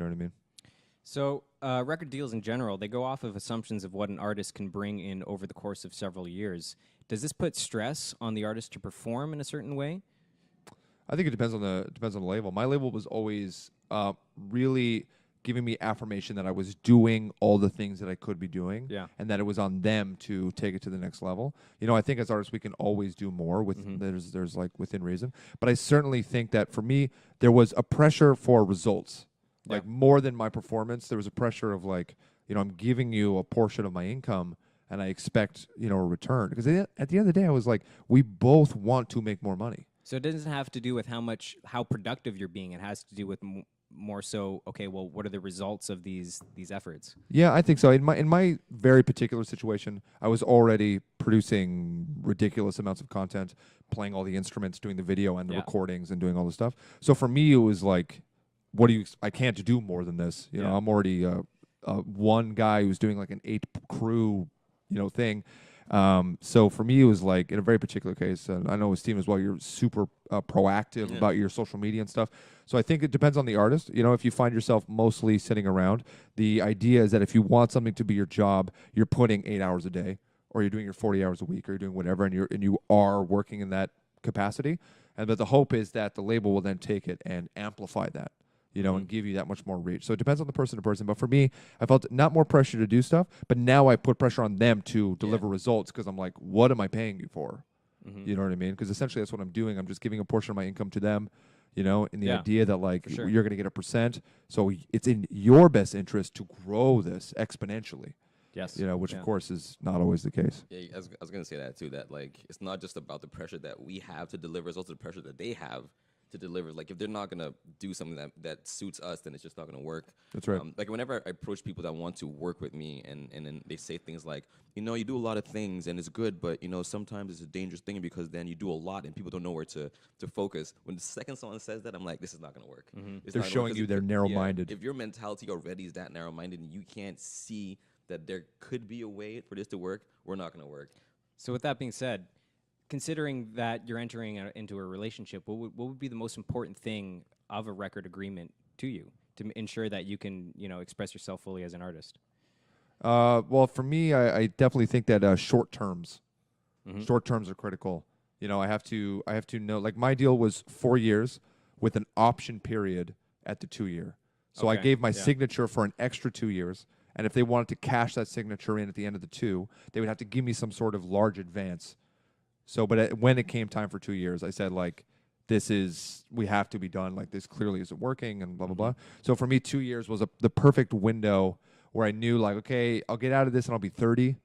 You know what I mean? So, record deals in general, they go off of assumptions of what an artist can bring in over the course of several years. Does this put stress on the artist to perform in a certain way? I think it depends on the label. My label was always really giving me affirmation that I was doing all the things that I could be doing, Yeah. and that it was on them to take it to the next level. You know, I think as artists we can always do more with Mm-hmm. there's like within reason, but I certainly think that for me there was a pressure for results, Yeah. like more than my performance. There was a pressure of like, you know, I'm giving you a portion of my income. And I expect, you know, a return because at the end of the day, I was like, we both want to make more money. So it doesn't have to do with how productive you're being. It has to do with more so. Okay, well, what are the results of these efforts? Yeah, I think so. In my very particular situation, I was already producing ridiculous amounts of content, playing all the instruments, doing the video and the Yeah. recordings, and doing all the stuff. So for me, it was like, what do you? I can't do more than this. You know, Yeah. I'm already one guy who's doing like an 8 crew, you know, thing. So for me, it was like in a very particular case, and I know with Steven as well, you're super proactive Yeah. about your social media and stuff. So I think it depends on the artist. You know, if you find yourself mostly sitting around, the idea is that if you want something to be your job, you're putting 8 hours a day, or you're doing your 40 hours a week, or you're doing whatever, and you are working in that capacity. And but the hope is that the label will then take it and amplify that, you know, and give you that much more reach. So it depends on the person to person. But for me, I felt not more pressure to do stuff, but now I put pressure on them to deliver results because I'm like, what am I paying you for? Mm-hmm. You know what I mean? Because essentially that's what I'm doing. I'm just giving a portion of my income to them, you know, in the Yeah, idea that like for sure. you're going to get a percent. So it's in your best interest to grow this exponentially, Yes. you know, which Yeah. of course is not always the case. Yeah, I was gonna say that too. That like it's not just about the pressure that we have to deliver; it's also the pressure that they have to deliver. Like if they're not gonna do something that suits us, then it's just not gonna work. That's right. Like whenever I approach people that want to work with me, and then they say things like, you know, you do a lot of things and it's good, but you know sometimes it's a dangerous thing because then you do a lot and people don't know where to focus. When the second someone says that, I'm like, this is not gonna work. It's They're not gonna work showing 'cause you they're narrow-minded. if your mentality already is that narrow-minded and you can't see that there could be a way for this to work, we're not gonna work. So with that being said, considering that you're entering into a relationship, what would be the most important thing of a record agreement to you to ensure that you can express yourself fully as an artist? Well, for me, I definitely think that short terms Mm-hmm. are critical. You know, I have to know. Like my deal was 4 years with an option period at the 2 year. So I Okay, gave my yeah. signature for an extra 2 years, and if they wanted to cash that signature in at the end of the two, they would have to give me some sort of large advance. So, but when it came time for 2 years, I said like, we have to be done. Like this clearly isn't working, and blah blah blah. So for me, 2 years was the perfect window where I knew like, okay, I'll get out of this and I'll be 30,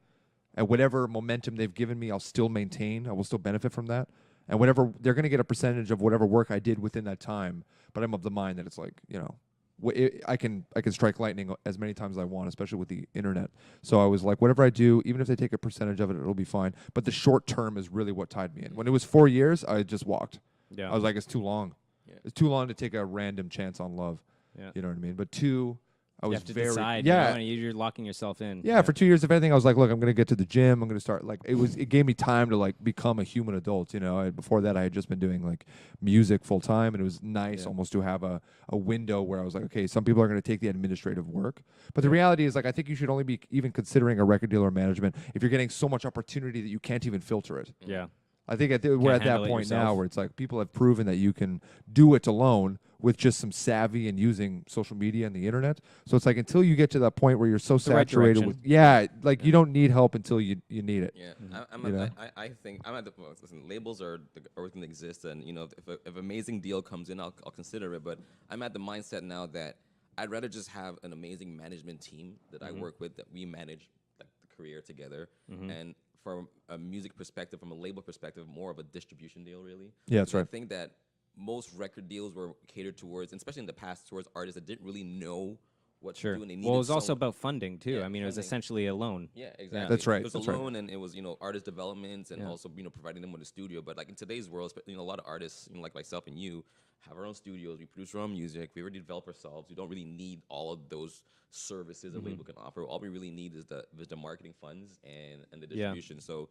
and whatever momentum they've given me, I'll still maintain. I will still benefit from that, and whatever they're going to get a percentage of whatever work I did within that time. But I'm of the mind that it's like, you know, I can strike lightning as many times as I want, especially with the internet. So I was like, whatever I do, even if they take a percentage of it, it'll be fine. But the short term is really what tied me in. When it was 4 years, I just walked. Yeah. I was like, it's too long. Yeah. It's too long to take a random chance on love. Yeah. You know what I mean? But two, I You was have to very decide. yeah. And you're locking yourself in. Yeah, for 2 years, if anything, I was like, look, I'm gonna get to the gym. I'm gonna start like it gave me time to like become a human adult. You know, before that, I had just been doing like music full time, and it was nice almost to have a window where I was like, okay, some people are gonna take the administrative work, but the reality is like I think you should only be even considering a record deal or management if you're getting so much opportunity that you can't even filter it. Yeah. I think we're at that handle it point now yourself. where it's like people have proven that you can do it alone with just some savvy and using social media and the internet. So it's like until you get to that point where you're so The right saturated with you don't need help until you need it. Yeah, You know? I think I'm at the well, listen. Labels are the everything that exists, and you know, if an amazing deal comes in, I'll consider it. But I'm at the mindset now that I'd rather just have an amazing management team that I work with, that we manage like the career together, and from a music perspective, from a label perspective, more of a distribution deal, really. Yeah, that's Because right. I think that most record deals were catered towards, and especially in the past, towards artists that didn't really know what Sure. to do, and they needed Well, it was also someone. about funding too. Yeah, I mean, it was funding. essentially a loan. Yeah, exactly. That's right, It was that's a right. loan, and it was artist developments, and Yeah. also providing them with a studio. But like in today's world, a lot of artists, like myself and you, have our own studios. We produce our own music. We already develop ourselves. We don't really need all of those services a label can offer. All we really need is the marketing funds and the Yeah. distribution. So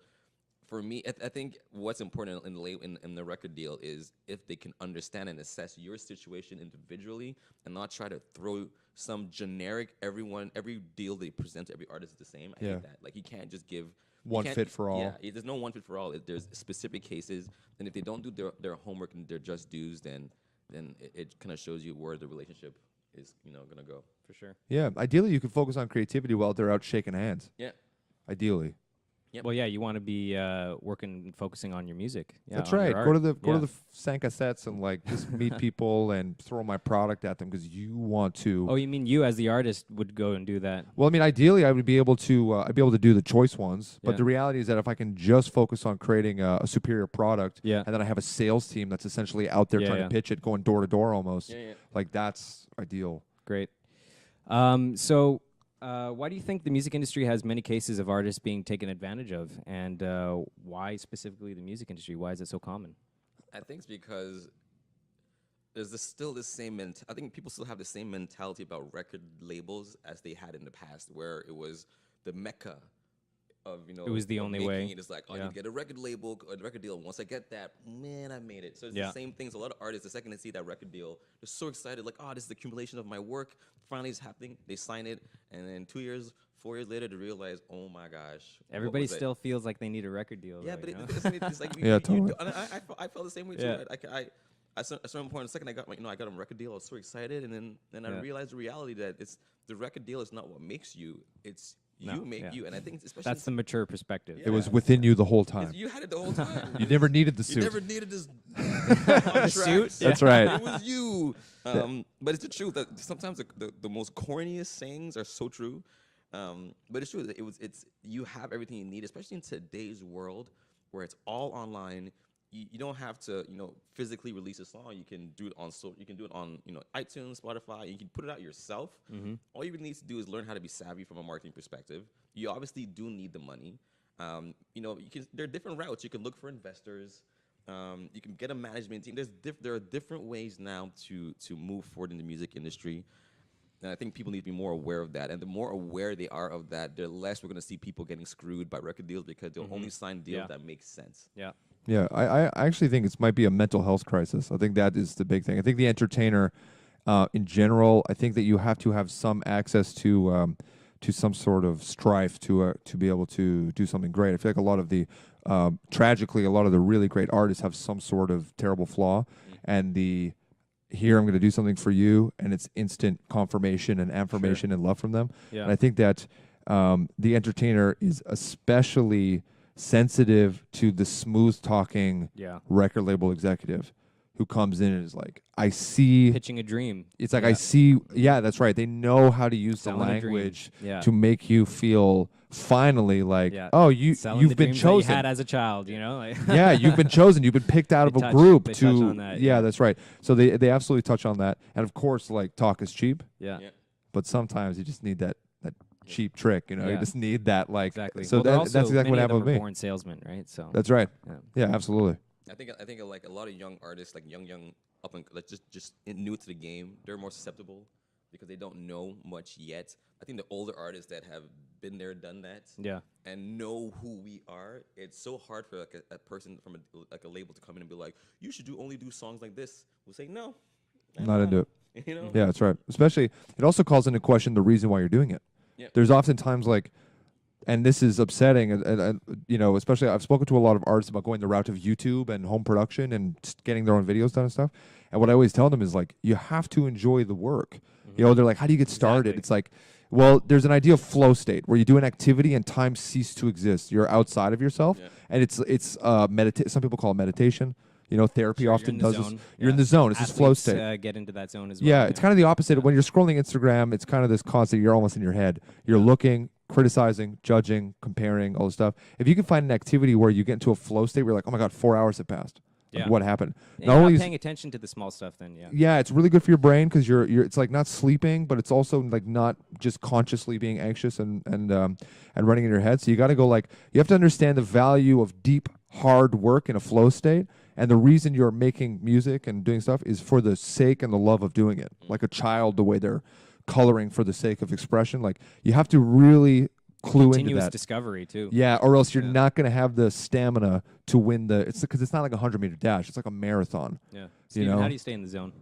for me, I think what's important in the record deal is if they can understand and assess your situation individually and not try to throw some generic every deal they present to every artist is the same. I Yeah. hate that. Like you can't just give One can't- fit for all. Yeah, there's no one fit for all. There's specific cases, and if they don't do their homework and their just dues, then it kind of shows you where the relationship is gonna go. For sure. Yeah, ideally you could focus on creativity while they're out shaking hands. Yeah. Ideally. Yep. Well, yeah, you want to be working and focusing on your music. Yeah, That's on right. your Go to art. the go to the Sanka sets and like just meet people and throw my product at them because you want to. Oh, you mean you as the artist would go and do that? Well, I mean, ideally, I would be able to. I'd be able to do the choice ones, but Yeah. the reality is that if I can just focus on creating a superior product, Yeah. and then I have a sales team that's essentially out there Yeah, trying yeah. to pitch it, going door to door almost, Yeah. like that's ideal. Great. Why do you think the music industry has many cases of artists being taken advantage of, and why specifically the music industry? Why is it so common? I think it's because there's still the same I think people still have the same mentality about record labels as they had in the past, where it was the mecca of It was the of only making way. it. It's like, oh, Yeah. you get a record label, a record deal. Once I get that, man, I made it. So it's Yeah. the same things. A lot of artists, the second they see that record deal, they're so excited, like, oh, this is the accumulation of my work. Finally, it's happening. They sign it, and then 2 years, 4 years later, they realize, oh my gosh, what Everybody was it? still feels like they need a record deal. Yeah, though, but you know? it's like Yeah, totally. and I felt the same way too. Yeah. Right? At some point, the second I got I got a record deal, I was so excited, and then I Yeah. realized the reality that it's the record deal is not what makes you; it's No, you make yeah. you. And I think especially That's the mature perspective. It was Yeah. within you the whole time. you had it the whole time. You never needed the You suit. never needed this contract. suit? That's right. It was you. But it's the truth that sometimes the most corniest sayings are so true. But it's true. It's you have everything you need, especially in today's world where it's all online. You don't have to physically release a song. You can do it on iTunes, Spotify. You can put it out yourself. Mm-hmm. All you really need to do is learn how to be savvy from a marketing perspective. You obviously do need the money. There are different routes. You can look for investors. You can get a management team. There are different ways now to move forward in the music industry. And I think people need to be more aware of that. And the more aware they are of that, the less we're going to see people getting screwed by record deals because they'll only sign deals Yeah. that make sense. Yeah. Yeah, I actually think it might be a mental health crisis. I think that is the big thing. I think the entertainer, in general, I think that you have to have some access to some sort of strife to be able to do something great. I feel like a lot of the tragically, a lot of the really great artists have some sort of terrible flaw, and here I'm going to do something for you, and it's instant confirmation and affirmation and love from them. Yeah. And I think that the entertainer is especially sensitive to the smooth talking Yeah. record label executive who comes in and is like, I see. Pitching a dream. It's like, Yeah. I see. Yeah, that's right. They know how to use the Selling a dream. language Yeah. to make you feel finally like, Yeah. oh, Selling you've the been dreams that you chosen. had as a child, like Yeah, you've been chosen. You've been picked out of They a touch- group they to. touch on that, yeah, yeah. that's right. So they absolutely touch on that, and of course, like talk is cheap, yeah. Yeah. but sometimes you just need that cheap trick. You Yeah. just need that like. Exactly. So Well, they're that's also, exactly what many of happened them with are me. born salesmen, right? So That's right. yeah. Yeah, absolutely. I think like a lot of young artists, like young up and like just new to the game, they're more susceptible because they don't know much yet. I think the older artists that have been there, done that, Yeah. and know who we are, it's so hard for like a person from a label to come in and be like, you should only do songs like this. We'll say no, I'm not into it. You know? Yeah, that's right. Especially, it also calls into question the reason why you're doing it. Yeah. There's oftentimes like, and this is upsetting, and especially I've spoken to a lot of artists about going the route of YouTube and home production and just getting their own videos done and stuff. And what I always tell them is like, you have to enjoy the work. They're like, how do you get started? Exactly. It's like, well, there's an idea of flow state where you do an activity and time cease to exist. You're outside of yourself, Yeah. and it's some people call it meditation. Therapy Sure, often you're in the does this. zone. You're in Yeah. the zone. It's this flow Athletes, state. get into that zone as well. Yeah, it's kind of the opposite. When you're scrolling Instagram, it's kind of this concept. You're almost in your head. You're looking, criticizing, judging, comparing, all this stuff. If you can find an activity where you get into a flow state where you're like, oh my God, 4 hours have passed. Like, Yeah. what happened? And Not you're only not is, paying attention to the small stuff. Then yeah, it's really good for your brain because you're it's like not sleeping, but it's also like not just consciously being anxious and running in your head. So you got to go like, you have to understand the value of deep, hard work in a flow state. And the reason you're making music and doing stuff is for the sake and the love of doing it. Like a child, the way they're coloring for the sake of expression. Like you have to really clue into Continuous that. discovery too. Yeah, or else you're Yeah. not going to have the stamina to win the. It's because it's not like a 100-meter dash. It's like a marathon. Yeah. Steven, know? how do you stay in the zone?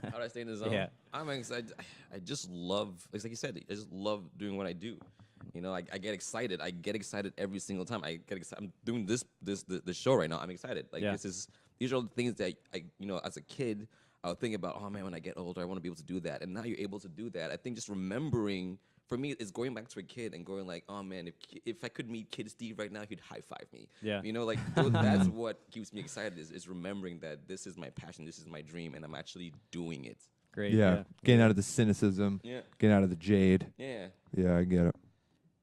How do I stay in the zone? Yeah. I'm excited. I just love, it's like you said, I just love doing what I do. You know, I get excited. I get excited every single time. I get excited. I'm doing this show right now. I'm excited. Like Yeah. these are the things that I as a kid, I would think about, oh man, when I get older, I want to be able to do that. And now you're able to do that. I think just remembering, for me, it's going back to a kid and going like, oh man, if I could meet Kid Steve right now, he'd high five me. Yeah. You know, like that's what keeps me excited is remembering that this is my passion, this is my dream, and I'm actually doing it. Great. Yeah, getting out of the cynicism. Yeah. Getting out of the jade. Yeah. Yeah, I get it.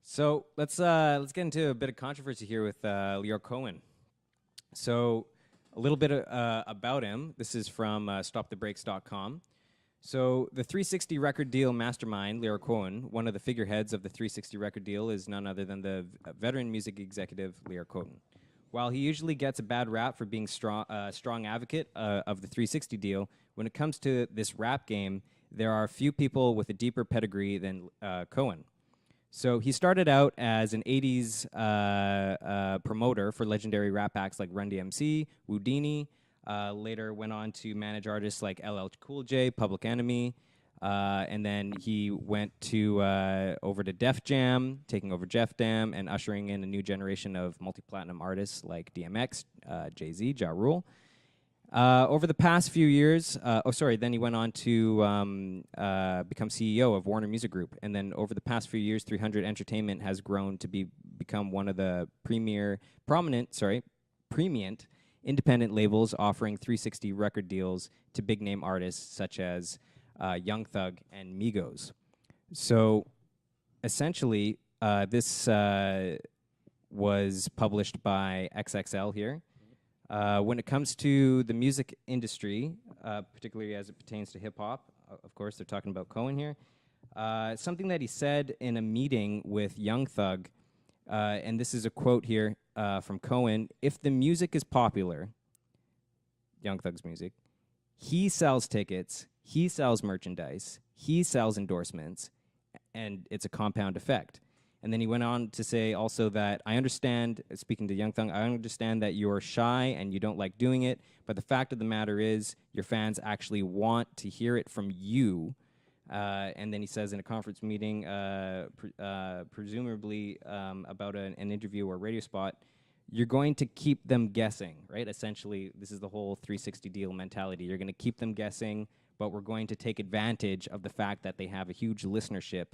So let's get into a bit of controversy here with Leor Cohen. So a little bit about him. This is from StopTheBreaks.com. So the 360 record deal mastermind, Leor Cohen, one of the figureheads of the 360 record deal, is none other than the veteran music executive Leor Cohen. While he usually gets a bad rap for being strong advocate of the 360 deal, when it comes to this rap game, there are a few people with a deeper pedigree than Cohen. So he started out as an 80s promoter for legendary rap acts like Run DMC, Whodini. Later went on to manage artists like LL Cool J, Public Enemy. And then he went to over to Def Jam, taking over Jeff Jam, and ushering in a new generation of multi-platinum artists like DMX, Jay-Z, Ja Rule. Over the past few years, then he went on to become CEO of Warner Music Group. And then over the past few years, 300 Entertainment has grown to become one of the preeminent independent labels offering 360 record deals to big-name artists such as Young Thug and Migos. So essentially, this was published by XXL here. When it comes to the music industry, particularly as it pertains to hip-hop, of course, they're talking about Cohen here, something that he said in a meeting with Young Thug, and this is a quote here from Cohen: "If the music is popular, Young Thug's music, he sells tickets, he sells merchandise, he sells endorsements, and it's a compound effect." And then he went on to say also that, "I understand," speaking to Young Thug, "I understand that you're shy and you don't like doing it, but the fact of the matter is your fans actually want to hear it from you." And then he says in a conference meeting, presumably about an interview or radio spot, "You're going to keep them guessing," right? Essentially, this is the whole 360 deal mentality. You're going to keep them guessing, but we're going to take advantage of the fact that they have a huge listenership,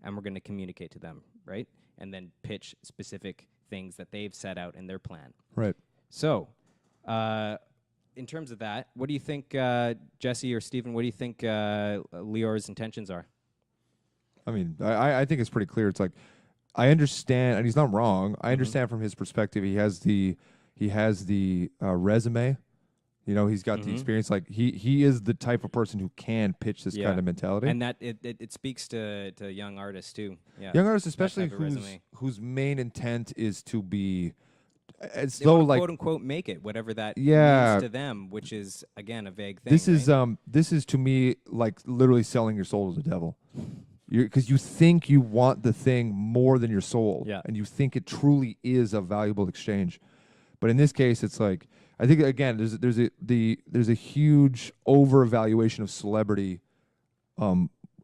and we're going to communicate to them, right? And then pitch specific things that they've set out in their plan. Right. So, in terms of that, what do you think, Jesse or Stephen, what do you think Leor's intentions are? I mean, I think it's pretty clear. It's like, I understand, and he's not wrong. I understand from his perspective. He has the resume. You know, he's got the experience. Like he is the type of person who can pitch this kind of mentality. And that it speaks to young artists too. Yeah. Young artists, especially type of resume. whose main intent is to be, as They though wanna like quote unquote make it, whatever that Yeah. means to them, which is again a vague thing. this is right? this is to me like literally selling your soul to the devil. Because you think you want the thing more than your soul, Yeah. and you think it truly is a valuable exchange. But in this case, it's like, I think again, there's a huge overvaluation of celebrity,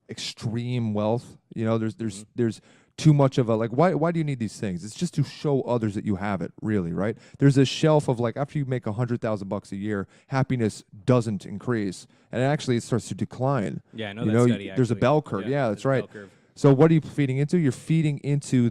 extreme wealth. You know, there's too much of a like, why do you need these things? It's just to show others that you have it, really, right? There's a shelf of like, after you make $100,000 a year, happiness doesn't increase, and actually it starts to decline. Yeah, I know you that know, study. there's a actually. bell curve. Yeah, that's there's a right. bell curve. So what are you feeding into? You're feeding into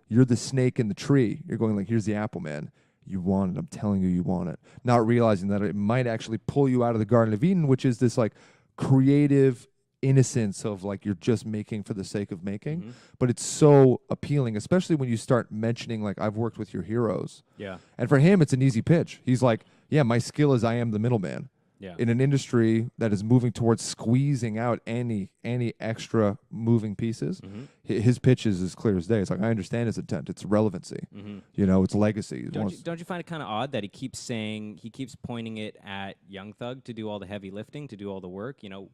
you're the snake in the tree. You're going like, here's the apple, man. You want it. I'm telling you, you want it. Not realizing that it might actually pull you out of the Garden of Eden, which is this like creative innocence of like you're just making for the sake of making. But it's so appealing, especially when you start mentioning like, I've worked with your heroes. Yeah. And for him, it's an easy pitch. He's like, yeah, my skill is I am the middleman. Yeah. in an industry that is moving towards squeezing out any extra moving pieces. His pitch is as clear as day. It's like, I understand his intent. It's relevancy. You know, it's legacy. He wants- Don't you find it kind of odd that he keeps pointing it at Young Thug to do all the heavy lifting, to do all the work? You know,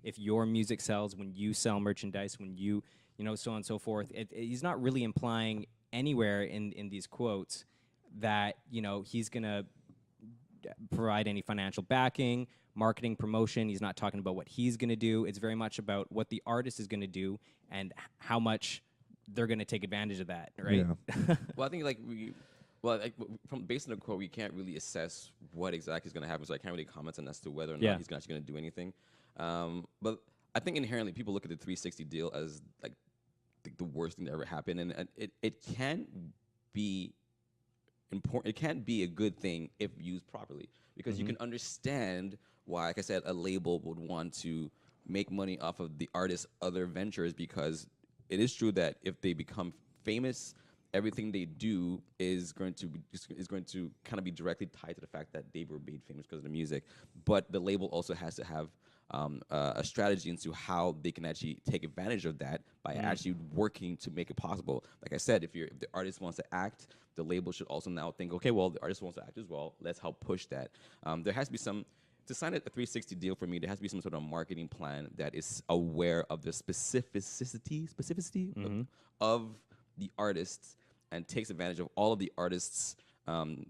if your music sells, when you sell merchandise, when you know, so on and so forth. He's not really implying anywhere in these quotes that, you know, he's gonna provide any financial backing, marketing, promotion. He's not talking about what he's going to do. It's very much about what the artist is going to do and how much they're going to take advantage of that, right? Yeah. Well, I think from based on the quote, we can't really assess what exactly is going to happen, so I can't really comment on as to whether or not he's actually going to do anything. But I think inherently people look at the 360 deal as like the worst thing that ever happened, and it can be important. It can be a good thing if used properly, because you can understand why, like I said, a label would want to make money off of the artist's other ventures, because it is true that if they become famous, everything they do is going to kind of be directly tied to the fact that they were made famous because of the music. But the label also has to have a strategy into how they can actually take advantage of that by actually working to make it possible. Like I said, if the artist wants to act, the label should also now think, okay, well, the artist wants to act as well. Let's help push that. There has to be to sign a 360 deal for me, there has to be some sort of marketing plan that is aware of the specificity of the artists and takes advantage of all of the artists'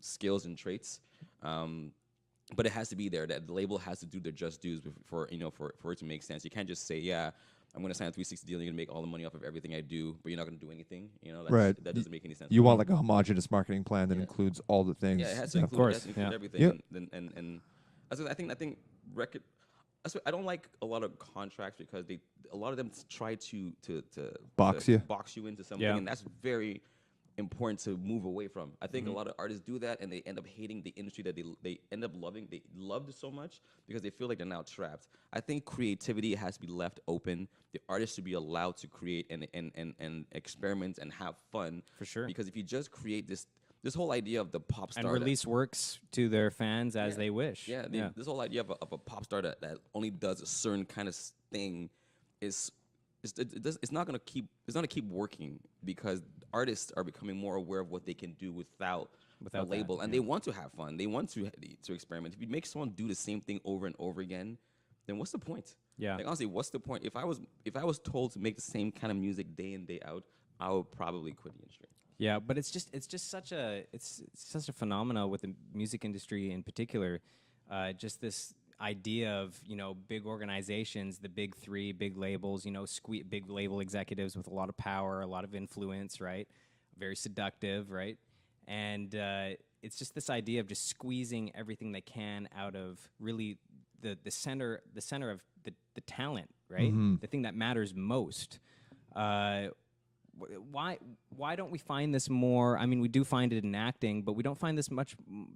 skills and traits. But it has to be there, that the label has to do their just dues for it to make sense. You can't just say, yeah, I'm going to sign a 360 deal, you're going to make all the money off of everything I do, but you're not going to do anything. You know, that doesn't make any sense. You want like a homogenous marketing plan that includes all the things. Yeah, it has to include, of course, it has to include everything. Yeah. And I think record. I don't like a lot of contracts because a lot of them try to Box you into something, and that's very important to move away from. I think a lot of artists do that, and they end up hating the industry that they end up loving. They loved it so much because they feel like they're now trapped. I think creativity has to be left open. The artist should be allowed to create and experiment and have fun. For sure. Because if you just create this whole idea of the pop star And release works to their fans as they wish. This whole idea of a pop star that only does a certain kind of thing it's not gonna keep working, because artists are becoming more aware of what they can do without a label, and they want to have fun. They want to experiment. If you make someone do the same thing over and over again, then what's the point? Yeah. Like, honestly, what's the point? If I was told to make the same kind of music day in, day out, I would probably quit the industry. Yeah, but it's just such a phenomenon with the music industry in particular. Just this idea of, you know, big organizations, the big three, big labels, you know, big label executives with a lot of power, a lot of influence, right? Very seductive, right? And it's just this idea of just squeezing everything they can out of really the center of the talent, right? The thing that matters most. Why don't we find this more? I mean, we do find it in acting, but we don't find this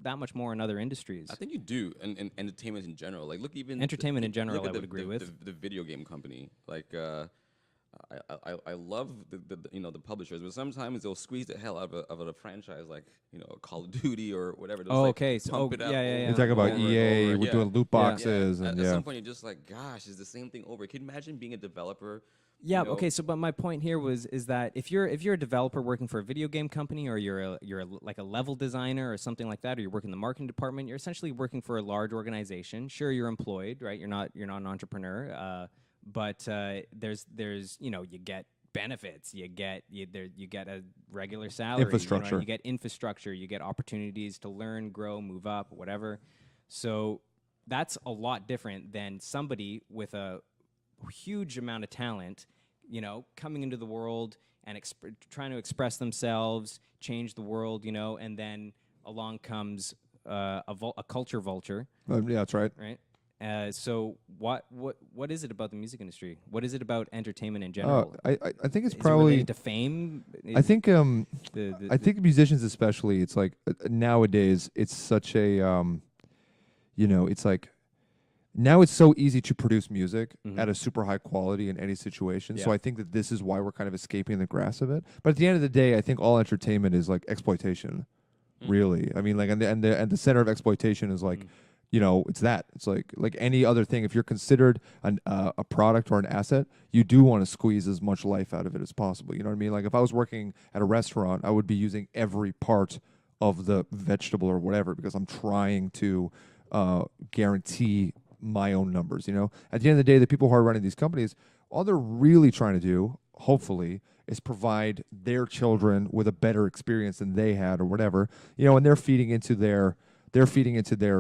that much more in other industries. I think you do, and entertainment in general. Like, look, even entertainment in general, look at I would agree with. The video game company. Like, I love the publishers, but sometimes they'll squeeze the hell out of a franchise, like, you know, Call of Duty or whatever. Oh, okay. Pump it up. You're talking about EA. We're doing loot boxes, and at some point you're just like, gosh, it's the same thing over. Can you imagine being a developer? Yeah. You know? Okay. So, but my point here is that if you're a developer working for a video game company, or you're like a level designer or something like that, or you're working in the marketing department, you're essentially working for a large organization. Sure, you're employed, right? You're not an entrepreneur. But there's you know, you get benefits, you get a regular salary, infrastructure. You get infrastructure, you get opportunities to learn, grow, move up, whatever. So that's a lot different than somebody with a huge amount of talent, you know, coming into the world and trying to express themselves, change the world, you know, and then along comes a culture vulture. Yeah, that's right. Right. So what is it about the music industry? What is it about entertainment in general? I think it's Is it probably related to fame. I think I think musicians especially. It's like nowadays it's such a you know, it's like now it's so easy to produce music at a super high quality in any situation. So I think that this is why we're kind of escaping the grasp of it. But at the end of the day, I think all entertainment is like exploitation. Really, I mean, like, and the center of exploitation is like you know, it's that. It's like any other thing. If you're considered a product or an asset, you do want to squeeze as much life out of it as possible. You know what I mean? Like if I was working at a restaurant, I would be using every part of the vegetable or whatever because I'm trying to guarantee my own numbers. You know, at the end of the day, the people who are running these companies, all they're really trying to do, hopefully, is provide their children with a better experience than they had or whatever. You know, and they're feeding into their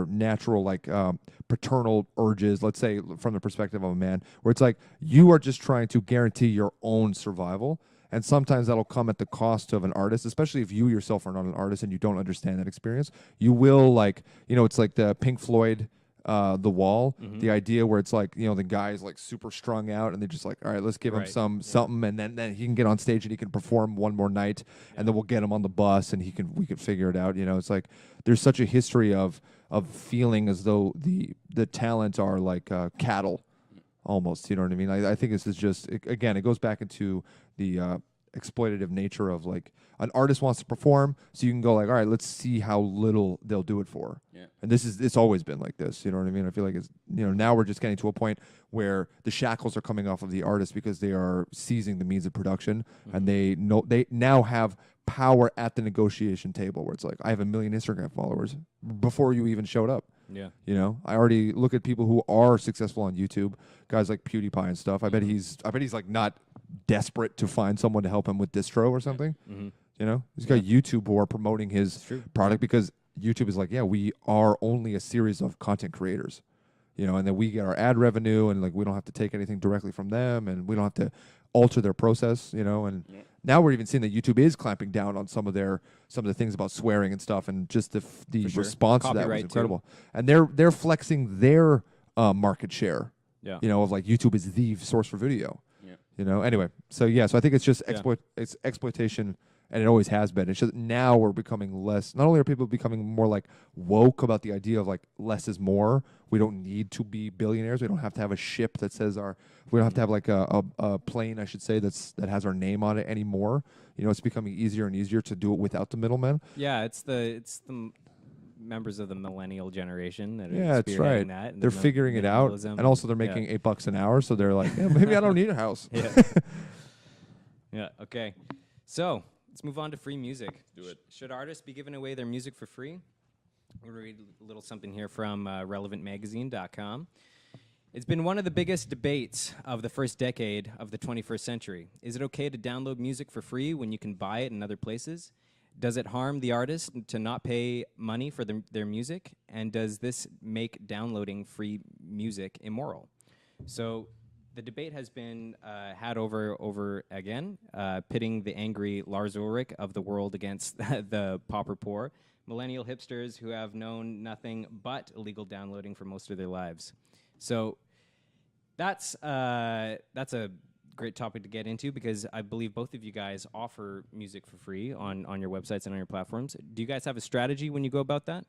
natural like paternal urges, let's say from the perspective of a man, where it's like you are just trying to guarantee your own survival, and sometimes that'll come at the cost of an artist, especially if you yourself are not an artist and you don't understand that experience. You will, like, you know, it's like the Pink Floyd The Wall, the idea where it's like, you know, the guy's like super strung out and they're just like, all right, let's give him Right. something, and then he can get on stage and he can perform one more night, and then we'll get him on the bus and we can figure it out. You know, it's like there's such a history of feeling as though the talents are like cattle almost. You know what I mean? I think this is just again, it goes back into the exploitative nature of like an artist wants to perform, so you can go like, all right, let's see how little they'll do it for. Yeah. And it's always been like this. You know what I mean? I feel like it's, you know, now we're just getting to a point where the shackles are coming off of the artist because they are seizing the means of production, and they now have power at the negotiation table where it's like, I have 1 million Instagram followers before you even showed up. Yeah. You know, I already look at people who are successful on YouTube, guys like PewDiePie and stuff. I bet he's like not desperate to find someone to help him with distro or something. You know, he's got YouTube who are promoting his product because YouTube is like, yeah, we are only a series of content creators, you know, and then we get our ad revenue, and like we don't have to take anything directly from them, and we don't have to alter their process, you know. And now we're even seeing that YouTube is clamping down on some of the things about swearing and stuff, and just the response to that was Copyright, incredible. And they're flexing their market share, Yeah. you know, of like YouTube is the source for video. Yeah. You know, anyway, so I think it's just it's exploitation, and it always has been. It's just now we're becoming less. Not only are people becoming more like woke about the idea of like less is more. We don't need to be billionaires. We don't have to have a ship that says our. We don't have to have like a plane, I should say, that has our name on it anymore. You know, it's becoming easier and easier to do it without the middleman. Yeah, it's the members of the millennial generation that are Yeah, that's right. spearheading that. And They're figuring it out, minimalism. and also they're Yeah. making $8 an hour. So they're like, yeah, maybe I don't need a house. Yeah. Yeah. Okay. So let's move on to free music. Do it. Should artists be giving away their music for free? I'm going to read a little something here from relevantmagazine.com. It's been one of the biggest debates of the first decade of the 21st century. Is it okay to download music for free when you can buy it in other places? Does it harm the artist to not pay money for their music? And does this make downloading free music immoral? So the debate has been had over again, pitting the angry Lars Ulrich of the world against the pauper poor, millennial hipsters who have known nothing but illegal downloading for most of their lives. So that's a great topic to get into because I believe both of you guys offer music for free on your websites and on your platforms. Do you guys have a strategy when you go about that?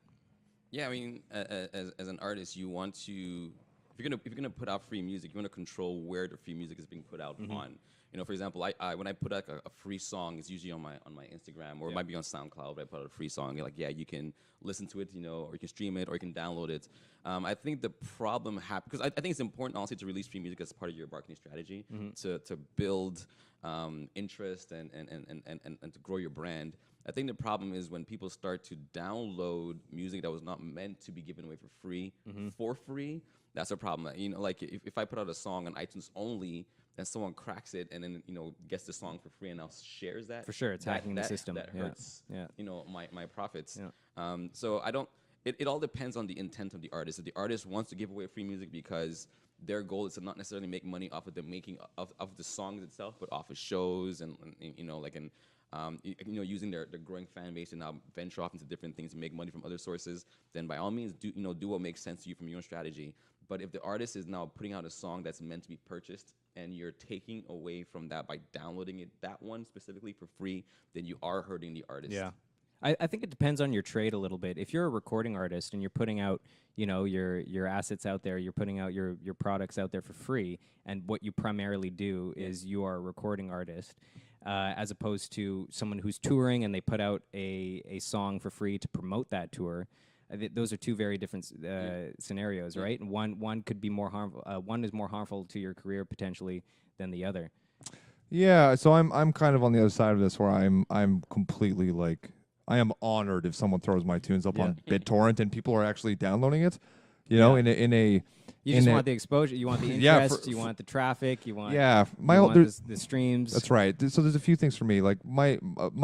Yeah, I mean, as an artist, you want to, if you're gonna put out free music, you want to control where the free music is being put out on. You know, for example, I when I put out a free song, it's usually on my Instagram, or it might be on SoundCloud. But I put out a free song, you're like, yeah, you can listen to it, you know, or you can stream it, or you can download it. I think the problem happens because I think it's important, honestly, to release free music as part of your marketing strategy to build interest and to grow your brand. I think the problem is when people start to download music that was not meant to be given away for free, that's a problem. You know, like if I put out a song on iTunes only, and someone cracks it and then, you know, gets the song for free and now shares that. For sure, it's hacking the system. That hurts, you know, my profits. Yeah. So I don't, it all depends on the intent of the artist. If the artist wants to give away free music because their goal is to not necessarily make money off of the making of the songs itself, but off of shows and you know, like, you know, using their growing fan base and now venture off into different things and make money from other sources, then by all means, do what makes sense to you from your own strategy. But if the artist is now putting out a song that's meant to be purchased and you're taking away from that by downloading it, that one specifically for free, then you are hurting the artist. Yeah. I think it depends on your trade a little bit. If you're a recording artist and you're putting out, you know, your assets out there, you're putting out your products out there for free, and what you primarily do is you are a recording artist, as opposed to someone who's touring and they put out a song for free to promote that tour. those are two very different scenarios, right? And one could be more harmful. One is more harmful to your career potentially than the other. Yeah, so I'm kind of on the other side of this where I'm completely like I am honored if someone throws my tunes up on BitTorrent and people are actually downloading it. You know, in a You just want the exposure. You want the interest. You want the traffic. You want my you whole want the streams. That's right. So there's a few things for me. Like my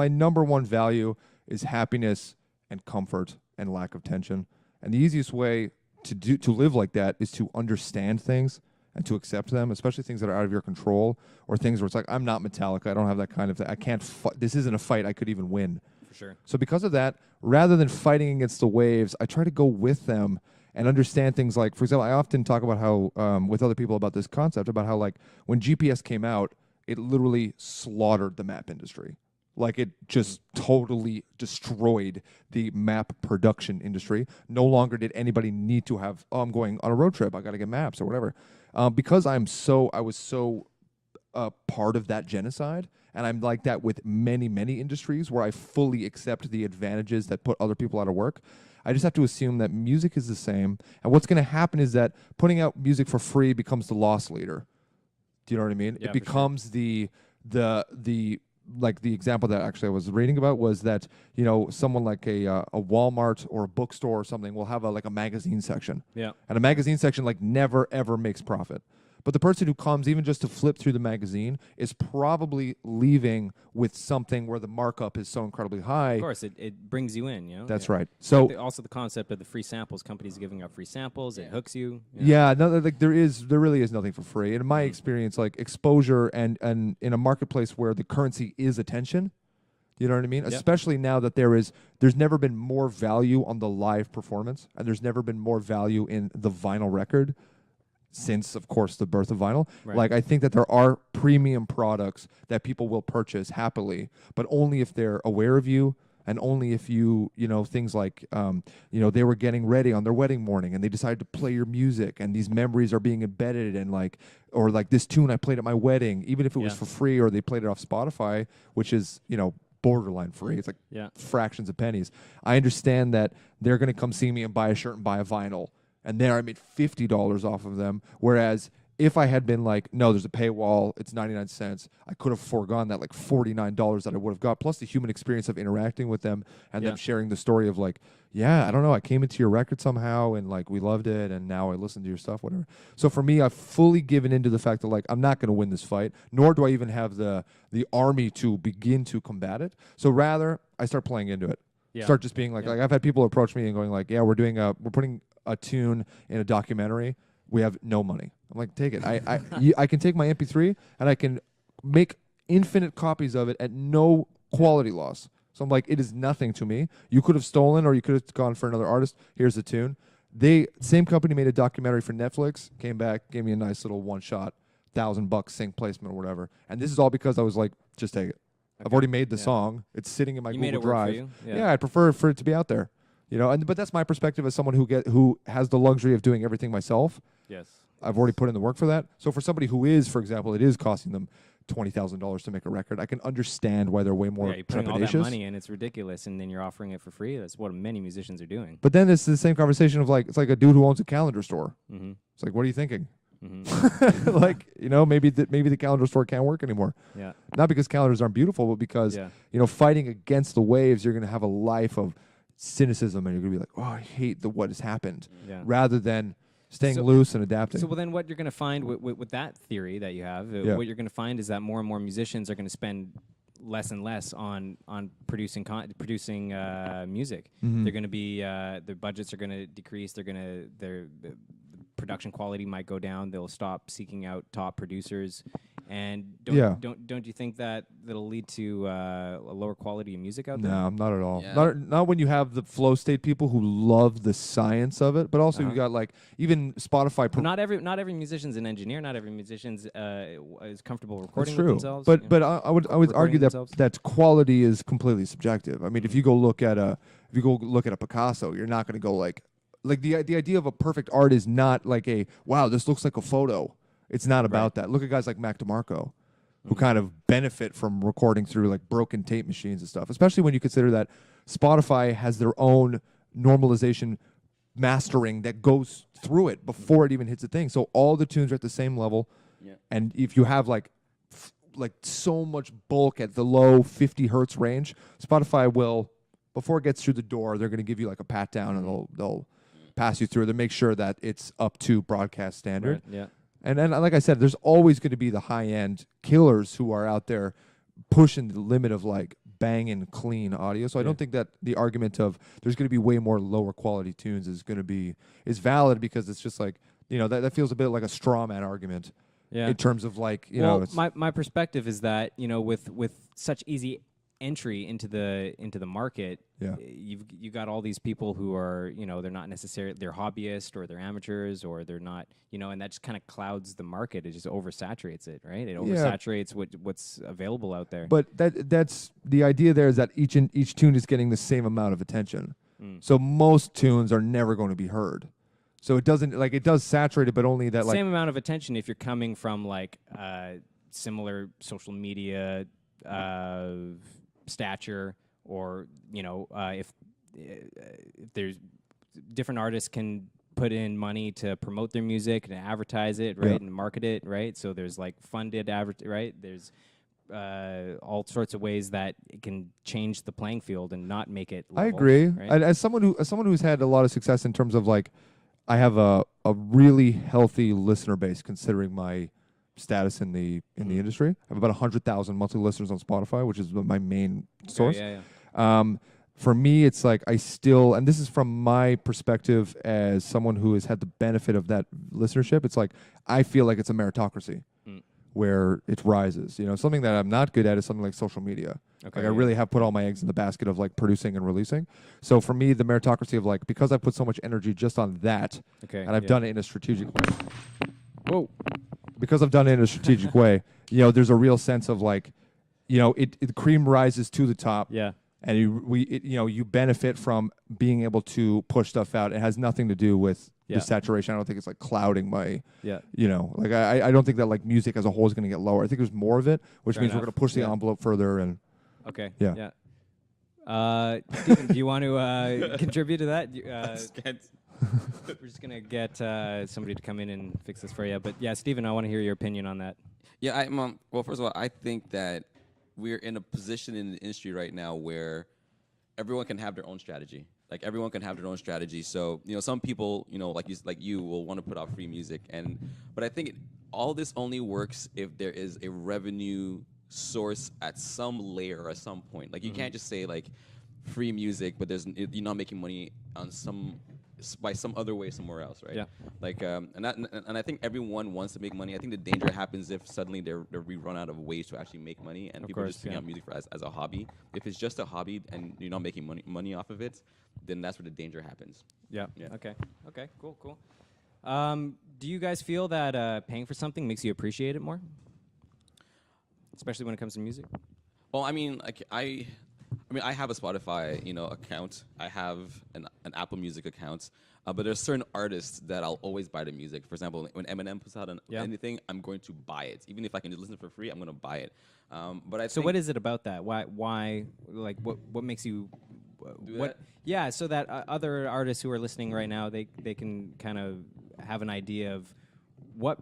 number one value is happiness and comfort and lack of tension. And the easiest way to live like that is to understand things and to accept them, especially things that are out of your control or things where it's like I'm not Metallica. I don't have that kind of thing. I can't. This isn't a fight I could even win. For sure. So because of that, rather than fighting against the waves, I try to go with them and understand things like, for example, I often talk about how, with other people about this concept, about how like when GPS came out, it literally slaughtered the map industry. Like it just totally destroyed the map production industry. No longer did anybody need to have, oh, I'm going on a road trip, I got to get maps or whatever. Because I was so part of that genocide, and I'm like that with many, many industries where I fully accept the advantages that put other people out of work. I just have to assume that music is the same. And what's going to happen is that putting out music for free becomes the loss leader. Do you know what I mean? Yeah, it becomes the like the example that actually I was reading about was that, you know, someone like a Walmart or a bookstore or something will have like a magazine section. Yeah. And a magazine section like never ever makes profit. But the person who comes even just to flip through the magazine is probably leaving with something where the markup is so incredibly high. Of course, it brings you in, you know? That's right. So also the concept of the free samples, companies giving up free samples, it hooks you. Yeah, no, like there really is nothing for free. And in my experience, like exposure and in a marketplace where the currency is attention, you know what I mean? Yep. Especially now that there's never been more value on the live performance, and there's never been more value in the vinyl record since, of course, the birth of vinyl. Right. Like, I think that there are premium products that people will purchase happily, but only if they're aware of you, and only if you know, things like, they were getting ready on their wedding morning and they decided to play your music, and these memories are being embedded, and like, or like this tune I played at my wedding, even if it was for free, or they played it off Spotify, which is, you know, borderline free. It's like fractions of pennies. I understand that they're going to come see me and buy a shirt and buy a vinyl. And there I made $50 off of them. Whereas if I had been like, no, there's a paywall, it's 99 cents, I could have foregone that like $49 that I would have got, plus the human experience of interacting with them and them sharing the story of like, yeah, I don't know, I came into your record somehow and like we loved it and now I listen to your stuff, whatever. So for me, I've fully given into the fact that like I'm not going to win this fight, nor do I even have the army to begin to combat it. So rather, I start playing into it. Yeah. Start just being like I've had people approach me and going like, yeah, we're putting a tune in a documentary. We have no money. I'm like, take it. I can take my MP3 and I can make infinite copies of it at no quality loss. So I'm like, it is nothing to me. You could have stolen or you could have gone for another artist. Here's the tune. Same company made a documentary for Netflix, came back, gave me a nice little one shot, $1,000 sync placement or whatever. And this is all because I was like, just take it. Okay. I've already made the song. It's sitting in my Google Drive. Work for you? Yeah, I'd prefer for it to be out there. You know, but that's my perspective as someone who has the luxury of doing everything myself. Yes. I've already put in the work for that. So for somebody who is, for example, it is costing them $20,000 to make a record, I can understand why they're way more you're putting all that trepidatious. money in, it's ridiculous, and then you're offering it for free. That's what many musicians are doing. But then it's the same conversation of like, it's like a dude who owns a calendar store. Mm-hmm. It's like, what are you thinking? Mm-hmm. Like, you know, maybe the calendar store can't work anymore. Yeah. Not because calendars aren't beautiful, but because, you know, fighting against the waves, you're going to have a life of cynicism, and you're going to be like, oh, I hate what has happened, rather than staying loose and adapting. So well, then what you're going to find with that theory that you have, what you're going to find is that more and more musicians are going to spend less and less on producing music. Mm-hmm. They're going to be their budgets are going to decrease. The production quality might go down. They'll stop seeking out top producers. And don't you think that that'll lead to a lower quality of music out there? No, not at all. Yeah. Not when you have the flow state people who love the science of it, but also you got like even Spotify. Not every musician's an engineer. Not every musician's is comfortable recording with themselves. But I would argue that quality is completely subjective. I mean, if you go look at a Picasso, you're not going to go like the idea of a perfect art is not like a wow, this looks like a photo. It's not about that. Look at guys like Mac DeMarco, who kind of benefit from recording through like broken tape machines and stuff, especially when you consider that Spotify has their own normalization mastering that goes through it before it even hits a thing. So all the tunes are at the same level. Yeah. And if you have like so much bulk at the low 50 hertz range, Spotify will, before it gets through the door, they're going to give you like a pat down and they'll pass you through to make sure that it's up to broadcast standard. Right, yeah. And then, like I said, there's always going to be the high end killers who are out there pushing the limit of like banging clean audio. So I don't think that the argument of there's going to be way more lower quality tunes is valid, because it's just like, you know, that feels a bit like a straw man argument. Yeah. In terms of like, you well, know, it's, my perspective is that, you know, with such easy entry into the market, Yeah. you got all these people who are, you know, they're not necessarily, they're hobbyists or they're amateurs or they're not, you know, and that just kind of clouds the market. It just oversaturates it, right? It oversaturates what's available out there. but that's the idea there, is that each tune is getting the same amount of attention. So most tunes are never going to be heard. So it doesn't, like, it does saturate it, but only that, like, same amount of attention if you're coming from like similar social media stature, or you know, if there's different artists can put in money to promote their music and advertise it, right, and market it, right. So there's like funded right. There's all sorts of ways that it can change the playing field and not make it level, I agree. right? As someone who's had a lot of success in terms of like, I have a really healthy listener base considering my status in the industry. I have about 100,000 monthly listeners on Spotify, which is my main source. For me, it's like I still, and this is from my perspective as someone who has had the benefit of that listenership, it's like I feel like it's a meritocracy where it rises. You know, something that I'm not good at is something like social media. Like I really have put all my eggs in the basket of like producing and releasing. So for me, the meritocracy of like, because I put so much energy just on that, and I've done it in a strategic way. Whoa. Because I've done it in a strategic way, you know, there's a real sense of like, you know, the cream rises to the top. Yeah. And you know, you benefit from being able to push stuff out. It has nothing to do with the saturation. I don't think it's like clouding my, you know, like I don't think that like music as a whole is going to get lower. I think there's more of it, which means we're going to push the envelope further. And Stephen, do you want to contribute to that? We're just going to get somebody to come in and fix this for you. But yeah, Stephen, I want to hear your opinion on that. Yeah, well, first of all, I think that we're in a position in the industry right now where everyone can have their own strategy. Like everyone can have their own strategy. So, you know, some people, you know, like you will want to put out free music, but I think all this only works if there is a revenue source at some layer or at some point. Like you can't just say like free music, but you're not making money on by some other way somewhere else, right? Yeah. Like and I think everyone wants to make money. I think the danger happens if suddenly we run out of ways to actually make money, and people are just putting out music as a hobby. If it's just a hobby and you're not making money off of it, then that's where the danger happens. Yeah. Okay. Cool. Do you guys feel that paying for something makes you appreciate it more, especially when it comes to music? Well, I mean, like I have a Spotify, you know, account. I have an Apple Music account, but there's certain artists that I'll always buy the music. For example, when Eminem puts out anything, I'm going to buy it. Even if I can just listen for free, I'm going to buy it. So what is it about that? Why? Like, what makes you? Do that? Yeah, so that other artists who are listening right now, they can kind of have an idea of what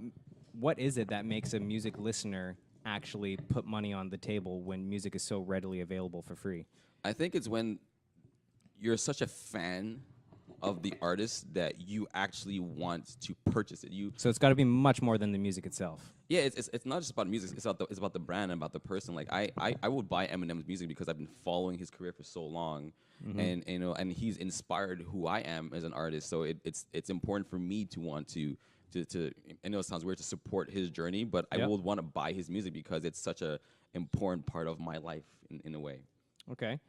is it that makes a music listener actually put money on the table when music is so readily available for free? I think it's when you're such a fan of the artist that you actually want to purchase it. So it's got to be much more than the music itself. Yeah, it's not just about music. It's about the brand and about the person. Like I would buy Eminem's music because I've been following his career for so long, and you know, and he's inspired who I am as an artist. So it's important for me to want to I know it sounds weird to support his journey, but I would want to buy his music because it's such a important part of my life in a way. Okay.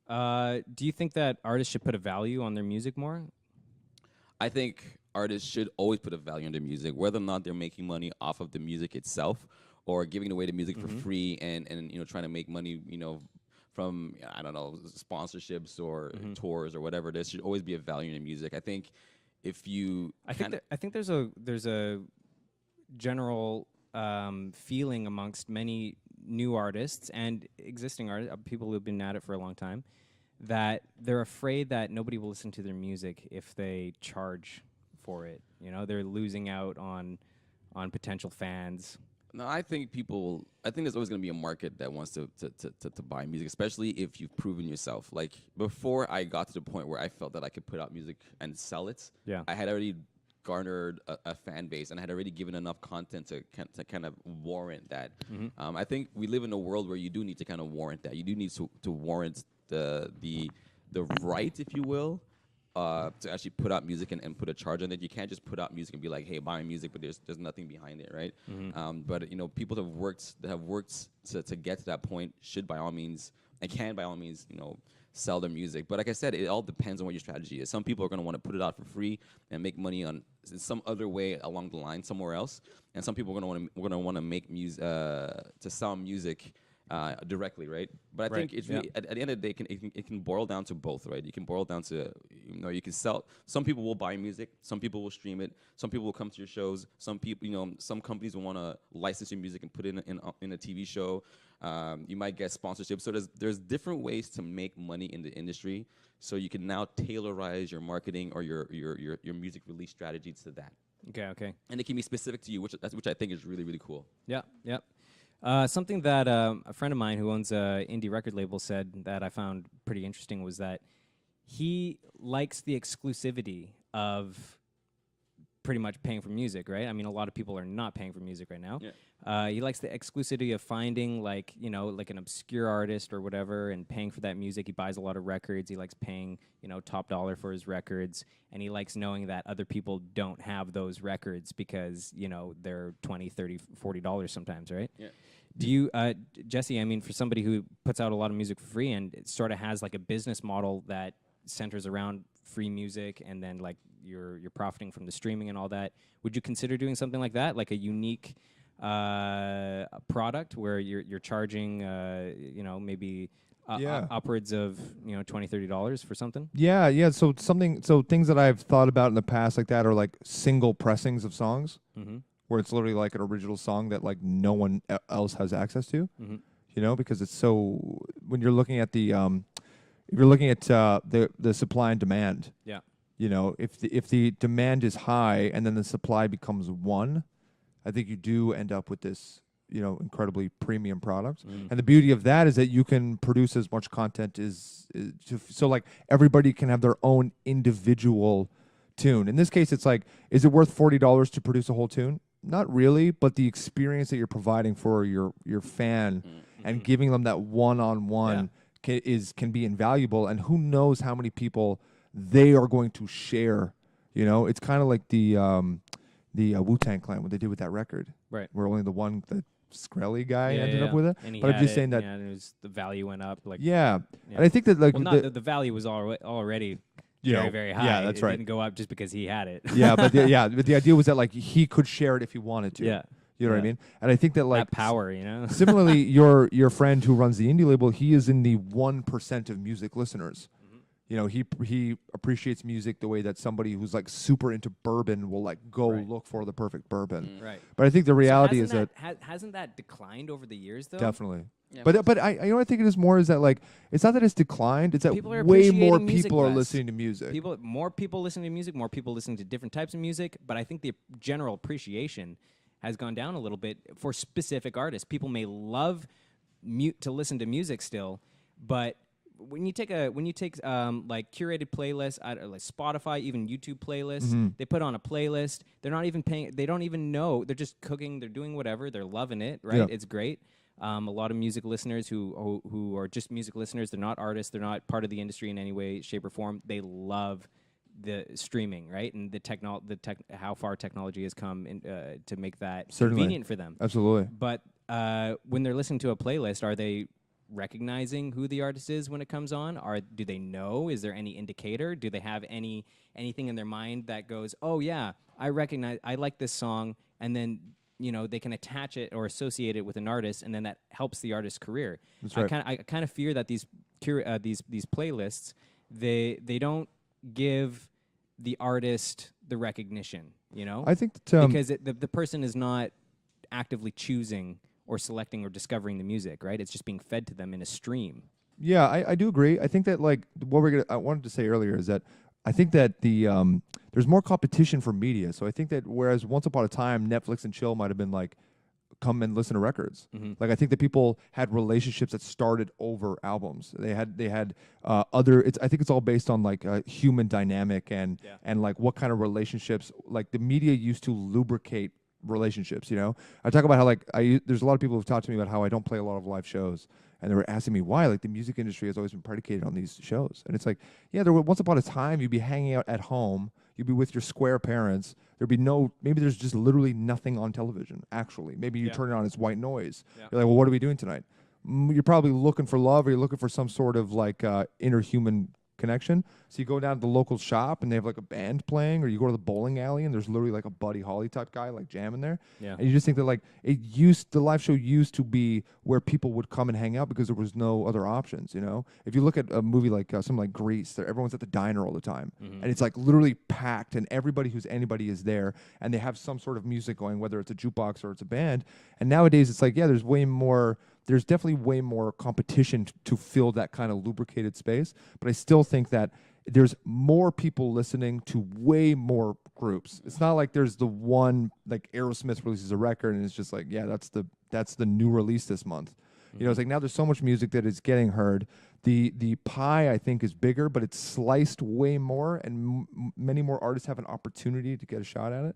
Do you think that artists should put a value on their music more? I think artists should always put a value on their music, whether or not they're making money off of the music itself or giving away the music for free and you know, trying to make money, you know, from, I don't know, sponsorships or tours or whatever. There should always be a value in the music. I think if you I think there's a general feeling amongst many new artists and existing artists, people who've been at it for a long time, that they're afraid that nobody will listen to their music if they charge for it. You know, they're losing out on potential fans. No, I think people. I think there's always going to be a market that wants to buy music, especially if you've proven yourself. Like before, I got to the point where I felt that I could put out music and sell it. Yeah. I had already garnered a fan base, and I had already given enough content to kind of warrant that. I think we live in a world where you do need to kind of warrant that. You do need to warrant the right, if you will, to actually put out music and put a charge on it. You can't just put out music and be like, hey, buy music, but there's nothing behind it, right? But you know, people that have worked to get to that point should by all means and can by all means, you know, sell their music. But like I said, it all depends on what your strategy is. Some people are going to want to put it out for free and make money on some other way along the line somewhere else, and some people are going to want to make music to sell music directly, right? But I think it's really at the end of the day, it can boil down to both, right? You can boil down to, you know, you can sell. Some people will buy music, some people will stream it, some people will come to your shows. Some people, you know, some companies will want to license your music and put it in a TV show. You might get sponsorship. So there's different ways to make money in the industry. So you can now tailorize your marketing or your music release strategy to that. Okay. And it can be specific to you, which I think is really, really cool. Yeah. Something that a friend of mine who owns an indie record label said that I found pretty interesting was that he likes the exclusivity of pretty much paying for music, right? I mean, a lot of people are not paying for music right now. Yeah. He likes the exclusivity of finding, like, you know, like an obscure artist or whatever and paying for that music. He buys a lot of records. He likes paying, you know, top dollar for his records. And he likes knowing that other people don't have those records because, you know, they're $20, $30, $40 sometimes, right? Yeah. Do you, Jesse, I mean, for somebody who puts out a lot of music for free and it sort of has like a business model that centers around free music and then like you're profiting from the streaming and all that, would you consider doing something like that, like a unique product where you're charging, you know, maybe upwards of, you know, $20, $30 for something? Yeah. So things that I've thought about in the past like that are like single pressings of songs, where it's literally like an original song that like no one else has access to. You know, because it's so when you're looking at the if you're looking at the supply and demand. Yeah. You know, if the demand is high and then the supply becomes one, I think you do end up with this, you know, incredibly premium product. And the beauty of that is that you can produce as much content so like everybody can have their own individual tune. In this case, it's like, is it worth $40 to produce a whole tune? Not really, but the experience that you're providing for your fan and giving them that one-on-one can be invaluable. And who knows how many people they are going to share. You know, it's kind of like the Wu-Tang Clan, what they did with that record. Right. Where only the Skrelly guy ended up with it. And but I'm just saying that. Yeah, and it was, the value went up. Like. Yeah. And I think that like. Well, the value was already very, very high. Yeah, that's right. It didn't go up just because he had it. Yeah, but the idea was that like he could share it if he wanted to. Yeah. You know what I mean? And I think that like that power, you know. Similarly, your friend who runs the indie label, he is in the 1% of music listeners. You know, he appreciates music the way that somebody who's like super into bourbon will like go look for the perfect bourbon. Right. But I think the reality is that hasn't that declined over the years though? definitely. Yeah, but I you know what I think it is more is that like it's not that it's declined, it's that People are way more appreciating music people are less. listening to music. More people listening to music, more people listening to different types of music, but I think the general appreciation has gone down a little bit for specific artists. People may love to listen to music still, but when you take like curated playlists, like Spotify, even YouTube playlists, they put on a playlist. They're not even paying. They don't even know. They're just cooking. They're doing whatever. They're loving it. Right? Yeah. It's great. A lot of music listeners who are just music listeners. They're not artists. They're not part of the industry in any way, shape, or form. They love the streaming, right? And how far technology has come to make that convenient for them. Absolutely. But when they're listening to a playlist, are they recognizing who the artist is when it comes on? Do they know? Is there any indicator? Do they have anything in their mind that goes, oh yeah, I like this song, and then you know they can attach it or associate it with an artist, and then that helps the artist's career. That's right. I kind of fear that these playlists they don't give the artist the recognition. You know, I think that, because the person is not actively choosing or selecting or discovering the music, right? It's just being fed to them in a stream. Yeah, I do agree. I think that like what I wanted to say earlier is that I think that there's more competition for media. So I think that whereas once upon a time Netflix and chill might have been like come and listen to records. Like I think that people had relationships that started over albums. They had other. I think it's all based on like human dynamic and like what kind of relationships. Like the media used to lubricate relationships. You know, I talk about how like there's a lot of people who've talked to me about how I don't play a lot of live shows. And they were asking me why, like the music industry has always been predicated on these shows. And it's like, yeah, once upon a time you'd be hanging out at home, you'd be with your square parents. There'd be maybe there's just literally nothing on television. Actually, maybe you turn it on, it's white noise. Yeah. You're like, well, what are we doing tonight? You're probably looking for love, or you're looking for some sort of like interhuman connection. So you go down to the local shop and they have like a band playing, or you go to the bowling alley and there's literally like a Buddy Holly type guy like jamming there. Yeah. And you just think that like the live show used to be where people would come and hang out because there was no other options. You know, if you look at a movie like something like Grease, everyone's at the diner all the time, and it's like literally packed, and everybody who's anybody is there, and they have some sort of music going, whether it's a jukebox or it's a band. And nowadays it's like, yeah, there's definitely way more competition to fill that kind of lubricated space. But I still think that there's more people listening to way more groups. It's not like there's the one, like Aerosmith releases a record and it's just like, yeah, that's the new release this month. You know, it's like now there's so much music that is getting heard. The pie, I think, is bigger, but it's sliced way more, and many more artists have an opportunity to get a shot at it.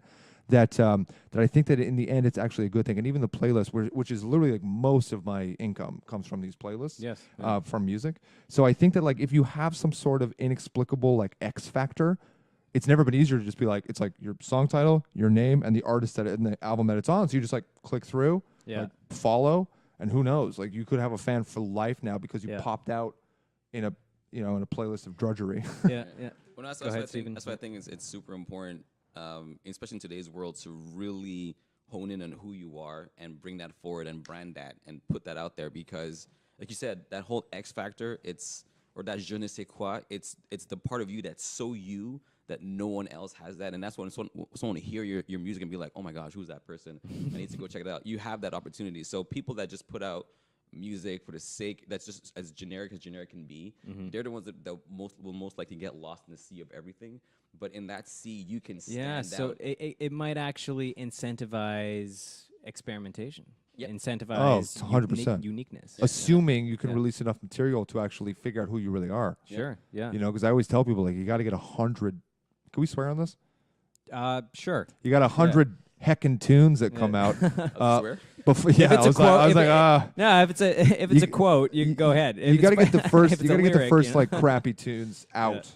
That I think that in the end it's actually a good thing. And even the playlist, which is literally like most of my income comes from these playlists, Yes. from music. So I think that like if you have some sort of inexplicable like X factor, it's never been easier to just be like, it's like your song title, your name, and the artist and the album that it's on. So you just like click through, like follow, and who knows, like you could have a fan for life now because you popped out in a in a playlist of drudgery. Yeah. Well, that's Go why ahead, I think Steven. that's why I think it's super important, especially in today's world, to really hone in on who you are and bring that forward and brand that and put that out there. Because, like you said, that whole X factor, or that je ne sais quoi, it's the part of you that's so you that no one else has that. And that's when someone hear your music and be like, oh my gosh, who's that person? I need to go check it out. You have that opportunity. So people that just put out music for the sake that's just as generic can be, they're the ones that will most likely get lost in the sea of everything. But in that sea, you can stand so out. it might actually incentivize experimentation. Yeah. Incentivize 100%. uniqueness. Assuming you can release enough material to actually figure out who you really are. Sure. Yeah. You know, because I always tell people like you got to get 100. Can we swear on this? Sure. You got 100 heckin' tunes that come out. Swear? Before, yeah, If it's I was like, no, if it's a quote, you can go ahead. You got to get the first. You got to get the lyric, first you know? like crappy tunes out.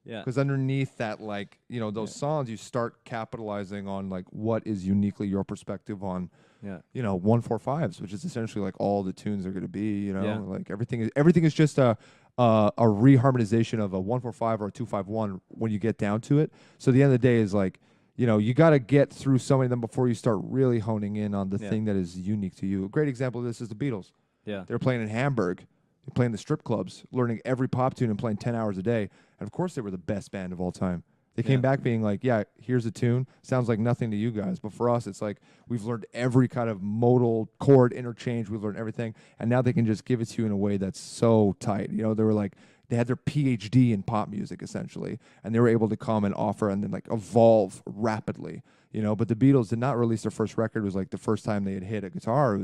Yeah. Because underneath that, like those songs, you start capitalizing on like what is uniquely your perspective on. Yeah. 145s, which is essentially like all the tunes are going to be. Yeah. Like everything is just a reharmonization of a 145 or a 251 when you get down to it. So the end of the day is like, you got to get through so many of them before you start really honing in on the thing that is unique to you. A great example of this is the Beatles. Yeah. They're playing in Hamburg, they're playing the strip clubs, learning every pop tune and playing 10 hours a day. And of course they were the best band of all time. They came back being like, yeah, here's a tune. Sounds like nothing to you guys. But for us, it's like we've learned every kind of modal chord interchange. We've learned everything. And now they can just give it to you in a way that's so tight. They had their PhD in pop music, essentially. And they were able to come and offer and then like evolve rapidly. But the Beatles did not release their first record. It was like the first time they had hit a guitar.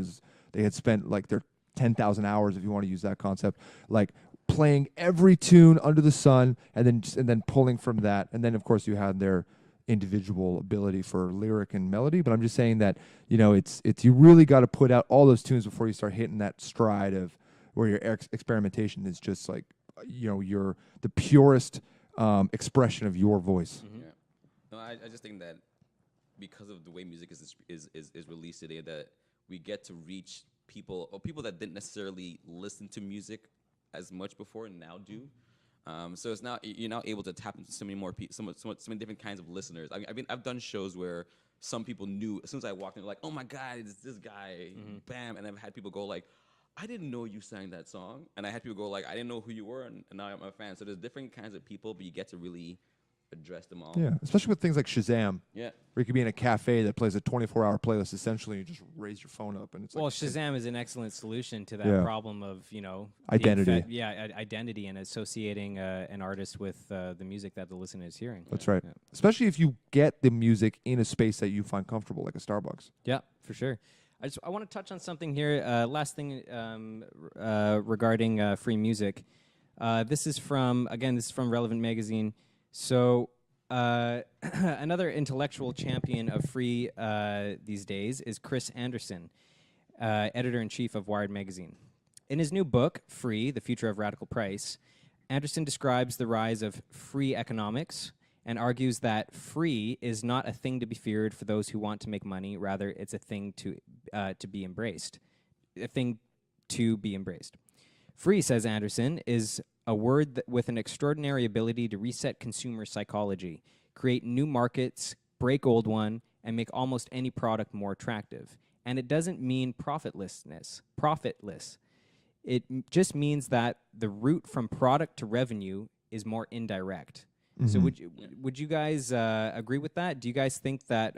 They had spent like their 10,000 hours, if you want to use that concept, like playing every tune under the sun and then pulling from that. And then of course you had their individual ability for lyric and melody. But I'm just saying that, it's you really got to put out all those tunes before you start hitting that stride of where your experimentation is just like, you're the purest expression of your voice. Yeah. No, I just think that because of the way music is released today, that we get to reach people that didn't necessarily listen to music as much before and now do. So it's now you're now able to tap into so many more people, so many different kinds of listeners. I've done shows where some people knew as soon as I walked in, like, oh my God, it's this guy, bam, and I've had people go like, I didn't know you sang that song, and I had people go like, I didn't know who you were, and now I'm a fan. So there's different kinds of people, but you get to really address them all. Yeah, especially with things like Shazam, Yeah. where you could be in a cafe that plays a 24-hour playlist. Essentially, you just raise your phone up, and it's Well, like Shazam is an excellent solution to that Yeah. problem of the Identity. identity and associating an artist with the music that the listener is hearing. That's right. Yeah. Especially if you get the music in a space that you find comfortable, like a Starbucks. Yeah, for sure. I want to touch on something here. Last thing regarding free music. This is from Relevant Magazine. So another intellectual champion of free these days is Chris Anderson, editor-in-chief of Wired Magazine. In his new book, Free, The Future of Radical Price, Anderson describes the rise of free economics and argues that free is not a thing to be feared for those who want to make money. Rather, it's a thing to be embraced. A thing to be embraced. Free, says Anderson, is a word with an extraordinary ability to reset consumer psychology, create new markets, break old one, and make almost any product more attractive. And it doesn't mean profitless. It just means that the route from product to revenue is more indirect. So would you guys agree with that? Do you guys think that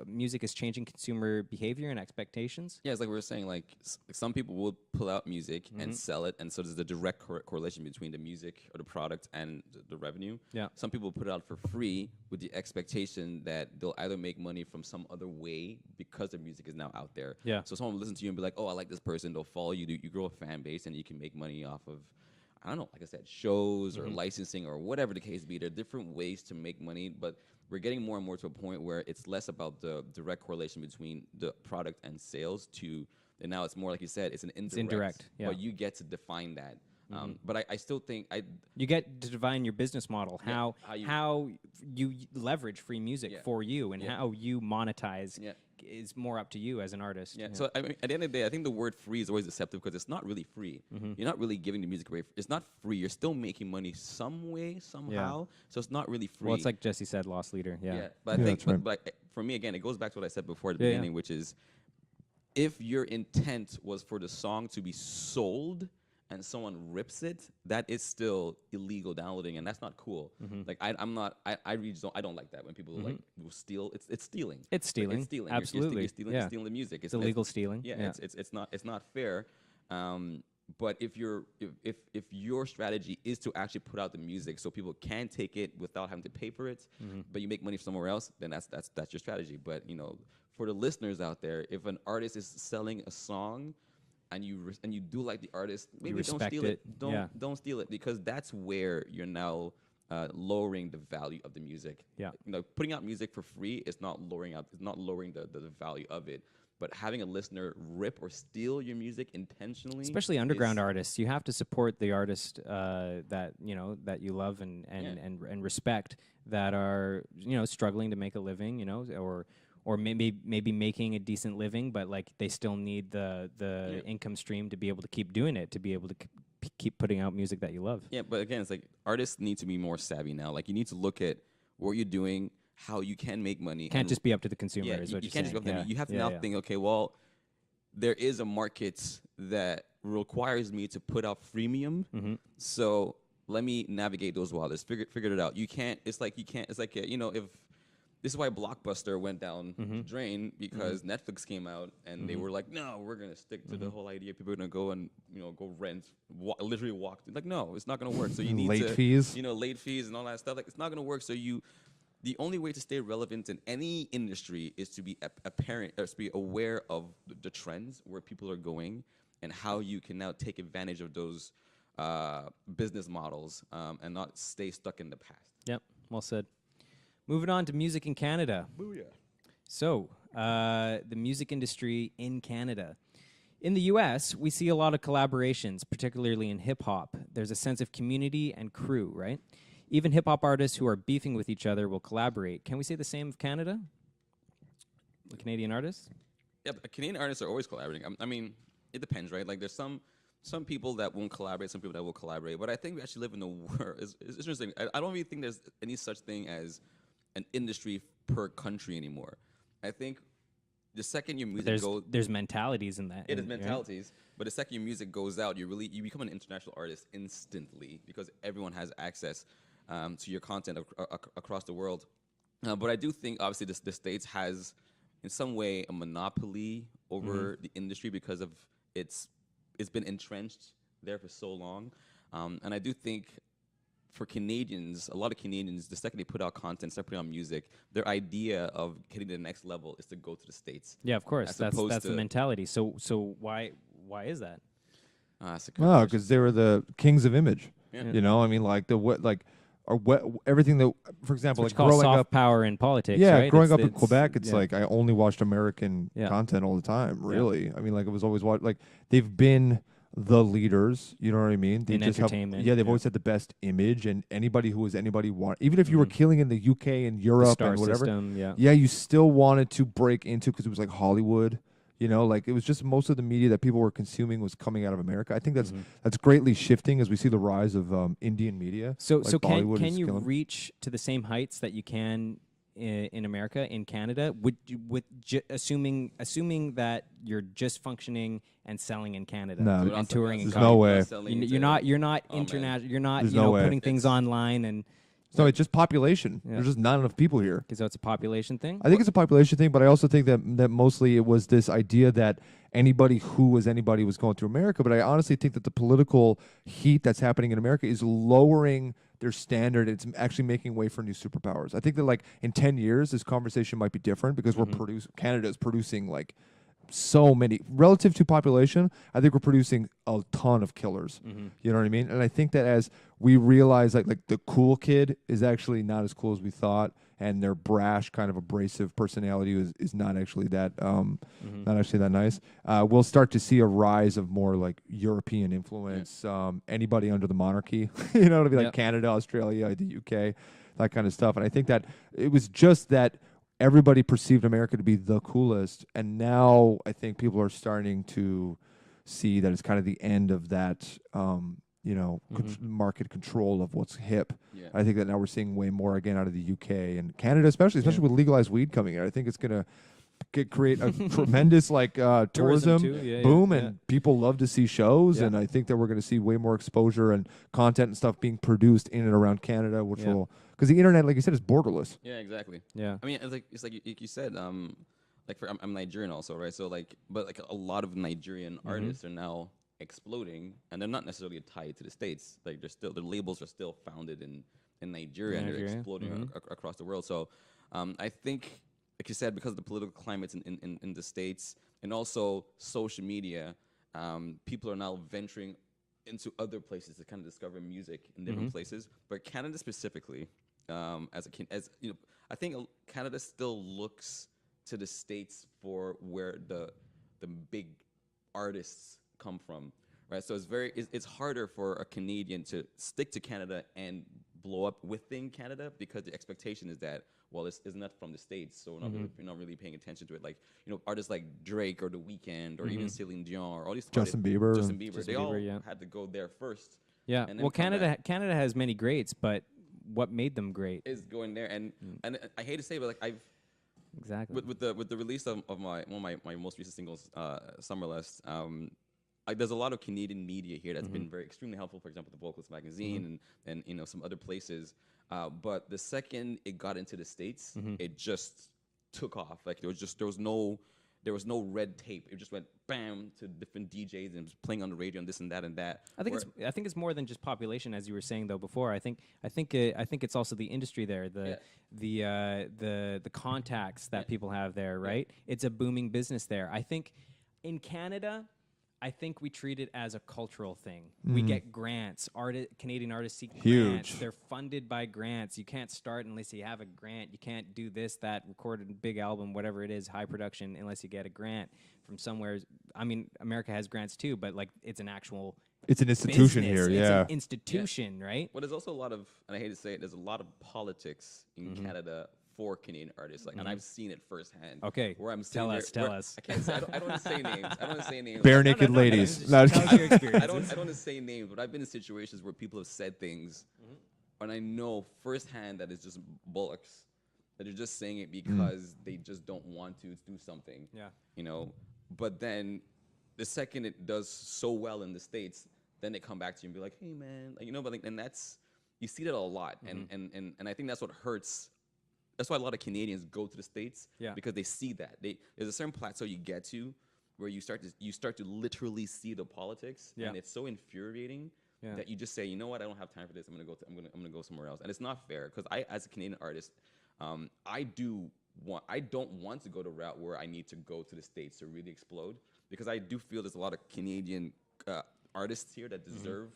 music is changing consumer behavior and expectations? Yeah, it's like we were saying, like some people will pull out music and sell it, and so there's a direct correlation between the music or the product and the revenue. Yeah. Some people put it out for free with the expectation that they'll either make money from some other way because their music is now out there. Yeah. So someone will listen to you and be like, oh, I like this person. They'll follow you. You grow a fan base, and you can make money off of, I don't know, like I said, shows or licensing or whatever the case be. There are different ways to make money, but we're getting more and more to a point where it's less about the direct correlation between the product and sales and now it's more, like you said, it's an indirect. Indirect, yeah. But you get to define that. But I still think you get to define your business model, how you leverage free music for you, and how you monetize is more up to you as an artist. Yeah. So I mean, at the end of the day, I think the word free is always deceptive because it's not really free. You're not really giving the music away. It's not free. You're still making money some way, somehow. So it's not really free. Well, it's like Jesse said, lost leader. Yeah. But I think, but for me, again, it goes back to what I said before at the beginning, which is if your intent was for the song to be sold and someone rips it, that is still illegal downloading, and that's not cool. Like I don't like that when people like will steal. It's stealing. It's stealing. Like, it's stealing. Absolutely. You're stealing the music. It's illegal stealing. Yeah. It's not fair. But if your strategy is to actually put out the music so people can take it without having to pay for it, but you make money somewhere else, then that's your strategy. But for the listeners out there, if an artist is selling a song and you do like the artist, maybe don't steal it. Don't steal it, because that's where you're now lowering the value of the music. Yeah. Putting out music for free is not lowering the value of it. But having a listener rip or steal your music intentionally, especially underground artists, you have to support the artist that you love and respect, that are struggling to make a living, or maybe making a decent living, but like they still need the income stream to be able to keep doing it, to be able to keep putting out music that you love. Yeah, but again, it's like artists need to be more savvy now. Like you need to look at what you're doing, how you can make money. Can't just be up to the consumer. Yeah, is what you you're can't saying. just be up to them. You have to now think, okay, well, there is a market that requires me to put out freemium, so let me navigate those waters. Figured it out. You can't. It's like if. This is why Blockbuster went down the drain, because Netflix came out and they were like, no, we're gonna stick to the whole idea. People are gonna go and go rent, literally walk. Like, no, it's not gonna work. So you need late fees, late fees and all that stuff. Like, it's not gonna work. So the only way to stay relevant in any industry is to be apparent, or to be aware of the trends, where people are going, and how you can now take advantage of those business models and not stay stuck in the past. Yep, well said. Moving on to music in Canada. Booyah. So, the music industry in Canada. In the U.S., we see a lot of collaborations, particularly in hip-hop. There's a sense of community and crew, right? Even hip-hop artists who are beefing with each other will collaborate. Can we say the same of Canada? The Canadian artists? Yeah, but Canadian artists are always collaborating. I mean, it depends, right? Like, there's some people that won't collaborate, some people that will collaborate. But I think we actually live in a world. It's interesting. I don't really think there's any such thing as an industry per country anymore. I think the second your music goes, there's mentalities in that. It is mentalities, but the second your music goes out, you become an international artist instantly, because everyone has access. to your content across the world. But I do think obviously the States has in some way a monopoly over the industry because of it's been entrenched there for so long. And I do think for Canadians, a lot of Canadians, the second they put out content, start putting out music, their idea of getting to the next level is to go to the States. Yeah, of course. As That's opposed the to- mentality. So why is that? That's a good No, question. because they were the kings of image. Yeah. You know, I mean, like or what everything that, for example, What like you call growing soft up. power in politics, Yeah, right? growing up in Quebec, it's yeah. like I only watched American Yeah. content all the time. Really, I mean, like it was always like they've been the leaders. You know what I mean? They In just entertainment, they've yeah. always had the best image, and anybody who was anybody even if you were killing in the UK and Europe the star and whatever, system, yeah. yeah, you still wanted to break into because it was like Hollywood. You know, like it was just most of the media that people were consuming was coming out of America. I think that's greatly shifting as we see the rise of Indian media. So Like so Bollywood can is you killing. reach to the same heights that you can in America, in Canada? Assuming that you're just functioning and selling in Canada No, We're and not touring in There's Canada. no way. You're not Oh, man. international. You're not There's no way. putting things It's- online and No, it's just population. Yeah. There's just not enough people here. because it's a population thing. I think it's a population thing, but I also think that mostly it was this idea that anybody who was anybody was going through America. But I honestly think that the political heat that's happening in America is lowering their standard. It's actually making way for new superpowers. I think that like in 10 years, this conversation might be different because Canada is producing like so many relative to population. I think we're producing a ton of killers. You know what I mean? And I think that as we realize like the cool kid is actually not as cool as we thought, and their brash kind of abrasive personality is not actually that not actually that nice. We'll start to see a rise of more like European influence. Anybody under the monarchy, you know, it'll be like Yep. Canada, Australia, the UK, that kind of stuff. And I think that it was just that everybody perceived America to be the coolest, and now I think people are starting to see that it's kind of the end of that, market control of what's hip. Yeah. I think that now we're seeing way more again out of the UK and Canada, especially with legalized weed coming in. I think it's gonna create a tremendous tourism too, yeah, boom, yeah, and people love to see shows. Yeah. And I think that we're gonna see way more exposure and content and stuff being produced in and around Canada, which Yeah. will, because the internet, like you said, is borderless. Yeah, exactly. Yeah. I mean, it's like you said, like I'm Nigerian also, right? So like, but like a lot of Nigerian artists are now exploding, and they're not necessarily tied to the States. Like they're still, their labels are still founded in Nigeria, and they're Nigeria, exploding across the world. So I think, like you said, because of the political climates in the States, and also social media, people are now venturing into other places to kind of discover music in different places. But Canada specifically, as you know, I think Canada still looks to the States for where the big artists come from, right? So it's harder for a Canadian to stick to Canada and blow up within Canada because the expectation is that, well, it's not from the States, so we're not really paying attention to it. Like, you know, artists like Drake or The Weeknd or even Celine Dion or all these Justin artists, Bieber. Justin Bieber, Justin they all Bieber, yeah. had to go there first. Yeah. and then Well, come back. Canada has many greats, but what made them great? Is going there, and I hate to say, but like I've Exactly. with the release of my my most recent singles, Summerlust, there's a lot of Canadian media here that's been very extremely helpful. For example, the Vocalist magazine and you know some other places. But the second it got into the States, it just took off. Like there was no red tape. It just went bam to different DJs and it was playing on the radio and this and that and that. I think it's more than just population, as you were saying though before. I think it's also the industry there, the contacts that people have there, right? It's a booming business there. I think in Canada, I think we treat it as a cultural thing. We get grants. Canadian artists seek grants. Huge. They're funded by grants. You can't start unless you have a grant. You can't do this, that, record a big album, whatever it is, high production, unless you get a grant from somewhere. I mean, America has grants too, but like it's an actual It's an institution business. here, It's yeah. an institution, right? Well, there's also a lot of, and I hate to say it, there's a lot of politics in Canada for Canadian artists. Like, and I've seen it firsthand. Okay, where I'm tell sitting us, there, tell where- us. I can't say. I don't want to say names. I don't want to say names. Bare naked ladies. Just No, tell us your experience. I don't want to say names, but I've been in situations where people have said things, and I know firsthand that it's just bullocks. That they're just saying it because they just don't want to do something. Yeah. You know, but then the second it does so well in the States, then they come back to you and be like, "Hey, man," like, you know, but like, and that's, you see that a lot, and I think that's what hurts. That's why a lot of Canadians go to the States, because they see that. There's a certain plateau you get to where you start to literally see the politics, and it's so infuriating that you just say, you know what, I don't have time for this. I'm gonna go somewhere else, and it's not fair because I, as a Canadian artist, I don't want to go the route where I need to go to the States to really explode, because I do feel there's a lot of Canadian artists here that deserve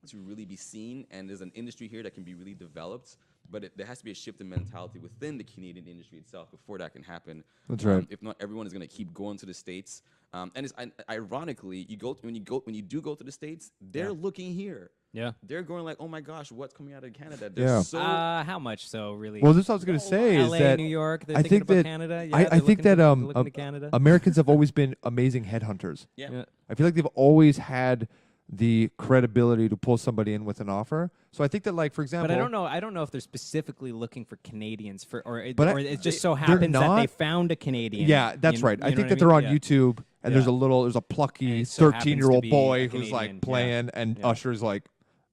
to really be seen, and there's an industry here that can be really developed. But there has to be a shift in mentality within the Canadian industry itself before that can happen. That's right. If not, everyone is going to keep going to the States. And it's ironically, when you do go to the States, they're looking here. Yeah. They're going like, oh my gosh, what's coming out of Canada? They're so how much so really? Well, this is what I was going to say is LA, that New York, they're I thinking think about that Canada. Yeah, I think that looking to Canada. Americans have always been amazing headhunters. yeah. I feel like they've always had the credibility to pull somebody in with an offer. So I think that, like, for example, But I don't know if they're specifically looking for Canadians or But it just so they're happens that they not- found a Canadian. Yeah, that's you know- right. you I know think what that they're on mean? Yeah. YouTube, and there's a plucky And it so happens to 13-year-old be boy a who's like Canadian, playing, and Usher's like,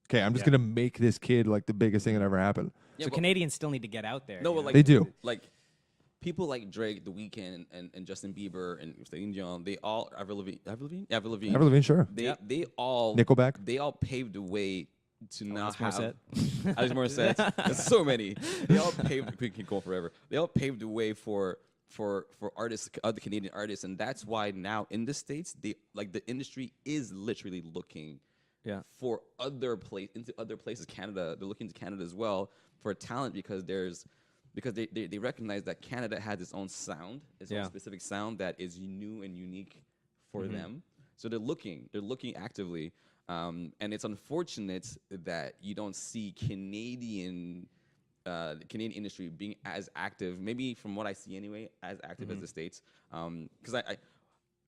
okay, I'm just gonna make this kid like the biggest thing that ever happened. Yeah, So but- Canadians still need to get out there. No, you but know? like They do. Like people like Drake, The Weeknd, and Justin Bieber and Celine Dion. They all Avril Lavigne. Avril Lavigne, sure. They all Nickelback. They all paved the way to now have Morissette. Alice Morissette. There's so many. They all paved. We can go forever. They all paved the way for artists, other Canadian artists, and that's why now in the States, the industry is literally looking for into other places. Canada, they're looking to Canada as well for talent because they recognize that Canada has its own sound, its own specific sound that is new and unique for them. So they're looking actively, and it's unfortunate that you don't see the Canadian industry being as active, maybe from what I see anyway, as active as the States. Because I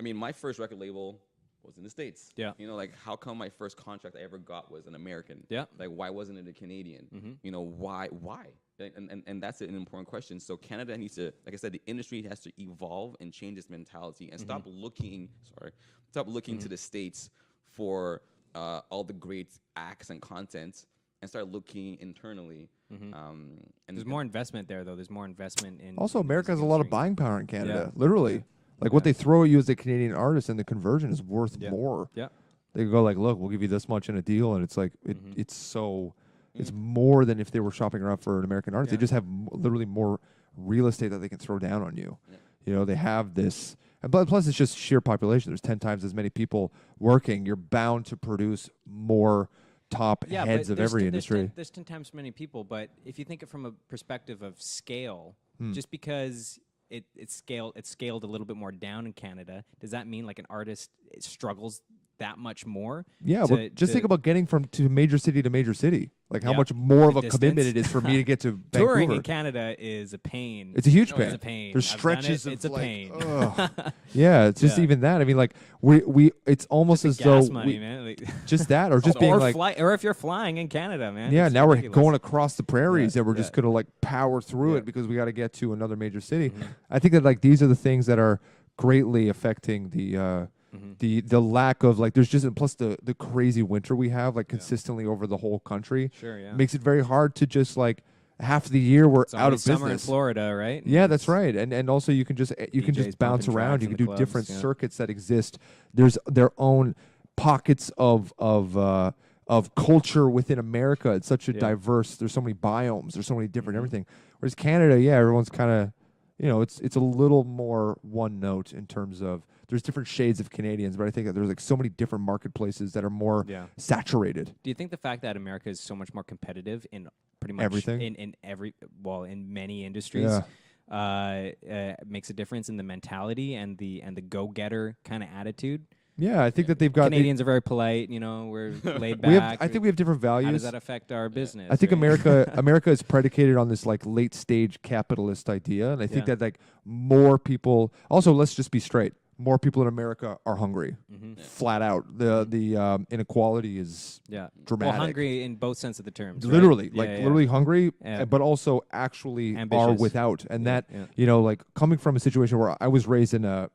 mean, my first record label was in the States. Yeah. You know, like how come my first contract I ever got was an American? Yeah. Like why wasn't it a Canadian? You know, why? And that's an important question. So Canada needs to, like I said, the industry has to evolve and change its mentality and stop looking to the States for all the great acts and content and start looking internally. And There's more investment there, though. There's more investment in. Also, in the America has music a lot of industry. buying power in Canada. Yeah. Literally, like what they throw at you as a Canadian artist, and the conversion is worth more. Yeah. They go like, look, we'll give you this much in a deal, and it's like it's so. It's more than if they were shopping around for an American artist. They just have literally more real estate that they can throw down on you. You know, they have this, and plus it's just sheer population. There's 10 times as many people working. You're bound to produce more top heads but of there's every 10 industry. There's 10 times as many people, but if you think it from a perspective of scale, just because it's scaled a little bit more down in Canada, does that mean like an artist struggles that much more? Yeah, but just think about getting from major city to major city. Like how Yeah. much more of The a commitment distance. it is for me to get to touring Vancouver. in Canada is a pain. It's a huge No, pain. It's a pain. There's I've done it. stretches of It's a like, pain. ugh. Yeah, it's just Yeah. even that. I mean, like we it's almost as Gas though money, we, man. Like, just that, or just being like, or if you're flying in Canada, man. yeah, it's now we're ridiculous. going across the prairies and we're Yeah. just gonna like power through Yeah. it because we got to get to another major city. I think that like these are the things that are greatly affecting the lack of like there's just plus the crazy winter we have like consistently over the whole country. Sure, yeah. Makes it very hard to just like half the year we're It's out of always summer in business. Florida, right? Yeah, that's right. And also you can just DJs bounce bumping around. tracks You in can the do different clubs, yeah. circuits that exist. There's their own pockets of culture within America. It's such a diverse. There's so many biomes. There's so many different everything. Whereas Canada, yeah, everyone's kind of, it's a little more one note in terms of there's different shades of Canadians, but I think that there's like so many different marketplaces that are more saturated. Do you think the fact that America is so much more competitive in pretty much Everything? in many industries makes a difference in the mentality and the go-getter kind of attitude? Yeah, I think that they've got Canadians are very polite, we're laid we have, back. I think we have different values. How does that affect our business? I think right? America is predicated on this like late stage capitalist idea, and I think Yeah. that like more people. Also, let's just be straight. More people in America are hungry, flat out. The inequality is dramatic. Well, hungry in both sense of the terms. right? Literally, Yeah, like yeah. literally hungry, Yeah. but also actually are Ambitious. without. And Yeah, that like coming from a situation where I was raised in a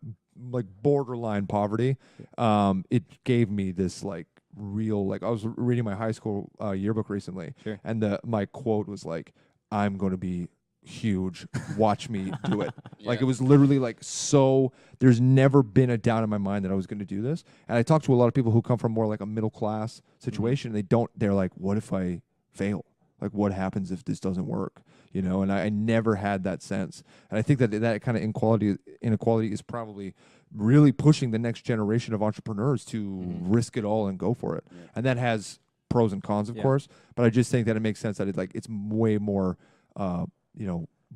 like borderline poverty, it gave me this like real, like I was reading my high school yearbook recently, Sure. and my quote was like, "I'm going to be huge. Watch me do it." Like it was literally like so. There's never been a doubt in my mind that I was going to do this. And I talked to a lot of people who come from more like a middle class situation. And they're like, "What if I fail? Like, what happens if this doesn't work?" You know. And I never had that sense. And I think that kind of inequality is probably really pushing the next generation of entrepreneurs to risk it all and go for it. And that has pros and cons, of course. But I just think that it makes sense that it's way more,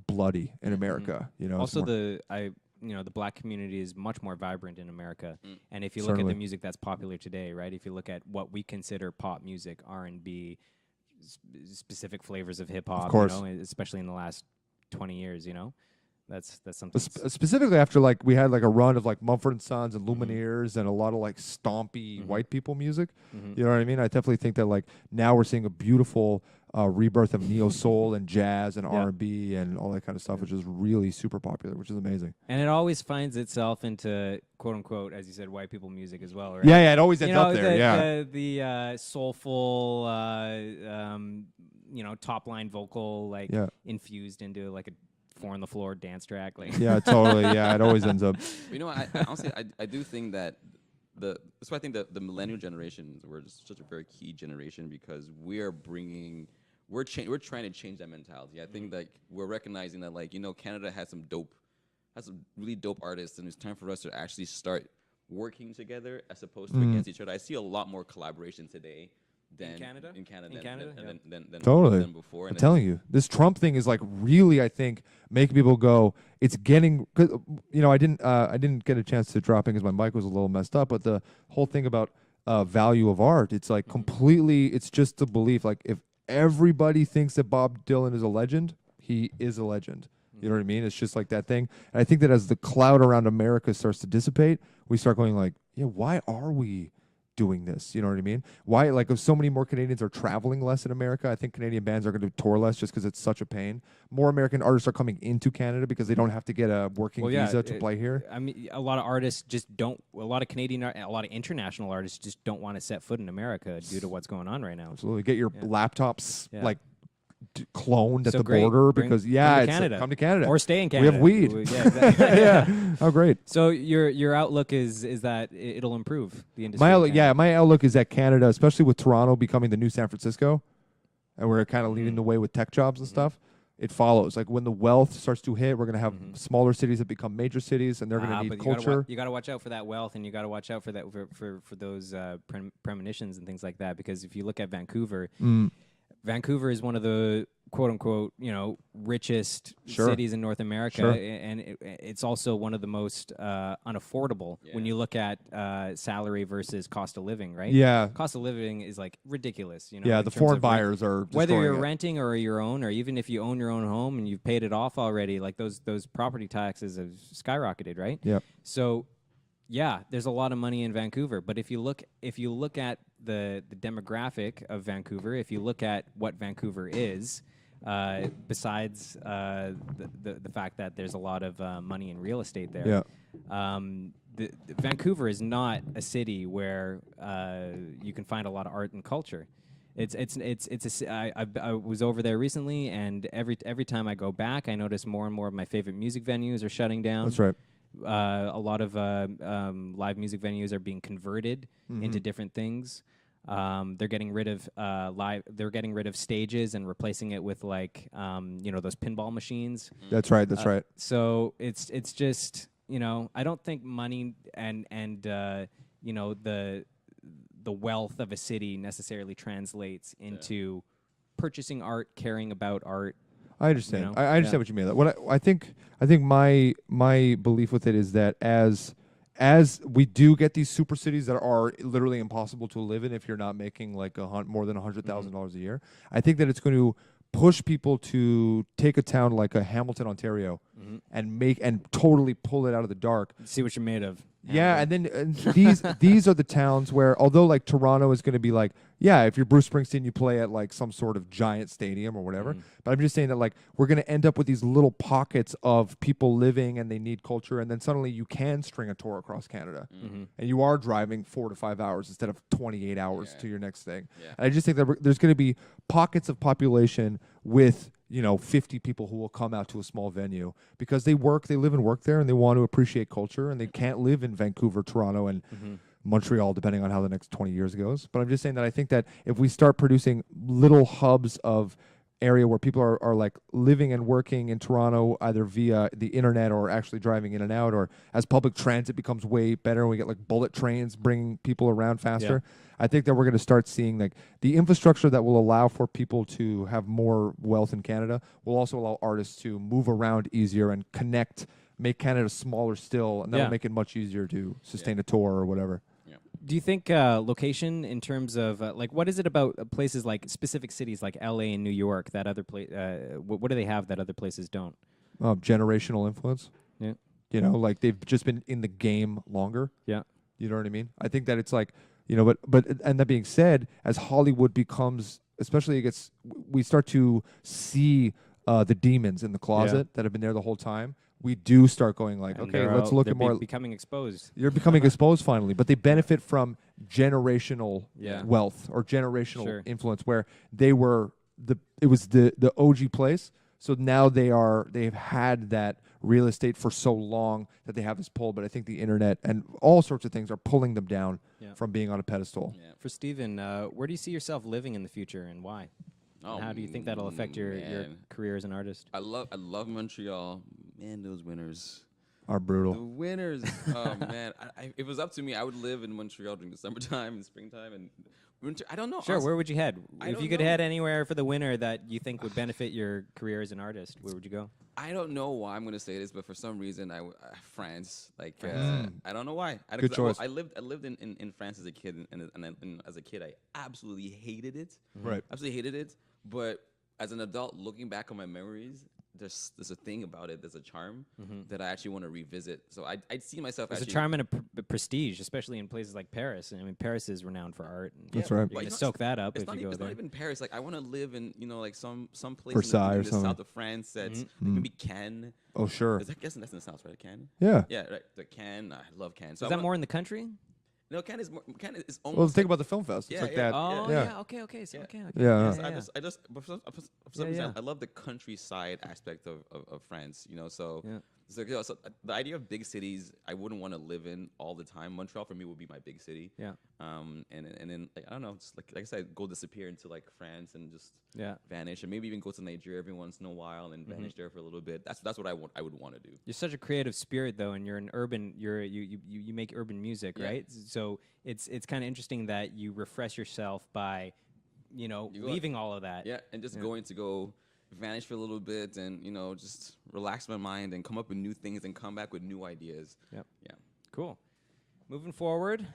bloody in America. You know. Also, the black community is much more vibrant in America. And if you look Certainly. at the music that's popular today, right? If you look at what we consider pop music, R&B, specific flavors of hip hop, course. especially in the last 20 years, that's something. Specifically after we had a run of Mumford & Sons and Lumineers and a lot of stompy white people music. You know what I mean? I definitely think that now we're seeing a beautiful rebirth of neo soul and jazz and R&B and all that kind of stuff, which is really super popular, which is amazing. And it always finds itself into quote unquote, as you said, white people music as well, right? Yeah, it always ends up there. The soulful, top line vocal, infused into a 4 on the floor dance track, Yeah, totally. Yeah, it always ends up. I honestly I do think that that's why I think that the millennial generations were just such a very key generation, because we're trying to change that mentality. I think we're recognizing that Canada has some really dope artists, and it's time for us to actually start working together as opposed to against each other. I see a lot more collaboration today than In Canada? than before. I'm telling you, this Trump thing is really, I think, making people go. It's getting, I didn't get a chance to drop in because my mic was a little messed up. But the whole thing about value of art, it's completely. It's just the belief. If everybody thinks that Bob Dylan is a legend, he is a legend. You know what I mean? It's just that thing. And I think that as the cloud around America starts to dissipate, we start going why are we doing this? You know what I mean? Why, if so many more Canadians are traveling less in America, I think Canadian bands are going to tour less just because it's such a pain. More American artists are coming into Canada because they don't have to get a working visa to play here. I mean, a lot of artists just don't. A lot of a lot of international artists just don't want to set foot in America due to what's going on right now. Absolutely, get your laptops cloned at the great. border come because to Canada. Come to Canada Or stay in Canada. We have weed. Yeah, exactly. Yeah. Oh, great. So your outlook is that it'll improve the industry. My outlook is that Canada, especially with Toronto becoming the new San Francisco, and we're kind of leading the way with tech jobs and stuff. It follows. When the wealth starts to hit, we're going to have smaller cities that become major cities, and they're going to need culture. You got to watch out for that wealth, and you got to watch out for that for those premonitions and things like that. Because if you look at Vancouver, Vancouver is one of the quote unquote, richest cities in North America, and it's also one of the most unaffordable when you look at salary versus cost of living, right? Yeah, cost of living is ridiculous. Yeah, the foreign buyers are whether you're renting or your own, or even if you own your own home and you've paid it off already, those property taxes have skyrocketed, right? Yeah. So, yeah, there's a lot of money in Vancouver, but if you look at the demographic of Vancouver, if you look at what Vancouver is, besides the fact that there's a lot of money in real estate there, the Vancouver is not a city where you can find a lot of art and culture. I was over there recently, and every time I go back, I notice more and more of my favorite music venues are shutting down. That's right. A lot of live music venues are being converted into different things. They're getting rid of They're getting rid of stages and replacing it with those pinball machines. That's right. That's right. So it's just I don't think money and the wealth of a city necessarily translates into purchasing art, caring about art. I understand. I understand what you mean. What I think my belief with it is that as we do get these super cities that are literally impossible to live in if you're not making more than $100,000 a year, I think that it's going to push people to take a town like a Hamilton, Ontario, and totally pull it out of the dark. See what you're made of. Yeah, and then these are the towns where, although like Toronto is going to be like, yeah, if you're Bruce Springsteen, you play at like some sort of giant stadium or whatever. But I'm just saying that like we're going to end up with these little pockets of people living and they need culture, and then suddenly you can string a tour across Canada, and you are driving 4 to 5 hours instead of 28 hours to your next thing. Yeah. And I just think that there's going to be pockets of population with 50 people who will come out to a small venue because they live and work there, and they want to appreciate culture, and they can't live in Vancouver, Toronto, and Montreal, depending on how the next 20 years goes. But I'm just saying that I think that if we start producing little hubs of area where people are like living and working in Toronto, either via the internet or actually driving in and out, or as public transit becomes way better and we get like bullet trains bringing people around faster, I think that we're going to start seeing like the infrastructure that will allow for people to have more wealth in Canada will also allow artists to move around easier and connect, make Canada smaller still, and that'll make it much easier to sustain a tour or whatever. Do you think location in terms of like what is it about places like specific cities like LA and New York that other what do they have that other places don't? Generational influence. Yeah. Like they've just been in the game longer. Yeah. You know what I mean? I think that it's like, but and that being said, as Hollywood becomes, especially we start to see the demons in the closet that have been there the whole time. We do start going like, And okay, let's look at more. Becoming exposed. You're becoming exposed finally, but they benefit from generational Yeah. wealth or generational Sure. influence, where it was the OG place. So now they've had that real estate for so long that they have this pull. But I think the internet and all sorts of things are pulling them down from being on a pedestal. Yeah. For Steven, where do you see yourself living in the future, and why? And how do you think that'll affect your career as an artist? I love Montreal. Man, those winners Are brutal. The winners. Oh man, if it was up to me, I would live in Montreal during the summertime and springtime and winter. I don't know. Sure, where would you head? I If don't you could know. head anywhere for the winter that you think would benefit your career as an artist, where would you go? I don't know why I'm gonna say this, but for some reason, France. Like I don't know why. Good choice. I lived in France as a kid, and as a kid, I absolutely hated it. Right. Absolutely hated it. But as an adult, looking back on my memories, there's a thing about it. There's a charm that I actually want to revisit. So I'd see myself. There's actually, a charm and a prestige, especially in places like Paris. And I mean, Paris is renowned for art. And That's Yeah, right. You're but going you to know, soak that up It's if not, you even, go it's there. not even Paris. Like I want to live in like some place Versailles in or the something. south of France that's like maybe Cannes. Oh, sure. I guess that's in the south, right? Cannes. Yeah. Yeah, right. The Cannes. I love Cannes. So Is that more in the country? No, Cannes is almost. Well, think about the film fest. It's Yeah, like yeah. that. Oh, Yeah. yeah. Okay. So, Yeah. okay. Yeah. I just for some Yeah, reason, yeah. I love the countryside aspect of France. You know, so Yeah. so the idea of big cities, I wouldn't want to live in all the time. Montreal for me would be my big city. Yeah. And then like, I don't know, just like I said, go disappear into like France and just Yeah. vanish, and maybe even go to Nigeria every once in a while and vanish there for a little bit. That's what I would want to do. You're such a creative spirit, though, and you're an urban. You make urban music, Yeah. right? So it's kind of interesting that you refresh yourself by, You go- leaving all of that. Yeah, and just going to go vanish for a little bit and just relax my mind and come up with new things and come back with new ideas. Yep. Yeah. Cool. Moving forward,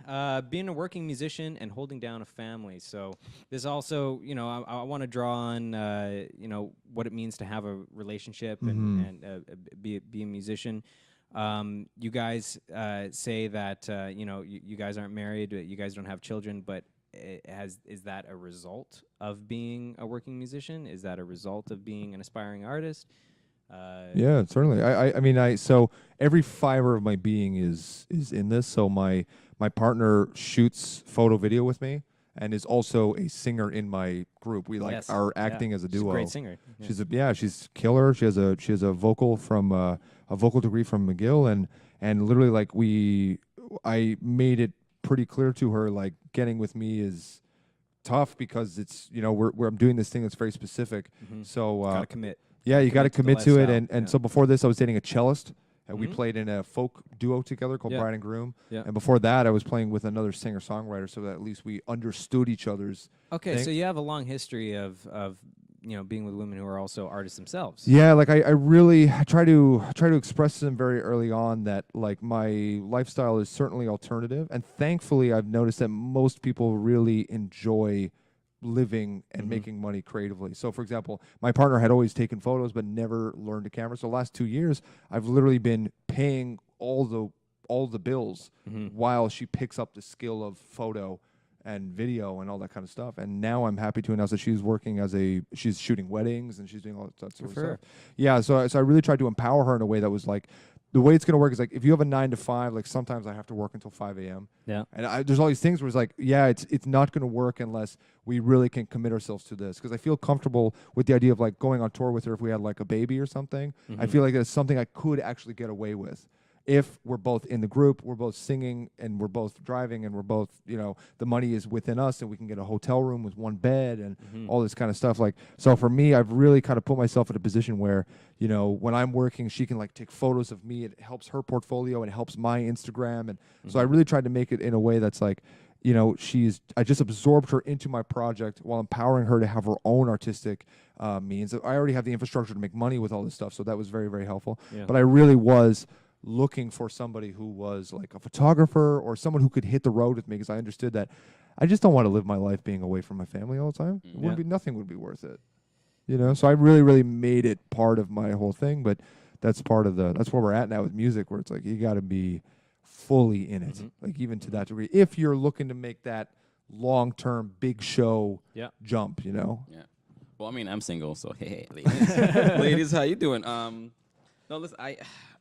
being a working musician and holding down a family. So this also, I want to draw on, what it means to have a relationship and be a musician. You guys say that you guys aren't married, you guys don't have children, but is that a result of being a working musician? Is that a result of being an aspiring artist? Yeah, certainly. I mean, so every fiber of my being is in this. So my partner shoots photo video with me and is also a singer in my group. We Yes. are acting as a She's duo. a great singer. Yeah. She's killer. She has a vocal from a vocal degree from McGill, and literally like I made it pretty clear to her like getting with me is tough because it's I'm doing this thing that's very specific. So Gotta commit. yeah, you got to Commit commit to the to it, lifestyle, and yeah. so before this, I was dating a cellist, and we Mhm. played in a folk duo together called Yeah. Bride and Groom. Yeah. And before that, I was playing with another singer-songwriter, so that at least we understood each other's. Okay, thing. so you have a long history of being with women who are also artists themselves. Yeah, like I really try to express to them very early on that like my lifestyle is certainly alternative, and thankfully I've noticed that most people really enjoy living and making money creatively. So for example, my partner had always taken photos but never learned a camera. So the last 2 years I've literally been paying all the all the bills while she picks up the skill of photo and video and all that kind of stuff. And now I'm happy to announce that she's working she's shooting weddings and she's doing all that sort of stuff. Yeah, so I really tried to empower her in a way that was like, the way it's going to work is like, if you have a 9 to 5, like sometimes I have to work until 5 a.m. Yeah. And there's all these things where it's like, yeah, it's not going to work unless we really can commit ourselves to this. Because I feel comfortable with the idea of like going on tour with her if we had like a baby or something. I feel like that's something I could actually get away with. If we're both in the group, we're both singing, and we're both driving, and we're both, the money is within us, and we can get a hotel room with one bed and all this kind of stuff. Like, so for me, I've really kind of put myself in a position where, when I'm working, she can like take photos of me. It helps her portfolio and it helps my Instagram. And so I really tried to make it in a way that's like, I just absorbed her into my project while empowering her to have her own artistic means. I already have the infrastructure to make money with all this stuff, so that was very, very helpful. Yeah. But I really was looking for somebody who was like a photographer or someone who could hit the road with me, because I understood that I just don't want to live my life being away from my family all the time. It wouldn't be, nothing would be worth it. So I really, really made it part of my whole thing. But that's that's where we're at now with music, where it's like, you got to be fully in it, like even to that degree, if you're looking to make that long-term big show jump, Yeah. Well, I mean, I'm single, so hey, ladies. Ladies, how you doing? No, listen, I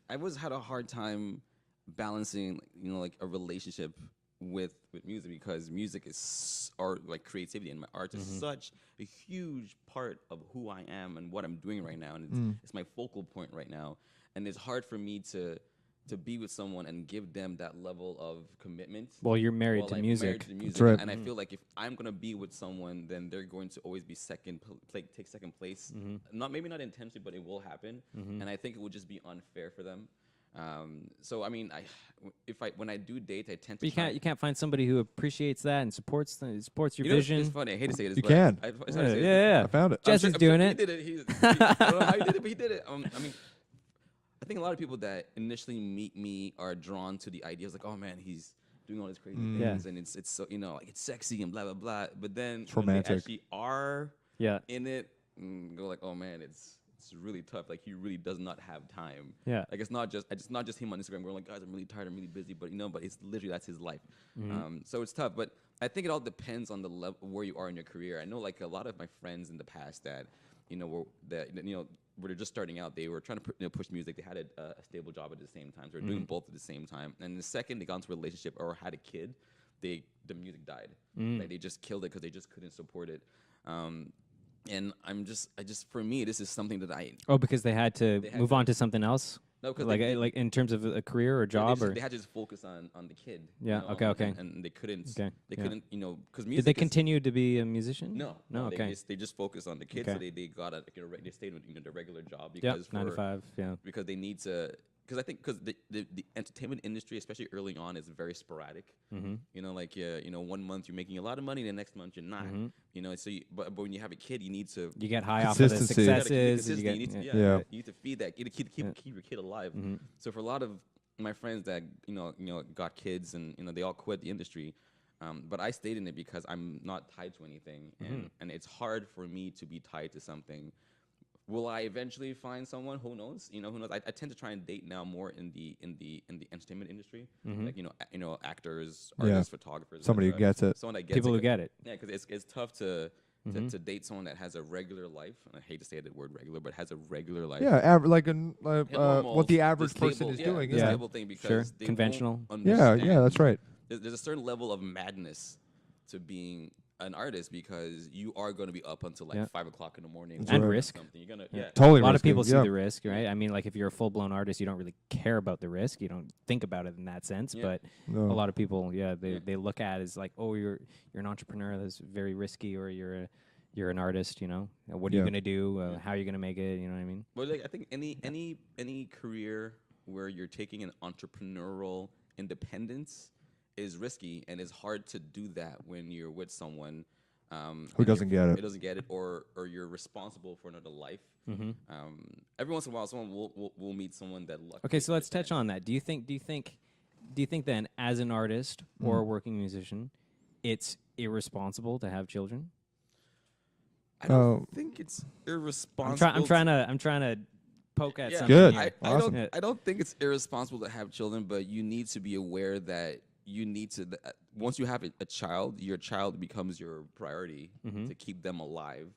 had a hard time balancing, like a relationship with music, because music is art, like creativity, and my art is such a huge part of who I am and what I'm doing right now, and it's my focal point right now, and it's hard for me to be with someone and give them that level of commitment. Well, you're married to music. That's right. And I feel like if I'm gonna be with someone, then they're going to always be take second place. Maybe not intentionally, but it will happen. And I think it would just be unfair for them. So I mean, when I do date, I tend to. But you can't find somebody who appreciates that and supports your know, vision. It's funny. I hate to say this. You but can. Yeah. I found it. Jesse's doing it. He did it. I don't know how he did it, but he did it. I mean, I think a lot of people that initially meet me are drawn to the ideas like, oh man, he's doing all these crazy things, and it's so like it's sexy and blah blah blah. But then when they actually are in it, go like, oh man, it's really tough. Like, he really does not have time. Yeah. Like, it's not just him on Instagram going like, guys, I'm really tired, I'm really busy, but but it's literally, that's his life. So it's tough. But I think it all depends on the level where you are in your career. I know like a lot of my friends in the past that were they're just starting out. They were trying to push music. They had a stable job at the same time. So they were doing both at the same time. And the second they got into a relationship or had a kid, the music died. Like, they just killed it because they just couldn't support it. And for me, this is something that because they had to move on to something else. No, because like in terms of a career or job, they had to just focus on the kid. Yeah. Okay. And they couldn't. Okay. They couldn't. Because Did music. they continue to be a musician? No. Okay. They just focused on the kids. Okay. So they got they stayed with the regular job because 9 to 5. Yeah. Because they need to. Because I think the entertainment industry, especially early on, is very sporadic. Like 1 month you're making a lot of money, the next month you're not. So but when you have a kid, you need to get high off of the successes. You need to feed that. You need to keep your kid alive. So for a lot of my friends that got kids and they all quit the industry, but I stayed in it because I'm not tied to anything, and it's hard for me to be tied to something. Will I eventually find someone? Who knows? Who knows? I tend to try and date now more in the entertainment industry, like actors, artists, photographers. Somebody who gets it. Someone that gets people it. who get it. Yeah, because it's tough to date someone that has a regular life. And I hate to say the word regular, but has a regular life. Yeah, what the average person is doing. Yeah, stable thing because they conventional. Yeah, that's right. There's a certain level of madness to being an artist, because you are going to be up until like 5 o'clock in the morning and risk. You're gonna Totally. A lot of people see the risk, right? I mean, like if you're a full blown artist, you don't really care about the risk. You don't think about it in that sense. But a lot of people, they look at it as like, oh, you're an entrepreneur. That's very risky, or you're an artist. What are you gonna do? How are you gonna make it? You know what I mean? Well, like, I think any career where you're taking an entrepreneurial independence is risky, and it's hard to do that when you're with someone who doesn't get it. It doesn't get it, or you're responsible for another life. Every once in a while, someone will meet someone that. Okay, so let's touch on that. Do you think then, as an artist or a working musician, it's irresponsible to have children? I don't think it's irresponsible. I'm trying to poke at Yeah, something. Good. here. Awesome. Yeah. I don't think it's irresponsible to have children, but you need to be aware that you need to. Once you have a child, your child becomes your priority to keep them alive,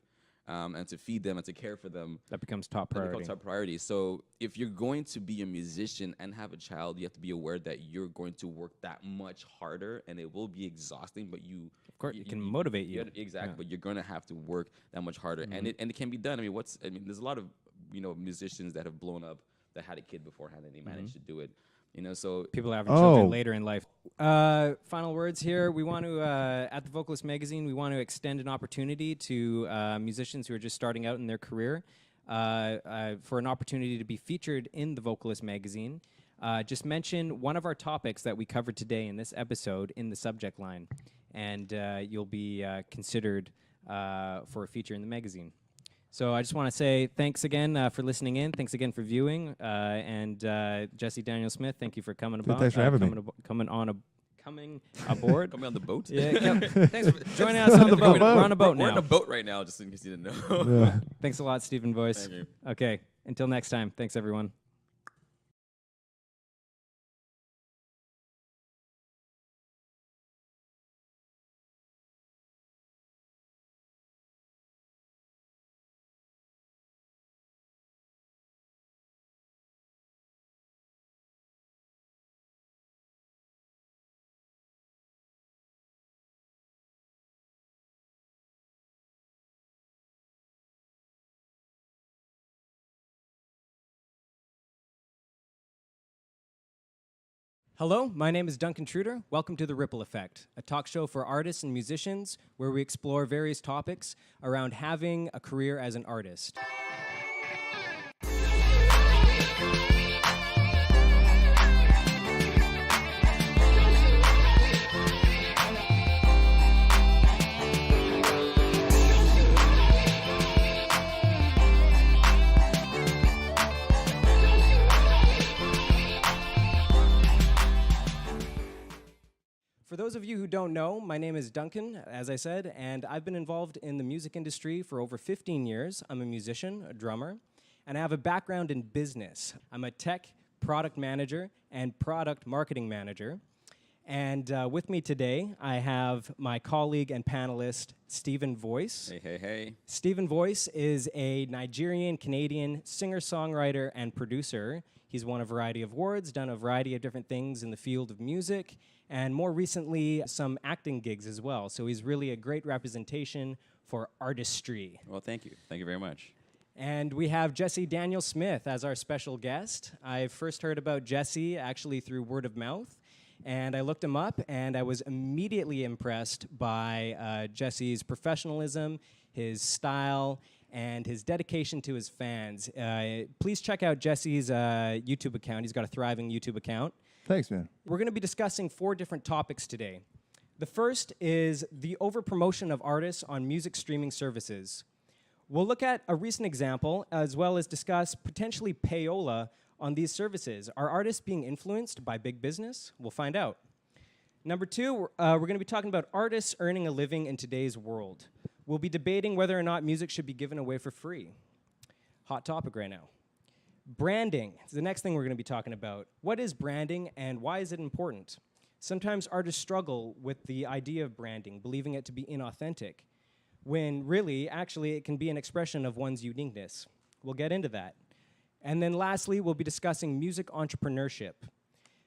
and to feed them and to care for them. That becomes top That priority. becomes top priority. So if you're going to be a musician and have a child, you have to be aware that you're going to work that much harder, and it will be exhausting. But Of course, it can motivate you. Exactly, Yeah. but you're going to have to work that much harder, and it can be done. I mean, there's a lot of musicians that have blown up that had a kid beforehand and they managed to do it. So People having Oh. children later in life. Final words here. We want to, at the Vocalist Magazine, we want to extend an opportunity to musicians who are just starting out in their career for an opportunity to be featured in the Vocalist Magazine. Just mention one of our topics that we covered today in this episode in the subject line, and you'll be considered for a feature in the magazine. So I just want to say thanks again for listening in. Thanks again for viewing. And Jesse Daniel Smith, thank you for coming about. Thanks for having me. Coming aboard. Coming on the boat. Yeah, thanks for joining us on the boat. We're on a boat We're on now. a boat right now, just in case you didn't know. Yeah. Thanks a lot, Stephen Voice. Thank you. Okay, until next time. Thanks, everyone. Hello, my name is Duncan Truder. Welcome to The Ripple Effect, a talk show for artists and musicians where we explore various topics around having a career as an artist. For those of you who don't know, my name is Duncan, as I said, and I've been involved in the music industry for over 15 years. I'm a musician, a drummer, and I have a background in business. I'm a tech product manager and product marketing manager. And with me today, I have my colleague and panelist, Stephen Voice. Hey. Stephen Voice is a Nigerian-Canadian singer-songwriter and producer. He's won a variety of awards, done a variety of different things in the field of music, and more recently, some acting gigs as well. So he's really a great representation for artistry. Well, thank you. Thank you very much. And we have Jesse Daniel Smith as our special guest. I first heard about Jesse actually through word of mouth, and I looked him up, and I was immediately impressed by Jesse's professionalism, his style, and his dedication to his fans. Please check out Jesse's YouTube account. He's got a thriving YouTube account. Thanks, man. We're going to be discussing 4 different topics today. The first is the overpromotion of artists on music streaming services. We'll look at a recent example, as well as discuss potentially payola on these services. Are artists being influenced by big business? We'll find out. Number 2, we're going to be talking about artists earning a living in today's world. We'll be debating whether or not music should be given away for free. Hot topic right now. Branding is the next thing we're going to be talking about. What is branding and why is it important? Sometimes artists struggle with the idea of branding, believing it to be inauthentic, when really, actually, it can be an expression of one's uniqueness. We'll get into that. And then lastly, we'll be discussing music entrepreneurship.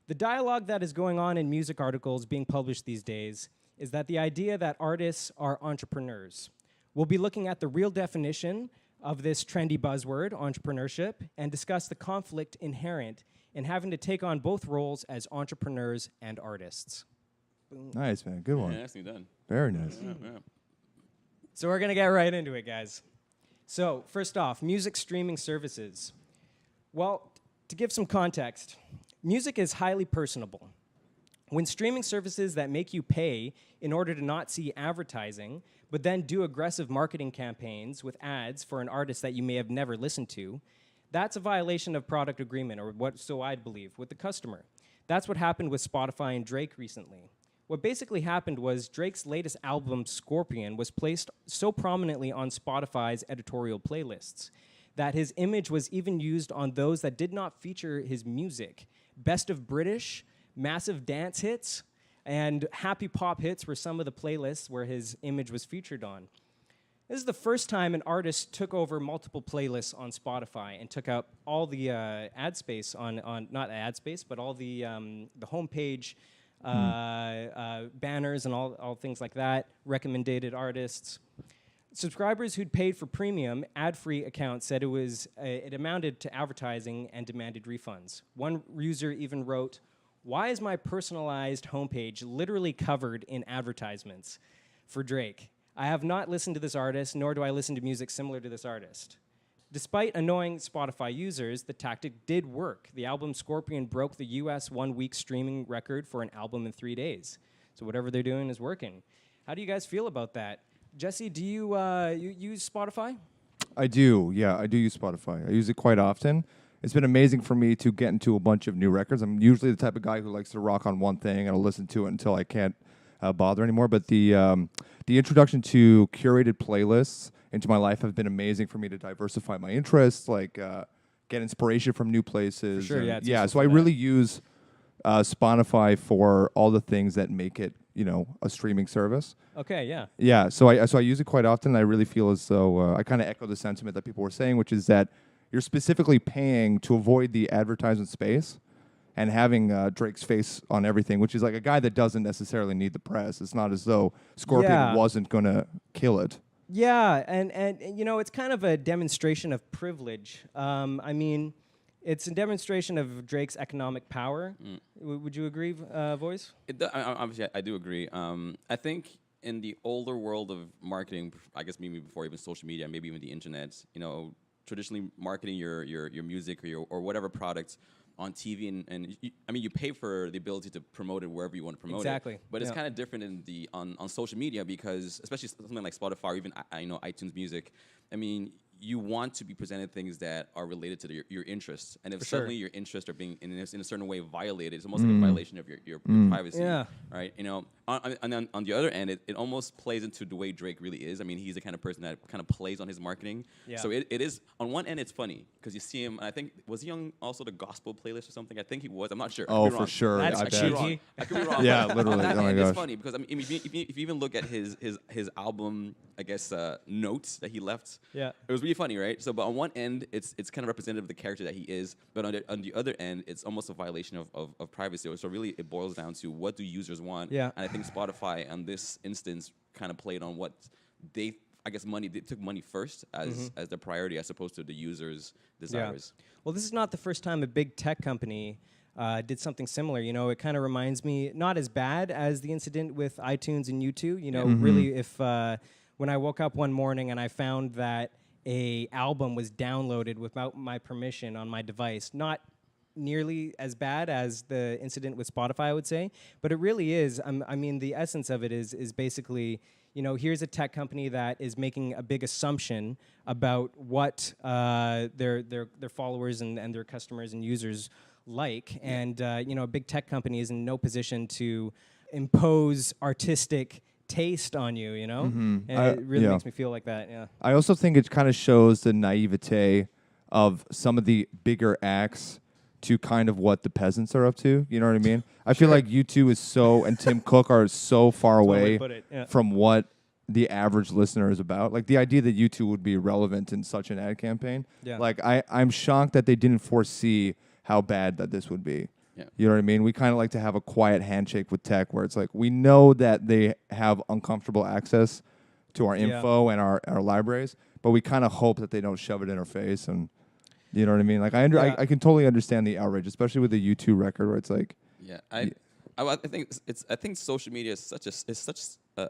The dialogue that is going on in music articles being published these days is that the idea that artists are entrepreneurs. We'll be looking at the real definition of this trendy buzzword, entrepreneurship, and discuss the conflict inherent in having to take on both roles as entrepreneurs and artists. Boom. Nice, man. Good one. Yeah, nicely done. Very nice. Yeah. So we're going to get right into it, guys. So first off, music streaming services. Well, to give some context, music is highly personable. When streaming services that make you pay in order to not see advertising, but then do aggressive marketing campaigns with ads for an artist that you may have never listened to, that's a violation of product agreement, or what, so I'd believe, with the customer. That's what happened with Spotify and Drake recently. What basically happened was Drake's latest album, Scorpion, was placed so prominently on Spotify's editorial playlists that his image was even used on those that did not feature his music. Best of British, massive dance hits, and happy pop hits were some of the playlists where his image was featured on. This is the first time an artist took over multiple playlists on Spotify and took out all the ad space on not ad space, but all the homepage banners and all things like that, recommended artists. Subscribers who'd paid for premium, ad-free accounts said it amounted to advertising and demanded refunds. One user even wrote, "Why is my personalized homepage literally covered in advertisements for Drake? I have not listened to this artist, nor do I listen to music similar to this artist." Despite annoying Spotify users, the tactic did work. The album Scorpion broke the US 1-week streaming record for an album in 3 days. So whatever they're doing is working. How do you guys feel about that? Jesse, do you use Spotify? I do. Yeah, I do use Spotify. I use it quite often. It's been amazing for me to get into a bunch of new records. I'm usually the type of guy who likes to rock on one thing and I'll listen to it until I can't bother anymore. But the introduction to curated playlists into my life have been amazing for me to diversify my interests, like get inspiration from new places. For sure, yeah. Yeah, so I really use Spotify for all the things that make it, a streaming service. Okay, yeah. Yeah, so I use it quite often. I really feel as though I kind of echo the sentiment that people were saying, which is that you're specifically paying to avoid the advertisement space and having Drake's face on everything, which is like a guy that doesn't necessarily need the press. It's not as though Scorpion wasn't going to kill it. Yeah, and it's kind of a demonstration of privilege. I mean, it's a demonstration of Drake's economic power. Would you agree, Voice? Obviously, I do agree. I think in the older world of marketing, I guess maybe before even social media, maybe even the internet, traditionally marketing your music or whatever product on TV and you pay for the ability to promote it wherever you want to promote exactly. it. But it's kind of different on social media because especially something like Spotify or even iTunes Music. I mean, you want to be presented things that are related to your interests, and if suddenly your interests are being in a certain way violated, it's almost like a violation of your privacy. Yeah. Right. And then on the other end, it almost plays into the way Drake really is. I mean, he's the kind of person that kind of plays on his marketing. Yeah. So it is on one end, it's funny because you see him. And I think was he on also the gospel playlist or something? I think he was. I'm not sure. Oh, for sure. That's I could be wrong. Yeah, literally. On that Oh my end, gosh. it's funny because if you even look at his album, I guess notes that he left. Yeah. It was really funny, right? So, but on one end, it's kind of representative of the character that he is, but on the other end, it's almost a violation of privacy. So really, it boils down to what do users want? Yeah. And I think Spotify, on this instance, kind of played on what they took money first as the priority as opposed to the users' desires. Yeah. Well, this is not the first time a big tech company did something similar. It kind of reminds me, not as bad as the incident with iTunes and U2. Really, if when I woke up one morning and I found that a album was downloaded without my permission on my device, not nearly as bad as the incident with Spotify, I would say, but it really is. I mean, the essence of it is basically, here's a tech company that is making a big assumption about what their followers and their customers and users like, and a big tech company is in no position to impose artistic taste on you, and it really makes me feel like that. Yeah. I also think it kind of shows the naivete of some of the bigger acts to kind of what the peasants are up to. You know what I mean? I feel like U2 is and Tim Cook are so far away from what the average listener is about. Like the idea that U2 would be relevant in such an ad campaign. Yeah. Like I'm shocked that they didn't foresee how bad that this would be. Yeah. You know what I mean? We kind of like to have a quiet handshake with tech where it's like we know that they have uncomfortable access to our info and our libraries, but we kind of hope that they don't shove it in our face. And you know what I mean? Like I can totally understand the outrage, especially with the U2 record where it's like, I think social media is such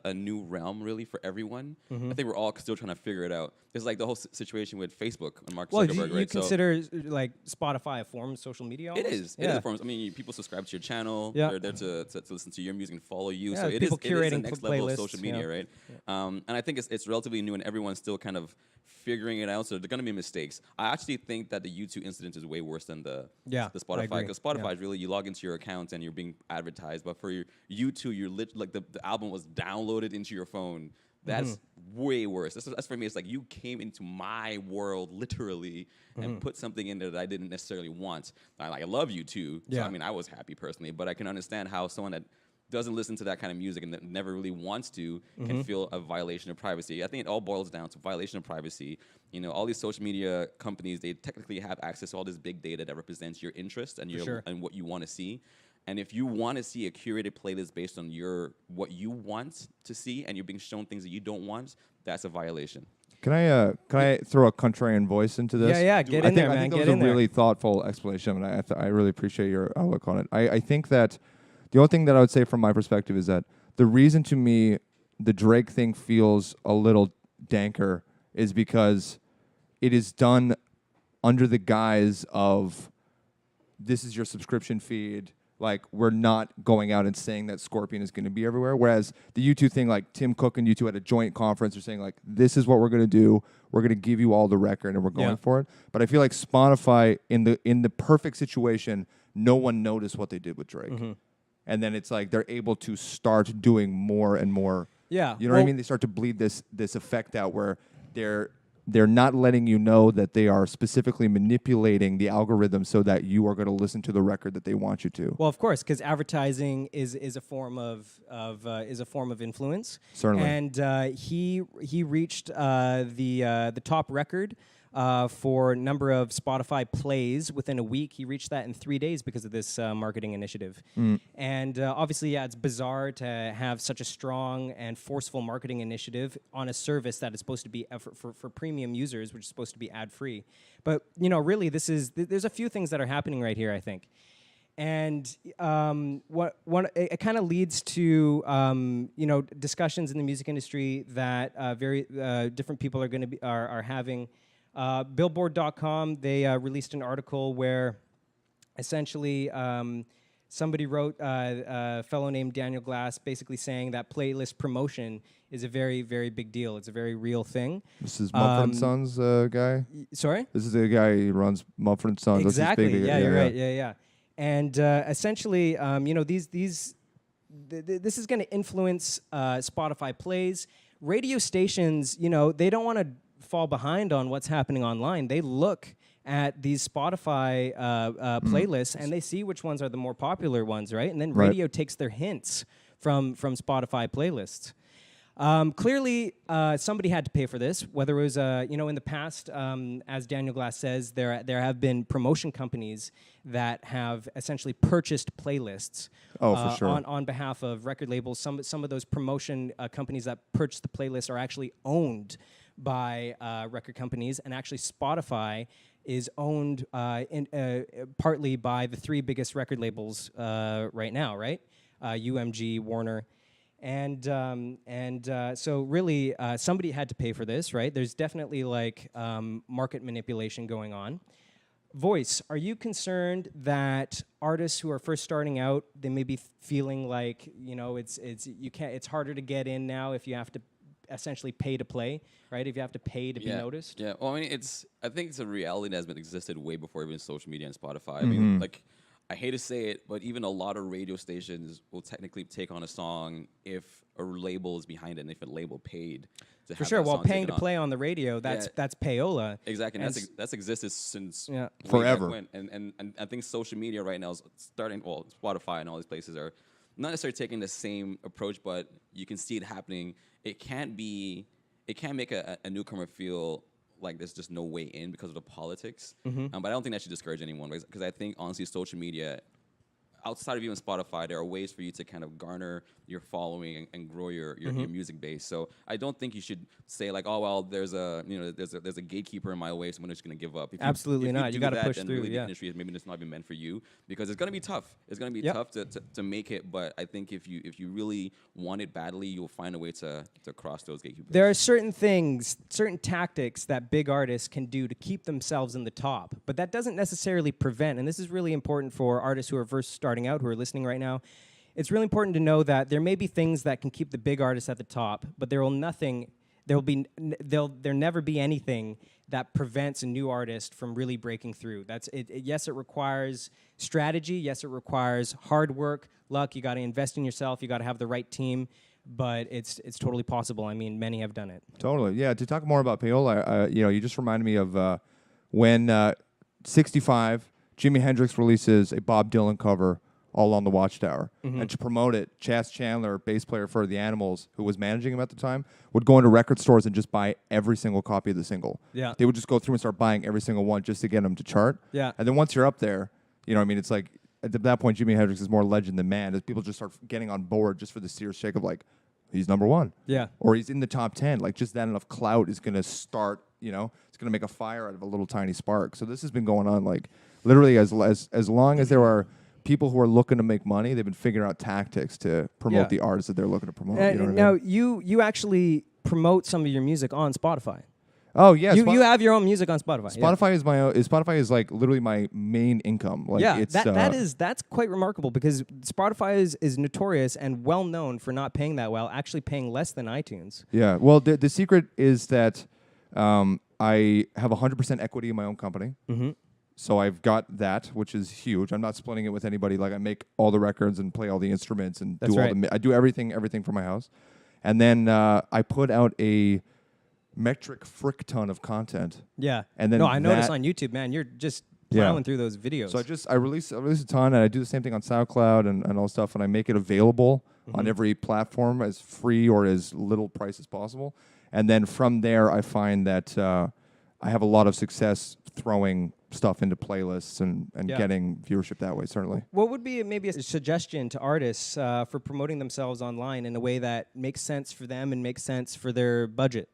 a new realm really for everyone. I think we're all still trying to figure it out. It's like the whole situation with Facebook and Mark Zuckerberg, do you right? consider like Spotify a form of social media? It Almost? is. It is a form. I mean, people subscribe to your channel. Yeah. They're there to listen to your music and follow you. Yeah, So it is the next level of playlists, social media, right? And I think it's relatively new, and everyone's still kind of figuring it out. So there are going to be mistakes. I actually think that the U2 incident is way worse than the Spotify, because Spotify is really you log into your account and you're being advertised. But for your U2, you're like the album was downloaded into your phone That's way worse. That's for me. It's like you came into my world literally and put something in there that I didn't necessarily want. I love you too. So Yeah. I mean, I was happy personally, but I can understand how someone that doesn't listen to that kind of music and that never really wants to can feel a violation of privacy. I think it all boils down to violation of privacy. You know, all these social media companies, they technically have access to all this big data that represents your interest and and what you want to see. And if you want to see a curated playlist based on what you want to see, and you're being shown things that you don't want, that's a violation. Can I throw a contrarian voice into this? Yeah, get in there, man. I think that Get was in a there. really thoughtful explanation, and I really appreciate your outlook on it. I think that the only thing that I would say from my perspective is that the reason to me the Drake thing feels a little danker is because it is done under the guise of this is your subscription feed. Like, we're not going out and saying that Scorpion is going to be everywhere. Whereas the U2 thing, like Tim Cook and U2 at a joint conference are saying, like, this is what we're going to do. We're going to give you all the record and we're going for it. But I feel like Spotify, in the perfect situation, no one noticed what they did with Drake. And then it's like they're able to start doing more and more. Yeah. You know what I mean? They start to bleed this effect out where they're not letting you know that they are specifically manipulating the algorithm so that you are going to listen to the record that they want you to. Well, of course, because advertising is a form of influence. Certainly. And he reached the top record for number of Spotify plays within a week. He reached that in 3 days because of this marketing initiative. And obviously, yeah, it's bizarre to have such a strong and forceful marketing initiative on a service that is supposed to be for premium users, which is supposed to be ad-free. But, you know, really, there's a few things that are happening right here, I think. And it kind of leads to discussions in the music industry that very different people are having. Billboard.com, they released an article where essentially somebody wrote, a fellow named Daniel Glass, basically saying that playlist promotion is a very, very big deal. It's a very real thing. This is Mumford & Sons guy? Sorry? This is the guy who runs Mumford & Sons. Exactly. You're right. Yeah. And essentially, this is going to influence Spotify plays. Radio stations, they don't want to fall behind on what's happening online. They look at these Spotify playlists and they see which ones are the more popular ones, right? And then radio takes their hints from Spotify playlists. Clearly, somebody had to pay for this. Whether it was, in the past, as Daniel Glass says, there have been promotion companies that have essentially purchased playlists. For sure. On behalf of record labels. Some of those promotion companies that purchase the playlists are actually owned by record companies, and actually Spotify is owned partly by the three biggest record labels right now, right? UMG, Warner. And so really, somebody had to pay for this, right? There's definitely market manipulation going on. Voice, are you concerned that artists who are first starting out, they may be feeling like, it's harder to get in now if you have to essentially pay to play, right? If you have to pay to be noticed. Yeah. Well, I mean, I think it's a reality that has been existed way before even social media and Spotify. I mean, I hate to say it, but even a lot of radio stations will technically take on a song if a label is behind it, and if a label paid to For have sure. that While song paying taken to on. play on the radio, that's payola. Exactly, and that's existed since way forever. back when. And I think social media right now is starting. Well, Spotify and all these places are not necessarily taking the same approach, but you can see it happening. It can't make a newcomer feel like there's just no way in because of the politics. But I don't think that should discourage anyone, because I think honestly, social media, outside of even Spotify, there are ways for you to kind of garner your following and grow your music base. So I don't think you should say like, oh well, there's a gatekeeper in my way, so I'm just going to give up. Absolutely not. You got to push then through. Really, the industry is maybe it's not even meant for you, because it's going to be tough. It's going to be tough to make it. But I think if you really want it badly, you'll find a way to cross those gatekeepers. There are certain things, certain tactics that big artists can do to keep themselves in the top, but that doesn't necessarily prevent, and this is really important for artists who are first starting out, who are listening right now. It's really important to know that there may be things that can keep the big artists at the top, but there will never be anything that prevents a new artist from really breaking through. Yes, it requires strategy. Yes, it requires hard work, luck. You got to invest in yourself. You got to have the right team. but it's totally possible. I mean, many have done it. Totally. Yeah. To talk more about payola, you just reminded me of when 65, Jimi Hendrix releases a Bob Dylan cover, All on the Watchtower. And to promote it, Chas Chandler, bass player for the Animals, who was managing him at the time, would go into record stores and just buy every single copy of the single. Yeah. They would just go through and start buying every single one just to get them to chart. Yeah. And then once you're up there, it's like, at that point, Jimi Hendrix is more legend than man, as people just start getting on board just for the sheer sake of, like, he's number one. Yeah. Or he's in the top 10. Like, just that enough clout is going to start, it's going to make a fire out of a little tiny spark. So this has been going on, like, literally as long as there are people who are looking to make money, they've been figuring out tactics to promote the artists that they're looking to promote. You know what I now, mean? you actually promote some of your music on Spotify. Oh, yeah. You have your own music on Spotify. Spotify is my own. Spotify is like literally my main income. Like, it's, that's quite remarkable because Spotify is notorious and well known for not paying that well, actually paying less than iTunes. Yeah. Well, the secret is that I have 100% equity in my own company. Mm-hmm. So I've got that, which is huge. I'm not splitting it with anybody. Like, I make all the records and play all the instruments and I do everything for my house. And then I put out a metric frick ton of content. Yeah. And then I noticed on YouTube, man, you're just plowing through those videos. So I release a ton, and I do the same thing on SoundCloud and all stuff, and I make it available on every platform as free or as little price as possible. And then from there, I find that I have a lot of success throwing stuff into playlists and getting viewership that way, certainly. What would be maybe a suggestion to artists for promoting themselves online in a way that makes sense for them and makes sense for their budget?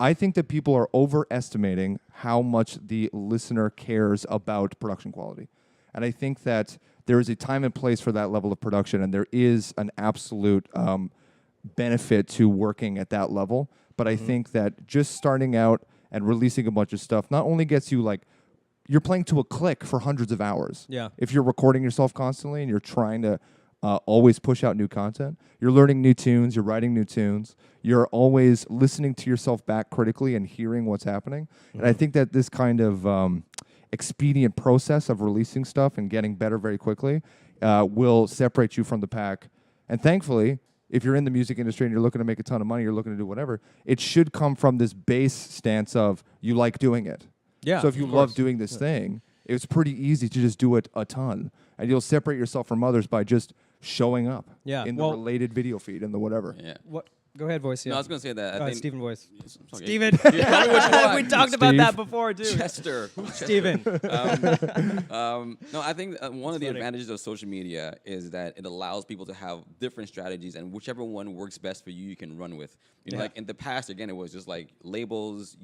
I think that people are overestimating how much the listener cares about production quality. And I think that there is a time and place for that level of production, and there is an absolute benefit to working at that level. But I think that just starting out and releasing a bunch of stuff not only gets you, like, you're playing to a click for hundreds of hours. Yeah. If you're recording yourself constantly and you're trying to always push out new content, you're learning new tunes, you're writing new tunes, you're always listening to yourself back critically and hearing what's happening. And I think that this kind of expedient process of releasing stuff and getting better very quickly will separate you from the pack. And thankfully, if you're in the music industry and you're looking to make a ton of money, you're looking to do whatever, it should come from this base stance of you like doing it. Yeah. So if you love doing this thing, it's pretty easy to just do it a ton. And you'll separate yourself from others by just showing up in the related video feed and the whatever. Yeah. What? Go ahead, voice. Yeah. No, I was going to say that. I think Steven voice. Okay. Steven. You tell me which one. We talked about that before, too. Chester. Who's Chester? Steven. No, I think one of the advantages of social media is that it allows people to have different strategies, and whichever one works best for you, you can run with. Like in the past, again, it was just like labels.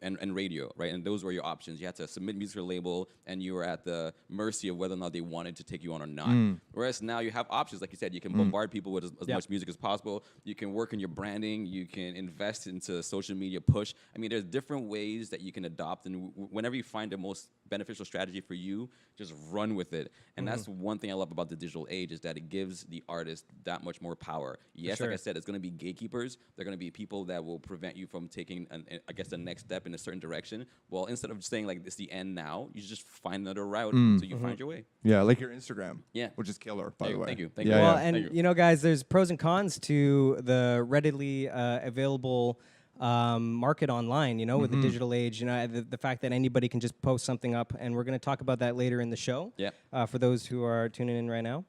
And radio, right? And those were your options. You had to submit music to a label, and you were at the mercy of whether or not they wanted to take you on or not. Whereas now you have options, like you said, you can bombard people with as much music as possible. You can work on your branding. You can invest into social media push. I mean, there's different ways that you can adopt, and whenever you find the most beneficial strategy for you, just run with it. And that's one thing I love about the digital age is that it gives the artist that much more power. Yes, like I said, it's going to be gatekeepers. They're going to be people that will prevent you from taking, the next step in a certain direction. Well, instead of saying like it's the end now, you just find another route so you find your way. Yeah, like your Instagram. Yeah. Which is killer, by the way. Thank you. Yeah, Well, yeah. and you know, guys, there's pros and cons to the readily available market online, you know, with the digital age, you know, the fact that anybody can just post something up, and we're going to talk about that later in the show. Yeah. For those who are tuning in right now.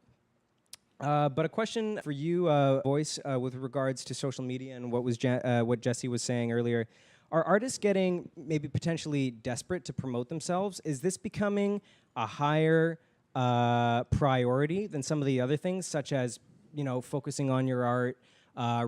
But a question for you, Voice, with regards to social media and what Jesse was saying earlier. Are artists getting maybe potentially desperate to promote themselves? Is this becoming a higher priority than some of the other things, such as, you know, focusing on your art,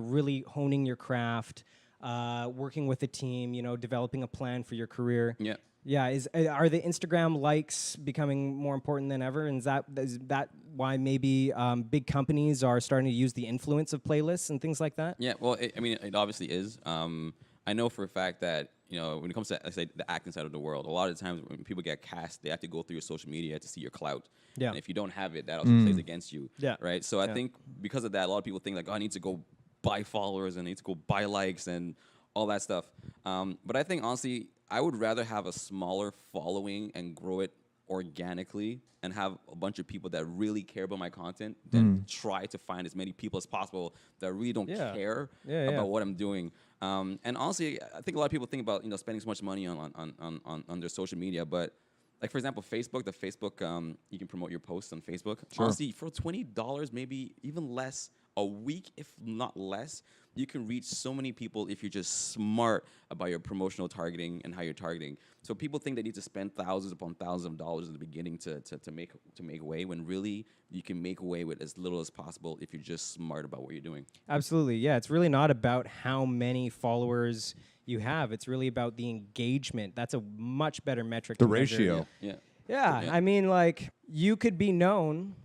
really honing your craft, working with a team, you know, developing a plan for your career? Yeah. Yeah, are the Instagram likes becoming more important than ever? And is that why maybe big companies are starting to use the influence of playlists and things like that? Yeah, well, it obviously is. I know for a fact that, you know, when it comes to, let's say, the acting side of the world, a lot of the times when people get cast, they have to go through your social media to see your clout. Yeah. And if you don't have it, that also plays against you. Yeah. Right? So I think because of that, a lot of people think like, oh, I need to go buy followers and I need to go buy likes and all that stuff. But I think, honestly, I would rather have a smaller following and grow it organically and have a bunch of people that really care about my content than try to find as many people as possible that really don't care about what I'm doing. And honestly, I think a lot of people think about spending so much money on their social media, but like for example, Facebook, you can promote your posts on Facebook. Sure. Honestly, for $20, maybe even less a week, if not less, you can reach so many people if you're just smart about your promotional targeting and how you're targeting. So people think they need to spend thousands upon thousands of dollars in the beginning to make way, when really you can make way with as little as possible if you're just smart about what you're doing. Absolutely, yeah. It's really not about how many followers you have. It's really about the engagement. That's a much better metric. The to measure. ratio. Yeah, I mean, like, you could be known.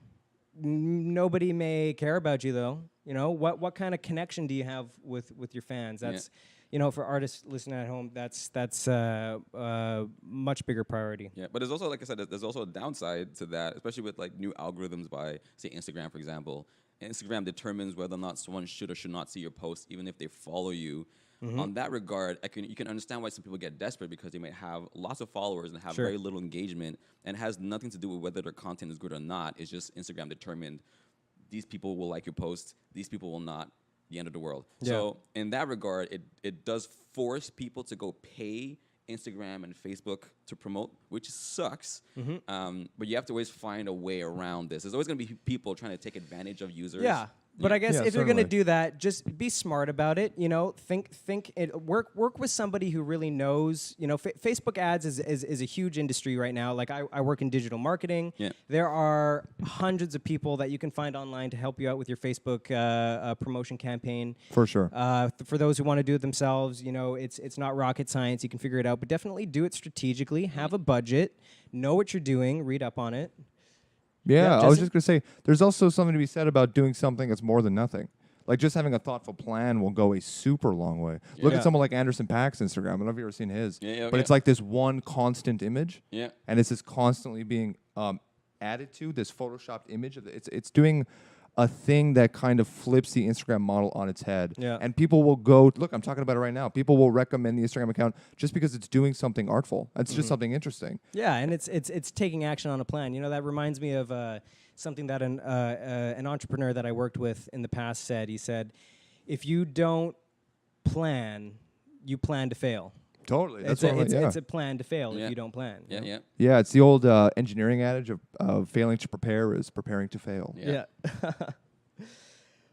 Nobody may care about you, though. What kind of connection do you have with your fans? That's, for artists listening at home, that's much bigger priority. Yeah, but there's also, like I said, there's also a downside to that, especially with like new algorithms by, say, Instagram, for example. Instagram determines whether or not someone should or should not see your post, even if they follow you. On that regard, you can understand why some people get desperate, because they might have lots of followers and have very little engagement, and it has nothing to do with whether their content is good or not. It's just Instagram determined these people will like your post, these people will not. The end of the world. Yeah. So in that regard, it does force people to go pay Instagram and Facebook to promote, which sucks. But you have to always find a way around this. There's always going to be people trying to take advantage of users. Yeah. But I guess if you're going to do that, just be smart about it. Think it. Work with somebody who really knows. Facebook ads is a huge industry right now. Like I work in digital marketing. Yeah. There are hundreds of people that you can find online to help you out with your Facebook promotion campaign. For sure. For those who want to do it themselves, it's not rocket science. You can figure it out, but definitely do it strategically. Have a budget. Know what you're doing. Read up on it. Yeah, I was just going to say, there's also something to be said about doing something that's more than nothing. Like, just having a thoughtful plan will go a super long way. Look at someone like Anderson .Paak's Instagram. I don't know if you've ever seen his. But it's like this one constant image. Yeah. And it's just constantly being added to, this photoshopped image. It's doing a thing that kind of flips the Instagram model on its head. Yeah. And people will go, look, I'm talking about it right now. People will recommend the Instagram account just because it's doing something artful. It's just something interesting. Yeah, and it's taking action on a plan. That reminds me of something that an entrepreneur that I worked with in the past said. He said, if you don't plan, you plan to fail. Totally. It's a plan to fail if you don't plan. Yeah, it's the old engineering adage of failing to prepare is preparing to fail. Yeah.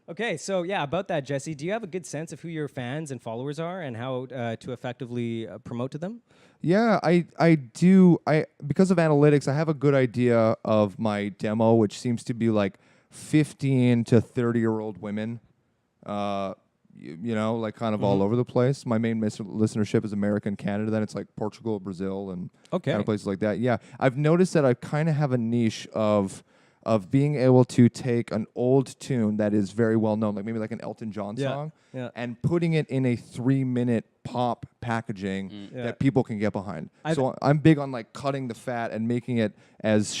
Okay, so about that, Jesse, do you have a good sense of who your fans and followers are and how to effectively promote to them? Yeah, I do. Because of analytics, I have a good idea of my demo, which seems to be like 15 to 30-year-old women. Like kind of all over the place. My main listenership is America and Canada. Then it's like Portugal, Brazil, and kind of places like that. Yeah, I've noticed that I kind of have a niche of being able to take an old tune that is very well known, like maybe like an Elton John song, and putting it in a 3-minute pop packaging that people can get behind. So I'm big on like cutting the fat and making it as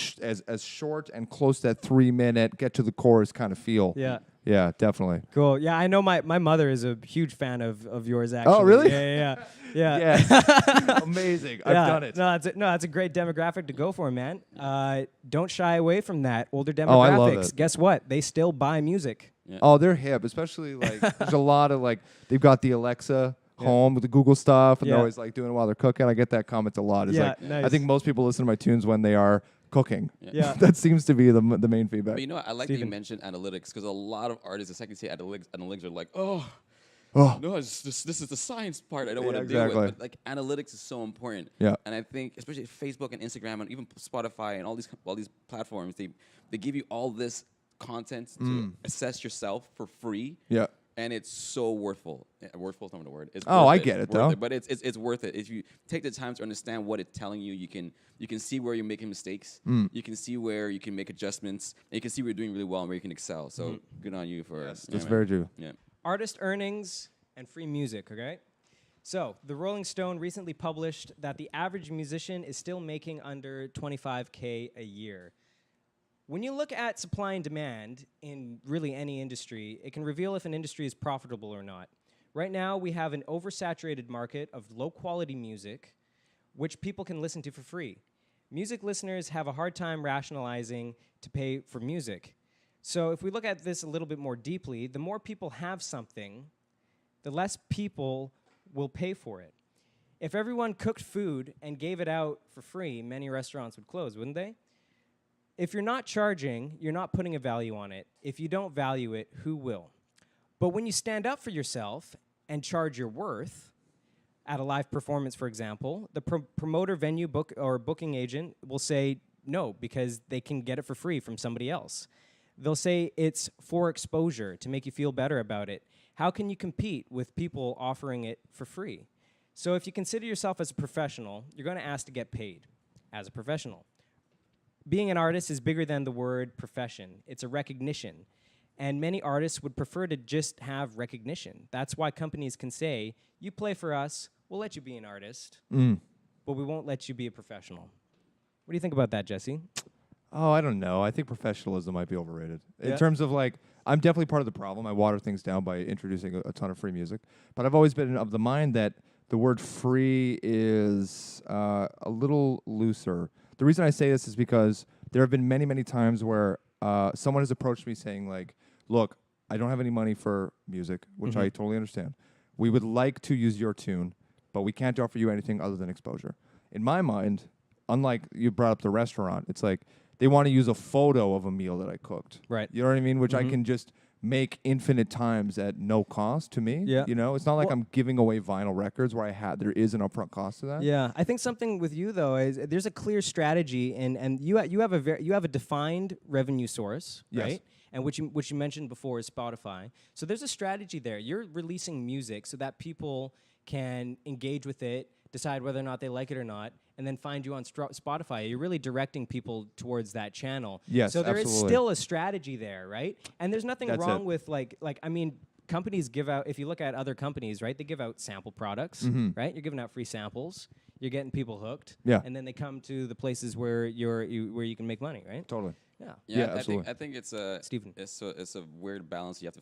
short and close to that 3-minute, get to the chorus kind of feel. Yeah. Yeah, definitely. Cool. Yeah, I know my mother is a huge fan of yours, actually. Oh, really? Yeah. Amazing. I've done it. That's a great demographic to go for, man. Don't shy away from that. Older demographics. Oh, I love it. Guess what? They still buy music. Yeah. Oh, they're hip, especially like there's a lot of like they've got the Alexa home with the Google stuff, and they're always like doing it while they're cooking. I get that comment a lot. It's like nice. I think most people listen to my tunes when they are cooking. Yeah. That seems to be the main feedback. But I like that you mentioned analytics, because a lot of artists, the second you say analytics are like, no, this is the science part I don't want to deal with. But like analytics is so important. Yeah. And I think especially Facebook and Instagram and even Spotify and all these platforms, they give you all this content to assess yourself for free. Yeah. And it's so worthful. Worthful is not the word. I get it though. But it's worth it. If you take the time to understand what it's telling you, you can see where you're making mistakes. You can see where you can make adjustments. And you can see where you're doing really well and where you can excel. So good on you for that's very true. Yeah. Artist earnings and free music, okay? So the Rolling Stone recently published that the average musician is still making under $25K a year. When you look at supply and demand in really any industry, it can reveal if an industry is profitable or not. Right now, we have an oversaturated market of low-quality music, which people can listen to for free. music listeners have a hard time rationalizing to pay for music. So if we look at this a little bit more deeply, the more people have something, the less people will pay for it. If everyone cooked food and gave it out for free, many restaurants would close, wouldn't they? If you're not charging, you're not putting a value on it. If you don't value it, who will? But when you stand up for yourself and charge your worth at a live performance, for example, the promoter, venue, booking agent will say no because they can get it for free from somebody else. They'll say it's for exposure to make you feel better about it. How can you compete with people offering it for free? So if you consider yourself as a professional, you're going to ask to get paid as a professional. Being an artist is bigger than the word profession. It's a recognition. And many artists would prefer to just have recognition. That's why companies can say, you play for us, we'll let you be an artist, but we won't let you be a professional. What do you think about that, Jesse? Oh, I don't know. I think professionalism might be overrated. Yeah. In terms of like, I'm definitely part of the problem. I water things down by introducing a ton of free music. But I've always been of the mind that the word free is a little looser. The reason I say this is because there have been many, many times where someone has approached me saying like, look, I don't have any money for music, which I totally understand. We would like to use your tune, but we can't offer you anything other than exposure. In my mind, unlike you brought up the restaurant, it's like they want to use a photo of a meal that I cooked. Right. You know what I mean? Which I can just make infinite times at no cost to me. Yeah. You know, it's not like Well- I'm giving away vinyl records where there is an upfront cost to that. Yeah, I think something with you though is there's a clear strategy, and you have a defined revenue source, Yes. right? And which you mentioned before is Spotify. So there's a strategy there. You're releasing music so that people can engage with it, decide whether or not they like it or not, and then find you on Spotify. You're really directing people towards that channel. Yes, so there is absolutely. still a strategy there, right? And there's nothing That's wrong it. with like I mean, companies give out, if you look at other companies, right, they give out sample products, right? You're giving out free samples. You're getting people hooked. Yeah. And then they come to the places where where you can make money, right? Totally. Yeah. Yeah, I think absolutely. it's a Stephen. it's a weird balance. You have to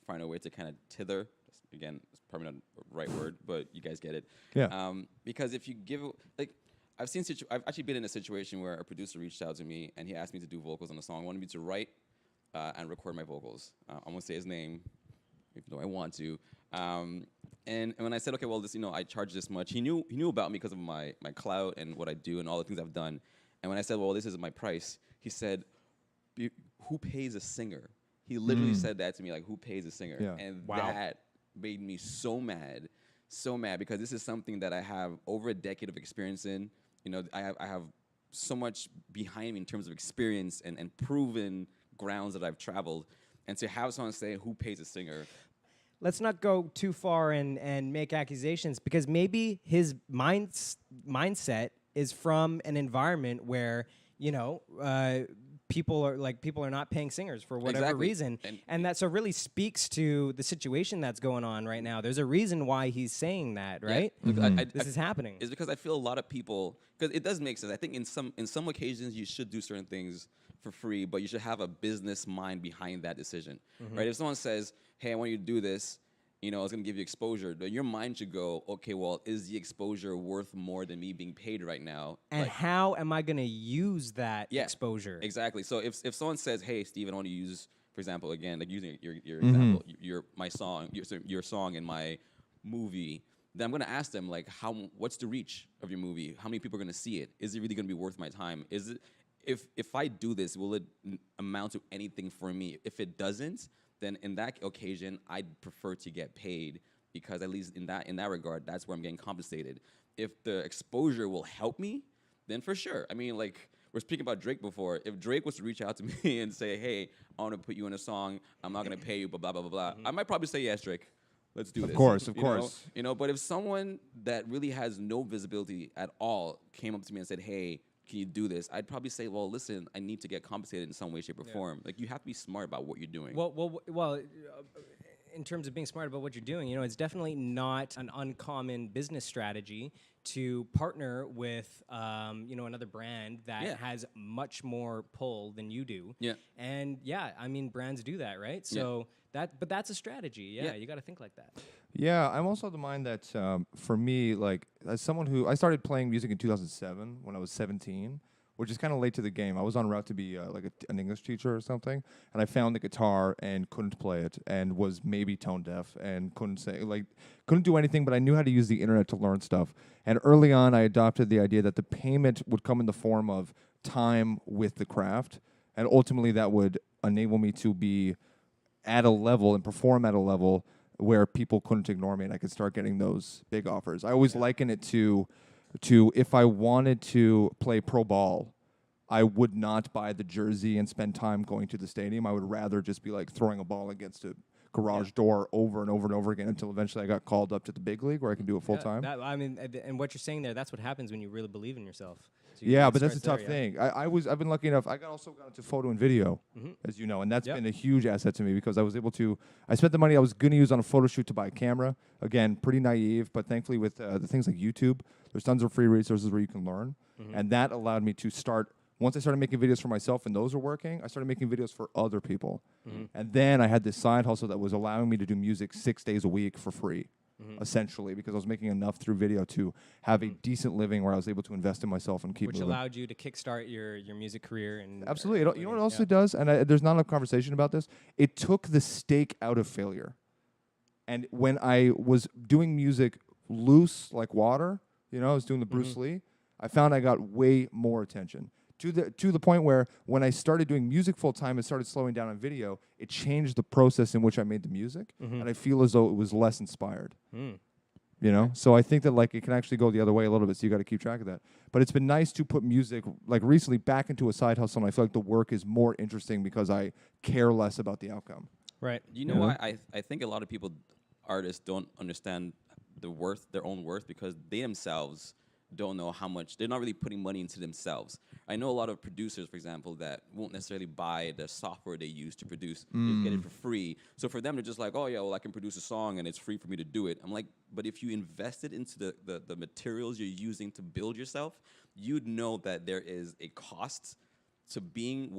find a way to kind of tether. Again, it's probably not the right word, but you guys get it. Yeah. Because if you give like, I've actually been in a situation where a producer reached out to me and he asked me to do vocals on a song. He wanted me to write and record my vocals. I won't say his name, even though I want to. And when I said, okay, well, I charge this much. He knew about me because of my clout and what I do and all the things I've done. And when I said, well, this is my price, he said, who pays a singer? He literally said that to me, like, who pays a singer? Yeah. And Wow. that made me so mad, because this is something that I have over a decade of experience in. You know, I have so much behind me in terms of experience and proven grounds that I've traveled. And to have someone say, who pays a singer? Let's not go too far and make accusations, because maybe his mindset is from an environment where, people are not paying singers for whatever Exactly. reason, And- and that so really speaks to the situation that's going on right now. There's a reason why he's saying that, right? Look, This is happening. Is because I feel a lot of people, because it does make sense. I think in some occasions you should do certain things for free, but you should have a business mind behind that decision, right? If someone says, "Hey, I want you to do this," it's going to give you exposure, then your mind should go, "Okay, well, is the exposure worth more than me being paid right now?" And Like, how am I going to use that yeah, exposure? Exactly. So if someone says, "Hey, Steven, I want to use," for example, again, like using your example, your song in my movie, then I'm going to ask them, like, what's the reach of your movie? How many people are going to see it? Is it really going to be worth my time? Is it if I do this, will it amount to anything for me? If it doesn't, then in that occasion, I'd prefer to get paid, because at least in that regard, that's where I'm getting compensated. If the exposure will help me, then for sure. I mean, like, we're speaking about Drake before. If Drake was to reach out to me and say, "Hey, I want to put you in a song. I'm not going to pay you, but blah, blah, blah, blah," I might probably say, "Yes, Drake. Let's do this." Of course. You know, but if someone that really has no visibility at all came up to me and said, "Hey, can you do this?" I'd probably say, "Well, listen, I need to get compensated in some way, shape, or form." Like, you have to be smart about what you're doing. Well, in terms of being smart about what you're doing, it's definitely not an uncommon business strategy to partner with, another brand that Yeah. has much more pull than you do. Yeah. And yeah, I mean, brands do that, right? So but that's a strategy. Yeah, Yeah. you got to think like that. Yeah, I'm also of the mind that for me, like as someone who I started playing music in 2007 when I was 17, which is kind of late to the game. I was on route to be like an English teacher or something, and I found the guitar and couldn't play it, and was maybe tone deaf and couldn't do anything. But I knew how to use the internet to learn stuff. And early on, I adopted the idea that the payment would come in the form of time with the craft, and ultimately that would enable me to be at a level and perform at a level where people couldn't ignore me and I could start getting those big offers. I always liken it to if I wanted to play pro ball, I would not buy the jersey and spend time going to the stadium. I would rather just be like throwing a ball against a garage door over and over and over again until eventually I got called up to the big league where I can do it full time. I mean, and what you're saying there, that's what happens when you really believe in yourself. So Yeah, it but that's a starts tough there, thing. I've been lucky enough. Also got into photo and video, as you know, and that's been a huge asset to me because I was able to. I spent the money I was going to use on a photo shoot to buy a camera. Again, pretty naive, but thankfully with the things like YouTube, there's tons of free resources where you can learn, and that allowed me to start. Once I started making videos for myself and those were working, I started making videos for other people, and then I had this side hustle that was allowing me to do music 6 days a week for free. Essentially, because I was making enough through video to have a decent living where I was able to invest in myself and keep which moving. allowed you to kickstart your music career and Absolutely. You know what else it does? And there's not enough conversation about this. It took the stake out of failure. And when I was doing music loose like water, I was doing the Bruce Lee, I found I got way more attention. To the point where when I started doing music full time and started slowing down on video, it changed the process in which I made the music, and I feel as though it was less inspired. So I think that like it can actually go the other way a little bit. So you got to keep track of that. But it's been nice to put music like recently back into a side hustle, and I feel like the work is more interesting because I care less about the outcome. right. You know why I think a lot of people, artists, don't understand their own worth because they themselves don't know how much, they're not really putting money into themselves. I know a lot of producers, for example, that won't necessarily buy the software they use to produce. They get it for free. So for them, they're just like, oh, yeah, well, I can produce a song and it's free for me to do it. I'm like, but if you invested into the materials you're using to build yourself, you'd know that there is a cost to being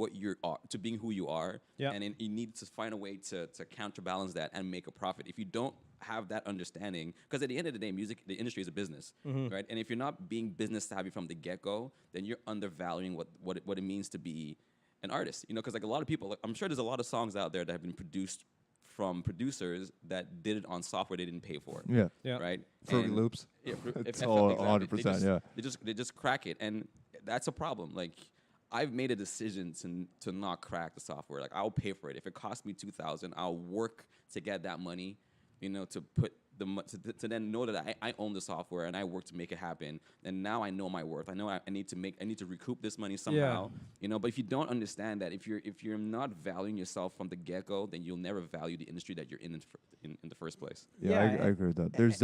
to being who you are, and you need to find a way to counterbalance that and make a profit. If you don't have that understanding, because at the end of the day, the industry is a business, right? And if you're not being business savvy from the get-go, then you're undervaluing what it means to be an artist. Because like a lot of people, I'm sure there's a lot of songs out there that have been produced from producers that did it on software they didn't pay for. Yeah. Right. Fruity Loops. Yeah, It's all 100%. Yeah. They just crack it, and that's a problem. Like, I've made a decision to not crack the software. Like, I'll pay for it. If it costs me $2,000, I'll work to get that money, to put to then know that I own the software and I work to make it happen. And now I know my worth. I know I need to recoup this money somehow. But if you don't understand that, if you're not valuing yourself from the get-go, then you'll never value the industry that you're in the first place. Yeah, I agree with that. There's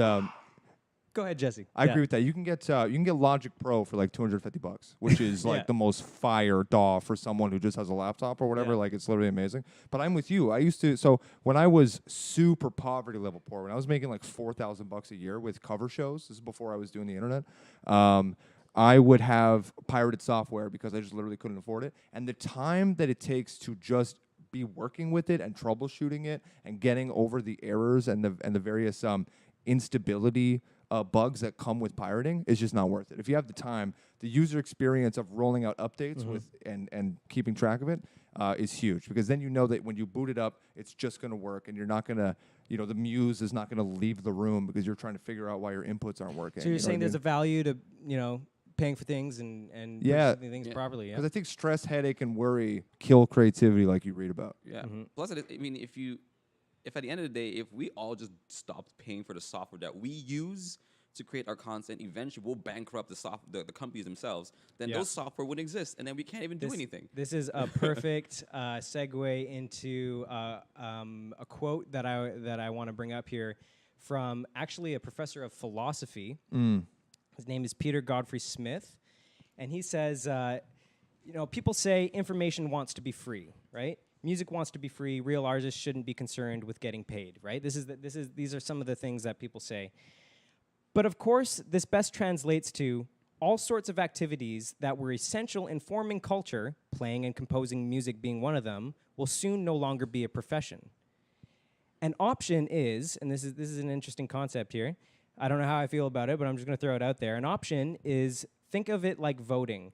Go ahead, Jesse. I agree with that. You can get Logic Pro for like $250, which is like the most fire DAW for someone who just has a laptop or whatever. Like, it's literally amazing. But I'm with you. So when I was super poverty level poor, when I was making like $4,000 a year with cover shows, this is before I was doing the internet. I would have pirated software because I just literally couldn't afford it. And the time that it takes to just be working with it and troubleshooting it and getting over the errors and the various instability bugs that come with pirating is just not worth it. If you have the time, the user experience of rolling out updates with and keeping track of it is huge, because then you know that when you boot it up, it's just going to work, and you're not going to, the muse is not going to leave the room because you're trying to figure out why your inputs aren't working. So you're saying there's a value to paying for things and purchasing things properly. Because I think stress, headache, and worry kill creativity, like you read about. Yeah. Plus, I mean, if at the end of the day, if we all just stopped paying for the software that we use to create our content, eventually we'll bankrupt the companies themselves. Then those software wouldn't exist, and then we can't even do anything. This is a perfect segue into a quote that I want to bring up here from actually a professor of philosophy. His name is Peter Godfrey Smith, and he says, people say information wants to be free, right? Music wants to be free. Real artists shouldn't be concerned with getting paid, right? These are some of the things that people say. But of course, this best translates to all sorts of activities that were essential in forming culture, playing and composing music being one of them, will soon no longer be a profession. An option is, and this is an interesting concept here. I don't know how I feel about it, but I'm just going to throw it out there. An option is, think of it like voting.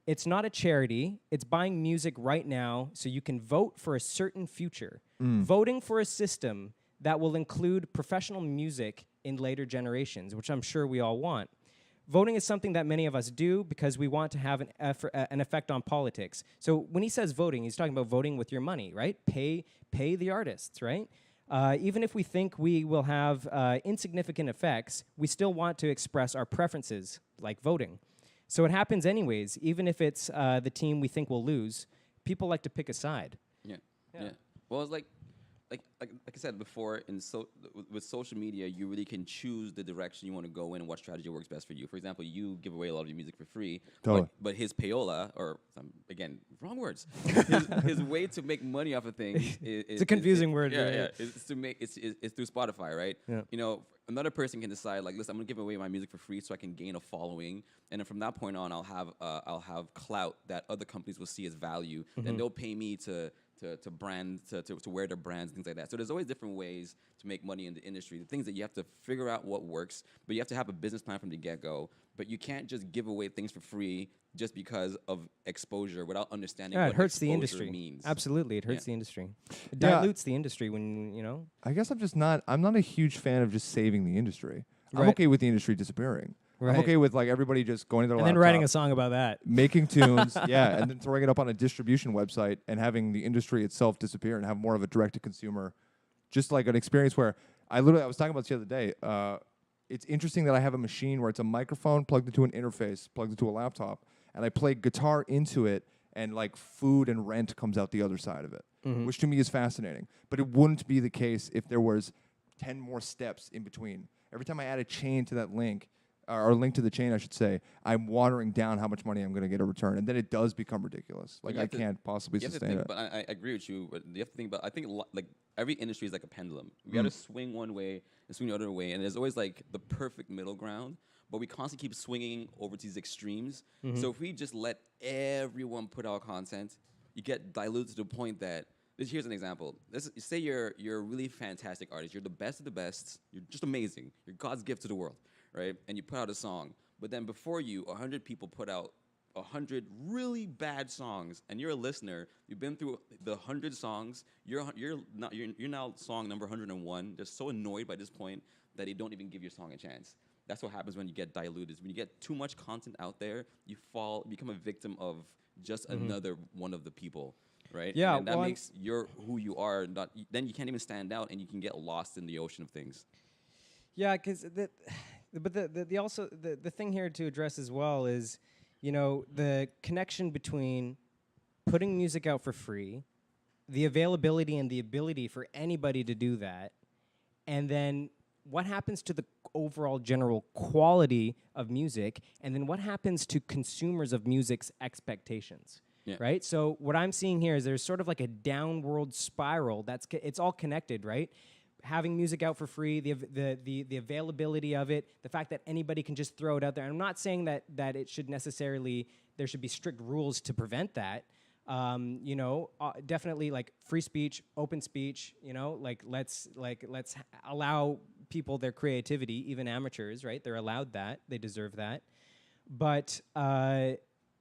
It's not a charity. It's buying music right now so you can vote for a certain future. Voting for a system that will include professional music in later generations, which I'm sure we all want. Voting is something that many of us do because we want to have an effect on politics. So when he says voting, he's talking about voting with your money, right? Pay the artists, right? Even if we think we will have insignificant effects, we still want to express our preferences, like voting. So it happens anyways, even if it's the team we think will lose. People like to pick a side. Yeah. Well, it's like I said before, with social media, you really can choose the direction you want to go in and what strategy works best for you. For example, you give away a lot of your music for free, Totally. but his payola, or again, wrong words, his way to make money off of things is It's a confusing word. Yeah, right? yeah. It's through Spotify, right? Yeah. You know, another person can decide, like, listen, I'm gonna give away my music for free so I can gain a following, and then from that point on, I'll have clout that other companies will see as value. Then they'll pay me to brand, to wear their brands, things like that. So there's always different ways to make money in the industry. The things that you have to figure out what works, but you have to have a business plan from the get-go. But you can't just give away things for free just because of exposure without understanding what it hurts the exposure industry. means. Absolutely, it hurts Yeah. the industry. It Yeah. dilutes the industry when, you know. I guess I'm not a huge fan of just saving the industry. I'm Right. okay with the industry disappearing. Right. I'm okay with like everybody just going to their And laptop, then writing a song about that. making tunes, yeah, and then throwing it up on a distribution website and having the industry itself disappear and have more of a direct-to-consumer, just like an experience where I was talking about this the other day. It's interesting that I have a machine where it's a microphone plugged into an interface, plugged into a laptop, and I play guitar into it, and like food and rent comes out the other side of it, which to me is fascinating. But it wouldn't be the case if there was 10 more steps in between. Every time I add a chain to that link, or link to the chain, I should say, I'm watering down how much money I'm going to get a return, and then it does become ridiculous. Like I can't possibly You have to sustain think, it. but I agree with you. But you have to think about. I think like every industry is like a pendulum. We got to swing one way and swing the other way, and there's always like the perfect middle ground. But we constantly keep swinging over to these extremes. So if we just let everyone put out content, you get diluted to the point that. Here's an example. Say you're a really fantastic artist. You're the best of the best. You're just amazing. You're God's gift to the world, right? And you put out a song. But then before you, 100 people put out 100 really bad songs, and you're a listener. You've been through the 100 songs. You're now song number 101. They're so annoyed by this point that they don't even give your song a chance. That's what happens when you get diluted. When you get too much content out there, you become a victim of just another one of the people. Right? Yeah, and that well, makes who you are then you can't even stand out, and you can get lost in the ocean of things. Yeah, because the thing here to address as well is, you know, the connection between putting music out for free, the availability and the ability for anybody to do that, and then what happens to the overall general quality of music, and then what happens to consumers of music's expectations. Yeah. Right? So what I'm seeing here is there's sort of like a downward spiral. It's all connected, right? Having music out for free, the availability of it, the fact that anybody can just throw it out there. And I'm not saying that it should necessarily, there should be strict rules to prevent that. You know, definitely like free speech, open speech, you know, let's allow people their creativity, even amateurs, right? They're allowed that. They deserve that. But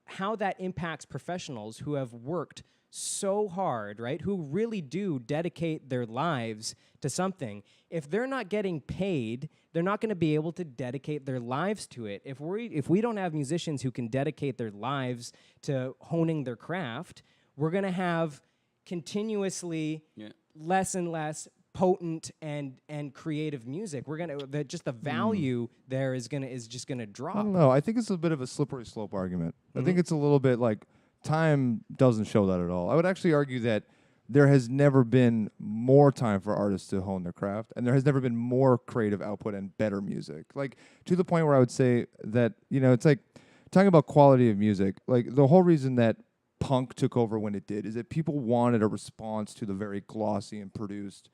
how that impacts professionals who have worked so hard, right? Who really do dedicate their lives to something. If they're not getting paid, they're not going to be able to dedicate their lives to it. If we don't have musicians who can dedicate their lives to honing their craft, we're going to have continuously less and less potent and creative music. We're gonna the value there is just gonna drop. I don't know. I think it's a bit of a slippery slope argument. I think it's a little bit like time doesn't show that at all. I would actually argue that there has never been more time for artists to hone their craft, and there has never been more creative output and better music. Like to the point where I would say that, you know, it's like talking about quality of music. Like the whole reason that punk took over when it did is that people wanted a response to the very glossy and produced,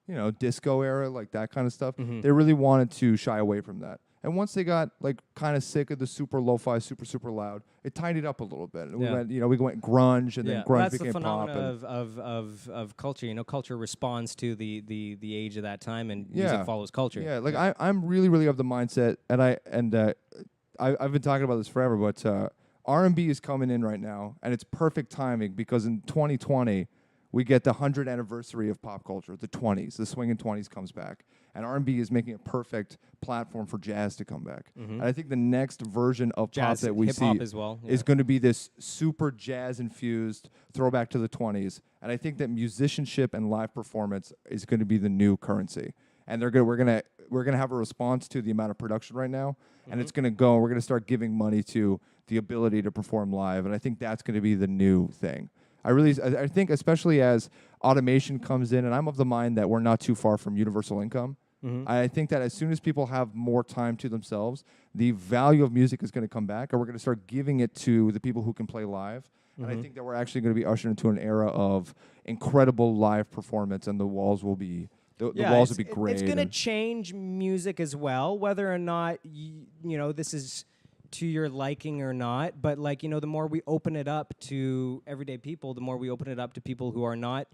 you know, disco era, like that kind of stuff. They really wanted to shy away from that. And once they got like kind of sick of the super lo-fi, super loud, it tidied up a little bit. And Yeah. we went grunge, and then grunge that's the became pop. phenomena And of culture. You know, culture responds to the age of that time, and Yeah. music follows culture. yeah, like I'm really of the mindset, and I've been talking about this forever, but R&B is coming in right now, and it's perfect timing because in 2020 we get the 100th anniversary of pop culture, the 20s, the swinging 20s comes back, and R&B is making a perfect platform for jazz to come back. And I think the next version of Jazz, pop that we hip see hop as well. is going to be this super jazz infused throwback to the 20s, and I think that musicianship and live performance is going to be the new currency. And we're gonna have a response to the amount of production right now, and it's gonna go. We're gonna start giving money to the ability to perform live, and I think that's gonna be the new thing. I think especially as automation comes in, and I'm of the mind that we're not too far from universal income. I think that as soon as people have more time to themselves, the value of music is going to come back, and we're going to start giving it to the people who can play live. And I think that we're actually going to be ushered into an era of incredible live performance, and the walls will be the walls will be great. It's going to and- change music as well, whether or not this is to your liking or not. But like the more we open it up to everyday people, the more we open it up to people who are not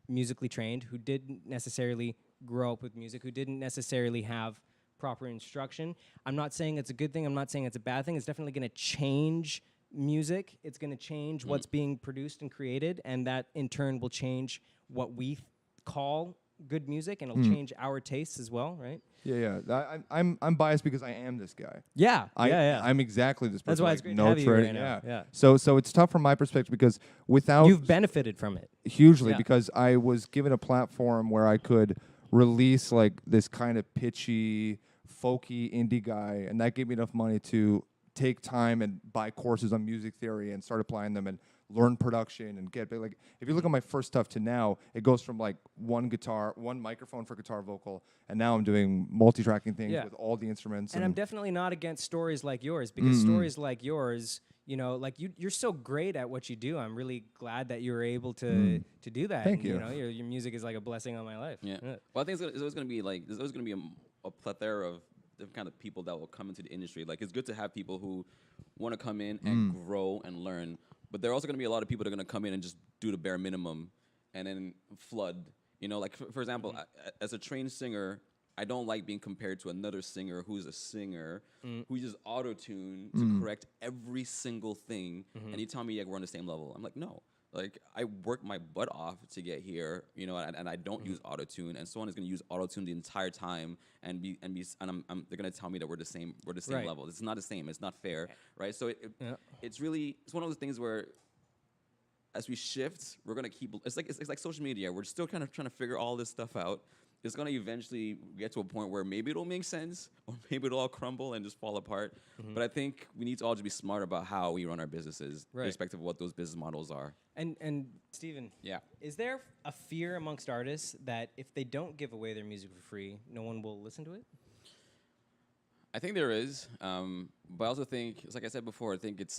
musically trained, who didn't necessarily grow up with music, who didn't necessarily have proper instruction. I'm not saying it's a good thing. I'm not saying it's a bad thing. It's definitely going to change music. It's going to change what's being produced and created, and that in turn will change what we call good music, and it'll change our tastes as well, right? Yeah. I'm biased because I am this guy. Yeah, I'm exactly this person. That's why it's like, great no to have you tra- right now. Yeah. So it's tough from my perspective because without You've benefited from it. hugely Yeah. because I was given a platform where I could release like this kind of pitchy, folky indie guy, and that gave me enough money to take time and buy courses on music theory and start applying them and learn production and get like if you look at my first stuff to now, it goes from like one microphone for guitar vocal, and now I'm doing multi-tracking things Yeah. with all the instruments. And I'm definitely not against stories like yours, because stories like yours, like you're so great at what you do. I'm really glad that you were able to do that. Thank and, you. Your music is like a blessing on my life. Yeah. Well, I think it's always going to be like there's always going to be a plethora of different kind of people that will come into the industry. Like it's good to have people who want to come in and grow and learn, but there are also going to be a lot of people that are going to come in and just do the bare minimum and then flood. Like for example, as a trained singer, I don't like being compared to another singer who's a singer who uses auto-tune to correct every single thing, and you tell me we're on the same level. I'm like, no. Like I worked my butt off to get here, and I don't use autotune, and someone is going to use autotune the entire time, and they're going to tell me that we're the same Right. level. It's not the same. It's not fair, right? So it's one of those things where, as we shift, we're going to keep. It's like social media. We're still kind of trying to figure all this stuff out. It's going to eventually get to a point where maybe it'll make sense, or maybe it'll all crumble and just fall apart. But I think we need to all just be smart about how we run our businesses, Right. irrespective of what those business models are. And Steven, Yeah. is there a fear amongst artists that if they don't give away their music for free, no one will listen to it? I think there is, but I also think, it's like I said before, I think it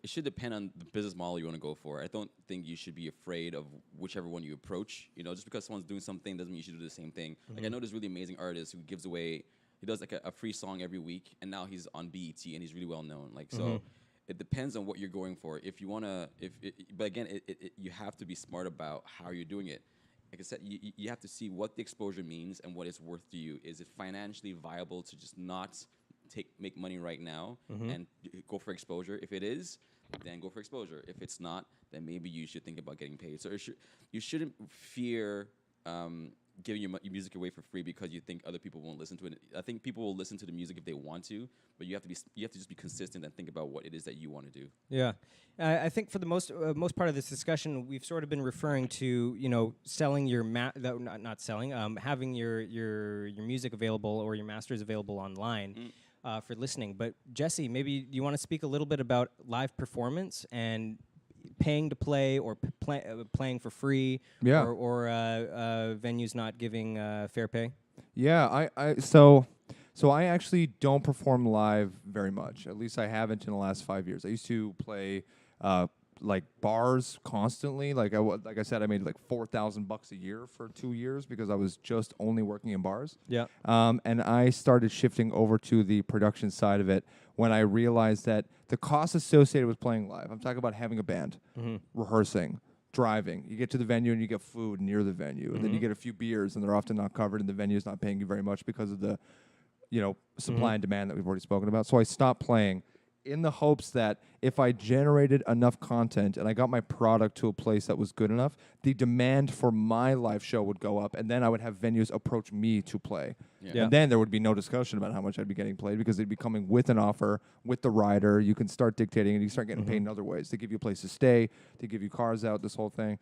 should depend on the business model you want to go for. I don't think you should be afraid of whichever one you approach. Just because someone's doing something doesn't mean you should do the same thing. Like I know this really amazing artist who gives away, he does like a free song every week, and now he's on BET and he's really well known. Like so, it depends on what you're going for. If you wanna, but again, you have to be smart about how you're doing it. Like I said, you have to see what the exposure means and what it's worth to you. Is it financially viable to just not make money right now and go for exposure? If it is, then go for exposure. If it's not, then maybe you should think about getting paid. So you shouldn't fear giving your music away for free because you think other people won't listen to it. I think people will listen to the music if they want to, but you have to just be consistent and think about what it is that you want to do. Yeah, I think for the most part of this discussion, we've sort of been referring to selling your not selling, having your music available or your masters available online for listening. But Jesse, maybe you want to speak a little bit about live performance and paying to play or playing for free, Yeah. or venues not giving fair pay. Yeah, so I actually don't perform live very much. At least I haven't in the last 5 years. I used to play like bars constantly. Like like I said, I made like $4,000 a year for 2 years because I was just only working in bars. Yeah. And I started shifting over to the production side of it when I realized that the costs associated with playing live. I'm talking about having a band, rehearsing, driving. You get to the venue and you get food near the venue, and then you get a few beers, and they're often not covered, and the venue's not paying you very much because of the, supply and demand that we've already spoken about. So I stopped playing in the hopes that if I generated enough content and I got my product to a place that was good enough, the demand for my live show would go up, and then I would have venues approach me to play. Yeah. And then there would be no discussion about how much I'd be getting played because they'd be coming with an offer, with the rider. You can start dictating, and you start getting paid in other ways. They give you a place to stay, they give you cars out, this whole thing.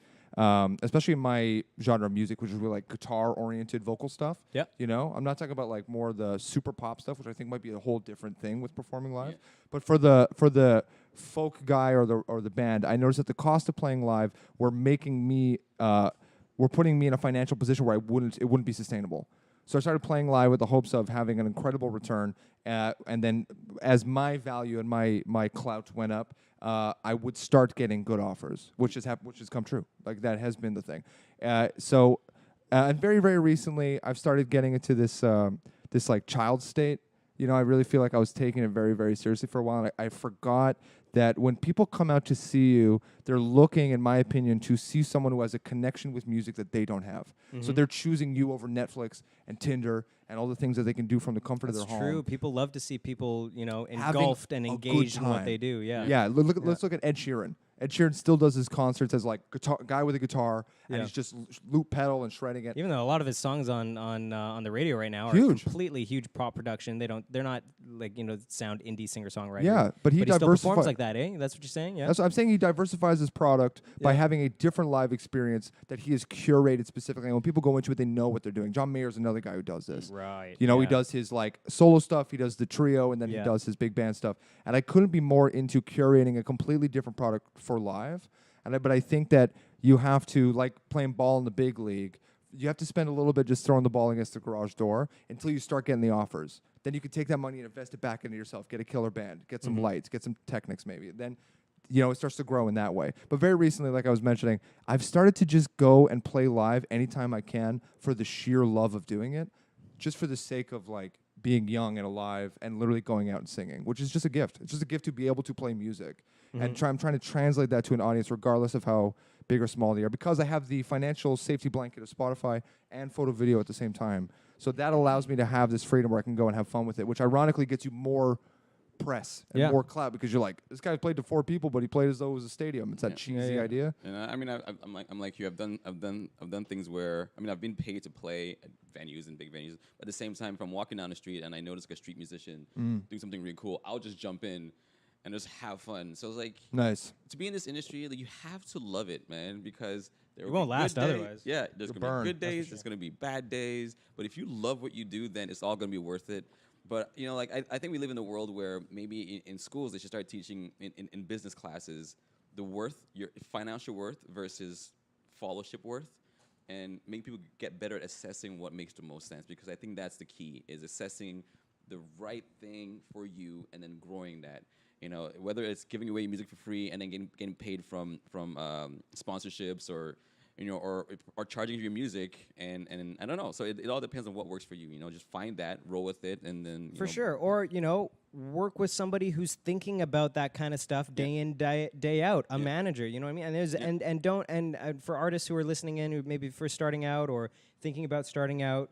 Especially in my genre of music, which is really like guitar-oriented vocal stuff. Yeah. I'm not talking about like more the super pop stuff, which I think might be a whole different thing with performing live. But for the folk guy or the band, I noticed that the cost of playing live were making me were putting me in a financial position where it wouldn't be sustainable. So I started playing live with the hopes of having an incredible return, and then as my value and my clout went up, I would start getting good offers, which has come true. Like that has been the thing. And very, very recently, I've started getting into this this like child state. I really feel like I was taking it very, very seriously for a while. And I forgot that when people come out to see you, they're looking, in my opinion, to see someone who has a connection with music that they don't have. So they're choosing you over Netflix and Tinder and all the things that they can do from the comfort of their home. That's true. People love to see people, engulfed and engaged in what they do. Yeah. Yeah. Let's look at Ed Sheeran. Ed Sheeran still does his concerts as like guy with a guitar, and he's just loop pedal and shredding it. Even though a lot of his songs on the radio right now are completely huge pop production, they're not like sound indie singer songwriter. Yeah, but he still diversifies. performs like that, eh? That's what you're saying, yeah. That's what I'm saying. He diversifies his product by having a different live experience that he has curated specifically. And when people go into it, they know what they're doing. John Mayer's another guy who does this. Right. He does his like solo stuff. He does the trio, and then he does his big band stuff. And I couldn't be more into curating a completely different product for live. But I think that you have to, like playing ball in the big league, you have to spend a little bit just throwing the ball against the garage door until you start getting the offers. Then you can take that money and invest it back into yourself, get a killer band, get some lights, get some Technics maybe. Then, it starts to grow in that way. But very recently, like I was mentioning, I've started to just go and play live anytime I can for the sheer love of doing it, just for the sake of like being young and alive and literally going out and singing, which is just a gift. It's just a gift to be able to play music. And I'm trying to translate that to an audience regardless of how big or small they are, because I have the financial safety blanket of Spotify and photo video at the same time. So that allows me to have this freedom where I can go and have fun with it, which ironically gets you more press and more clout, because you're like, this guy played to 4 people, but he played as though it was a stadium. It's that cheesy idea. And I'm like you. I've done things where I've been paid to play at venues and big venues. But at the same time, if I'm walking down the street and I notice like a street musician doing something really cool, I'll just jump in and just have fun. So it's like Nice. to be in this industry, like, you have to love it, man, because It won't last otherwise. Yeah, there's You'll gonna burn, be good that's for days, sure. there's gonna be bad days, but if you love what you do, then it's all gonna be worth it. But I think we live in a world where maybe in schools they should start teaching in business classes the worth, your financial worth versus followership worth, and make people get better at assessing what makes the most sense, because I think that's the key, is assessing the right thing for you and then growing that. Whether it's giving away music for free and then getting paid from sponsorships, or or charging for your music, and I don't know. So it all depends on what works for you. Just find that, roll with it, and then For sure. Or, work with somebody who's thinking about that kind of stuff day in, day out, a manager, you know what I mean? And there's and don't for artists who are listening in, who maybe first starting out or thinking about starting out,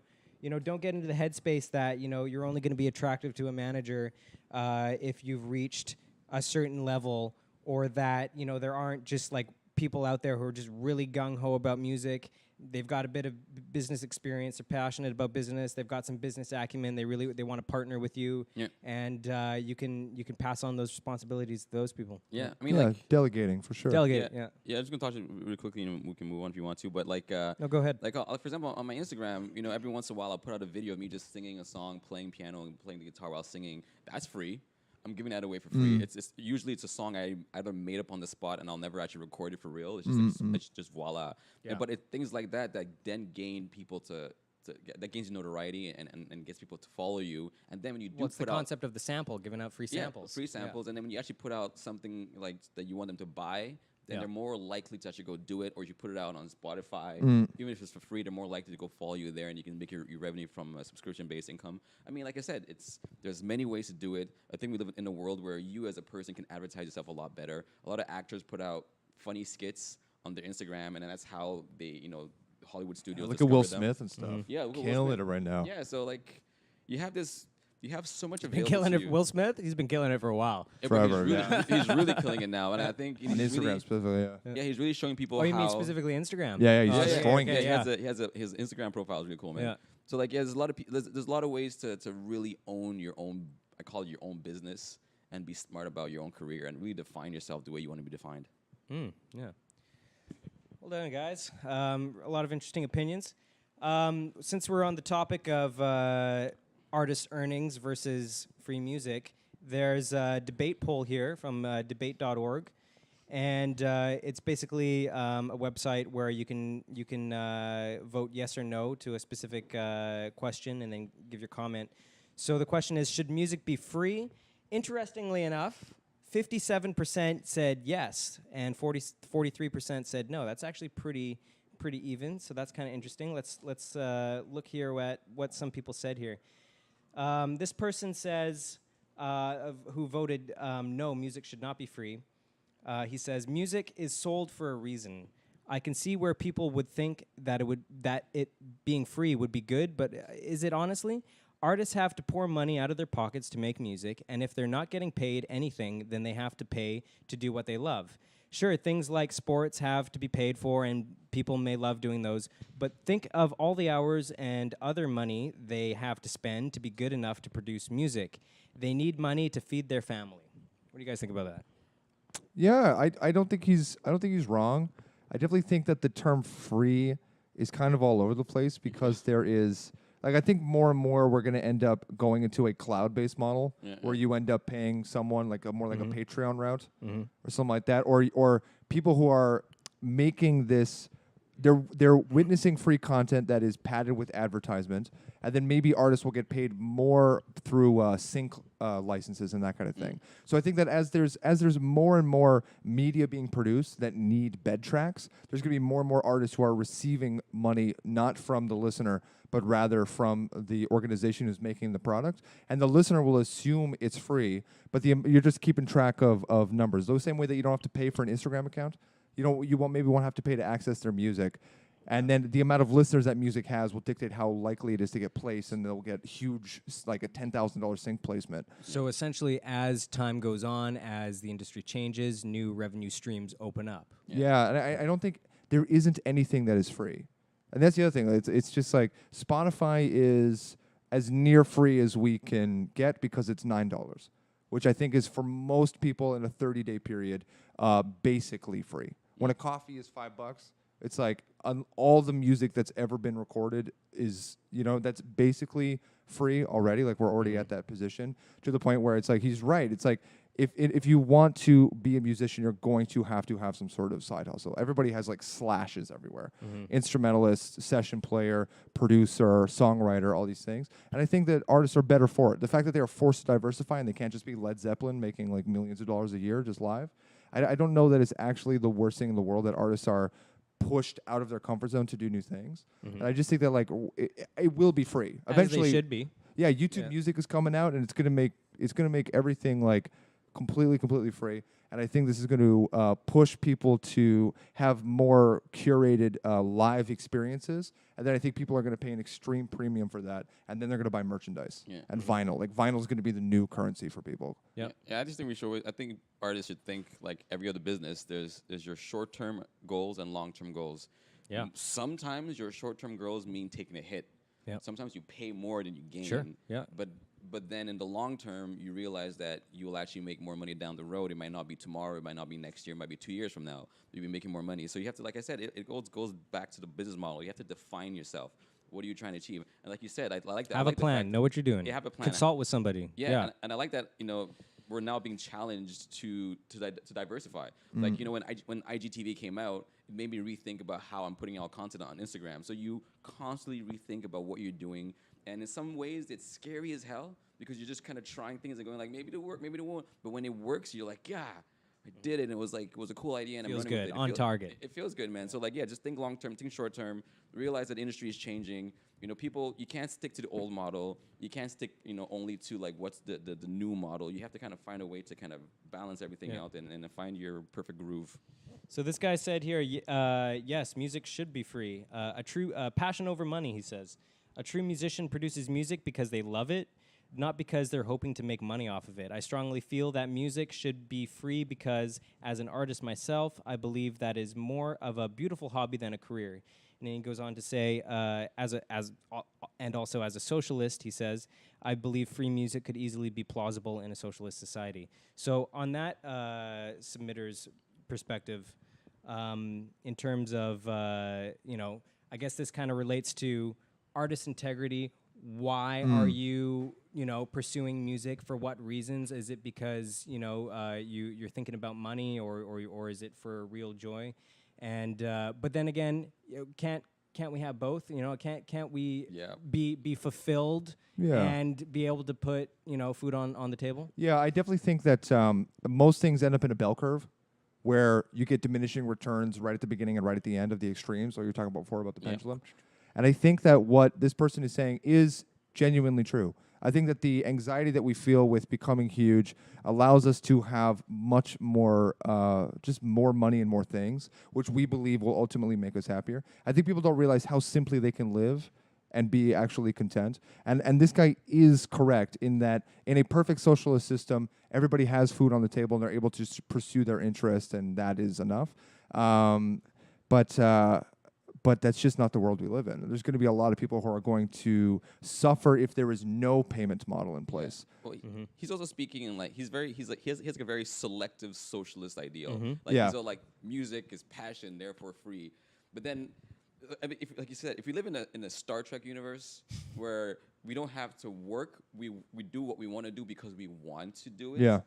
don't get into the headspace that, you're only going to be attractive to a manager if you've reached a certain level, or that, there aren't just like people out there who are just really gung-ho about music. They've got a bit of business experience. They're passionate about business. They've got some business acumen. They want to partner with you, and you can pass on those responsibilities to those people. Yeah, like delegating for sure. Delegate. Yeah, I'm just gonna talk to you really quickly, and we can move on if you want to. But like, No, go ahead. like for example, on my Instagram, every once in a while I'll put out a video of me just singing a song, playing piano and playing the guitar while singing. That's free. I'm giving that away for free. It's usually it's a song I either made up on the spot and I'll never actually record it for real. It's just it's just voila. Yeah. But things like that then gain people that gains you notoriety and gets people to follow you. And then when you do What's the put out concept of the sample, giving out free samples? free samples, and then when you actually put out something like that you want them to buy, then Yeah. they're more likely to actually go do it, or you put it out on Spotify. Even if it's for free, they're more likely to go follow you there, and you can make your revenue from a subscription-based income. I mean, like I said, there's many ways to do it. I think we live in a world where you as a person can advertise yourself a lot better. A lot of actors put out funny skits on their Instagram, and then that's how they, Hollywood studios Look at Will discover them. Smith and stuff. Yeah, look at Will Killing Smith. it right now. Yeah, so like, you have so much Been available killing to it. you. Will Smith, he's been killing it for a while. Yeah, but Forever, he's really killing it now, and I think On he's Instagram really, specifically, yeah. yeah, he's really showing people Oh, you how. mean specifically Instagram? Yeah, yeah, he's Oh, just destroying okay, it. yeah. He has his Instagram profile is really cool, man. Yeah. So like, yeah, there's a lot of there's a lot of ways to really own your own. I call it your own business, and be smart about your own career, and really define yourself the way you want to be defined. Yeah. Well done, guys. A lot of interesting opinions. Since we're on the topic of artist earnings versus free music, there's a debate poll here from debate.org. And it's basically a website where you can vote yes or no to a specific question and then give your comment. So the question is, should music be free? Interestingly enough, 57% said yes, and 43% said no. That's actually pretty even. So that's kind of interesting. Let's look here at what some people said here. This person says, who voted no, music should not be free. He says, music is sold for a reason. I can see where people would think that it being free would be good, but is it honestly? Artists have to pour money out of their pockets to make music, and if they're not getting paid anything, then they have to pay to do what they love. Sure, things like sports have to be paid for, and people may love doing those, but think of all the hours and other money they have to spend to be good enough to produce music. They need money to feed their family. What do you guys think about that? Yeah, I don't think he's wrong. I definitely think that the term free is kind of all over the place because there is I think more and more we're going to end up going into a cloud-based model where you end up paying someone like a Patreon route or something like that, or people who are making this. They're witnessing free content that is padded with advertisement, and then maybe artists will get paid more through sync licenses and that kind of thing. So I think that as there's more and more media being produced that need bed tracks, there's going to be more and more artists who are receiving money not from the listener, but rather from the organization who's making the product. And the listener will assume it's free, but you're just keeping track of numbers. The same way that you don't have to pay for an Instagram account. You won't have to pay to access their music, and then the amount of listeners that music has will dictate how likely it is to get placed, and they'll get huge, like a $10,000 sync placement. So essentially, as time goes on, as the industry changes, new revenue streams open up. Yeah, and I don't think there isn't anything that is free, and that's the other thing. It's just like Spotify is as near free as we can get because it's $9, which I think is for most people in a 30-day period, basically free. When a coffee is $5, it's like all the music that's ever been recorded is, that's basically free already. Like we're already at that position to the point where it's like he's right. It's like if you want to be a musician, you're going to have some sort of side hustle. Everybody has like slashes everywhere. Instrumentalist, session player, producer, songwriter, all these things. And I think that artists are better for it. The fact that they are forced to diversify and they can't just be Led Zeppelin making like millions of dollars a year just live. I don't know that it's actually the worst thing in the world that artists are pushed out of their comfort zone to do new things. And I just think that like it will be free eventually. As they should be. Yeah, YouTube Music is coming out, and it's gonna make everything like completely free. And I think this is going to push people to have more curated live experiences. And then I think people are going to pay an extreme premium for that. And then they're going to buy merchandise and vinyl. Like vinyl is going to be the new currency for people. Yep. Yeah, I just think I think artists should think like every other business. There's your short-term goals and long-term goals. Yeah. Sometimes your short-term goals mean taking a hit. Yep. Sometimes you pay more than you gain. Sure. Yeah. But then in the long term, you realize that you will actually make more money down the road. It might not be tomorrow. It might not be next year. It might be 2 years from now. You'll be making more money. So you have to, like I said, it goes back to the business model. You have to define yourself. What are you trying to achieve? And like you said, I like that. Have I like a plan. Know what you're doing. Yeah, have a plan. Consult with somebody. Yeah. And I like that, we're now being challenged to diversify. Like, when IGTV came out, it made me rethink about how I'm putting out content on Instagram. So you constantly rethink about what you're doing. And in some ways, it's scary as hell because you're just kind of trying things and going like, maybe it'll work, maybe it won't. But when it works, you're like, yeah, I did it, and it was a cool idea, and Feels I'm running good, with it. on target. It feels good, man. So like, yeah, just think long term, think short term. Realize that the industry is changing. You know, people, you can't stick to the old model. You can't stick, only to like what's the new model. You have to kind of find a way to kind of balance everything out and find your perfect groove. So this guy said here, yes, music should be free. A true passion over money, he says. A true musician produces music because they love it, not because they're hoping to make money off of it. I strongly feel that music should be free because, as an artist myself, I believe that is more of a beautiful hobby than a career. And then he goes on to say, and also as a socialist, he says, I believe free music could easily be plausible in a socialist society. So on that submitter's perspective, in terms of, I guess this kind of relates to artist integrity. Why are you, pursuing music? For what reasons? Is it because, you're thinking about money, or is it for real joy? And but then again, can't we have both? Can't we be fulfilled and be able to put food on the table? Yeah, I definitely think that most things end up in a bell curve where you get diminishing returns right at the beginning and right at the end of the extremes, like you were talking about before about the pendulum. And I think that what this person is saying is genuinely true. I think that the anxiety that we feel with becoming huge allows us to have much more, just more money and more things, which we believe will ultimately make us happier. I think people don't realize how simply they can live and be actually content. And this guy is correct in that in a perfect socialist system, everybody has food on the table and they're able to pursue their interest, and that is enough. But that's just not the world we live in. There's going to be a lot of people who are going to suffer if there is no payment model in place. Well, he's also speaking in like he has like a very selective socialist ideal. So like music is passion, therefore free. But then, I mean, like you said, if we live in a Star Trek universe where we don't have to work, we do what we want to do because we want to do it. Yeah.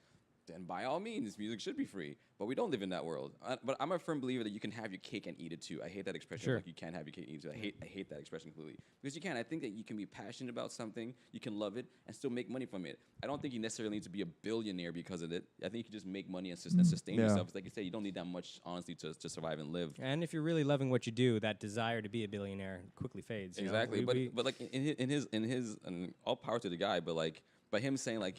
Then by all means, music should be free. But we don't live in that world. But I'm a firm believer that you can have your cake and eat it too. I hate that expression. Sure. Like you can't have your cake and eat it too. I hate that expression completely. Because you can. I think that you can be passionate about something, you can love it, and still make money from it. I don't think you necessarily need to be a billionaire because of it. I think you can just make money and sustain yourself. It's like you said, you don't need that much, honestly, to survive and live. And if you're really loving what you do, that desire to be a billionaire quickly fades. Exactly. But like in his and all power to the guy, but like, by him saying like,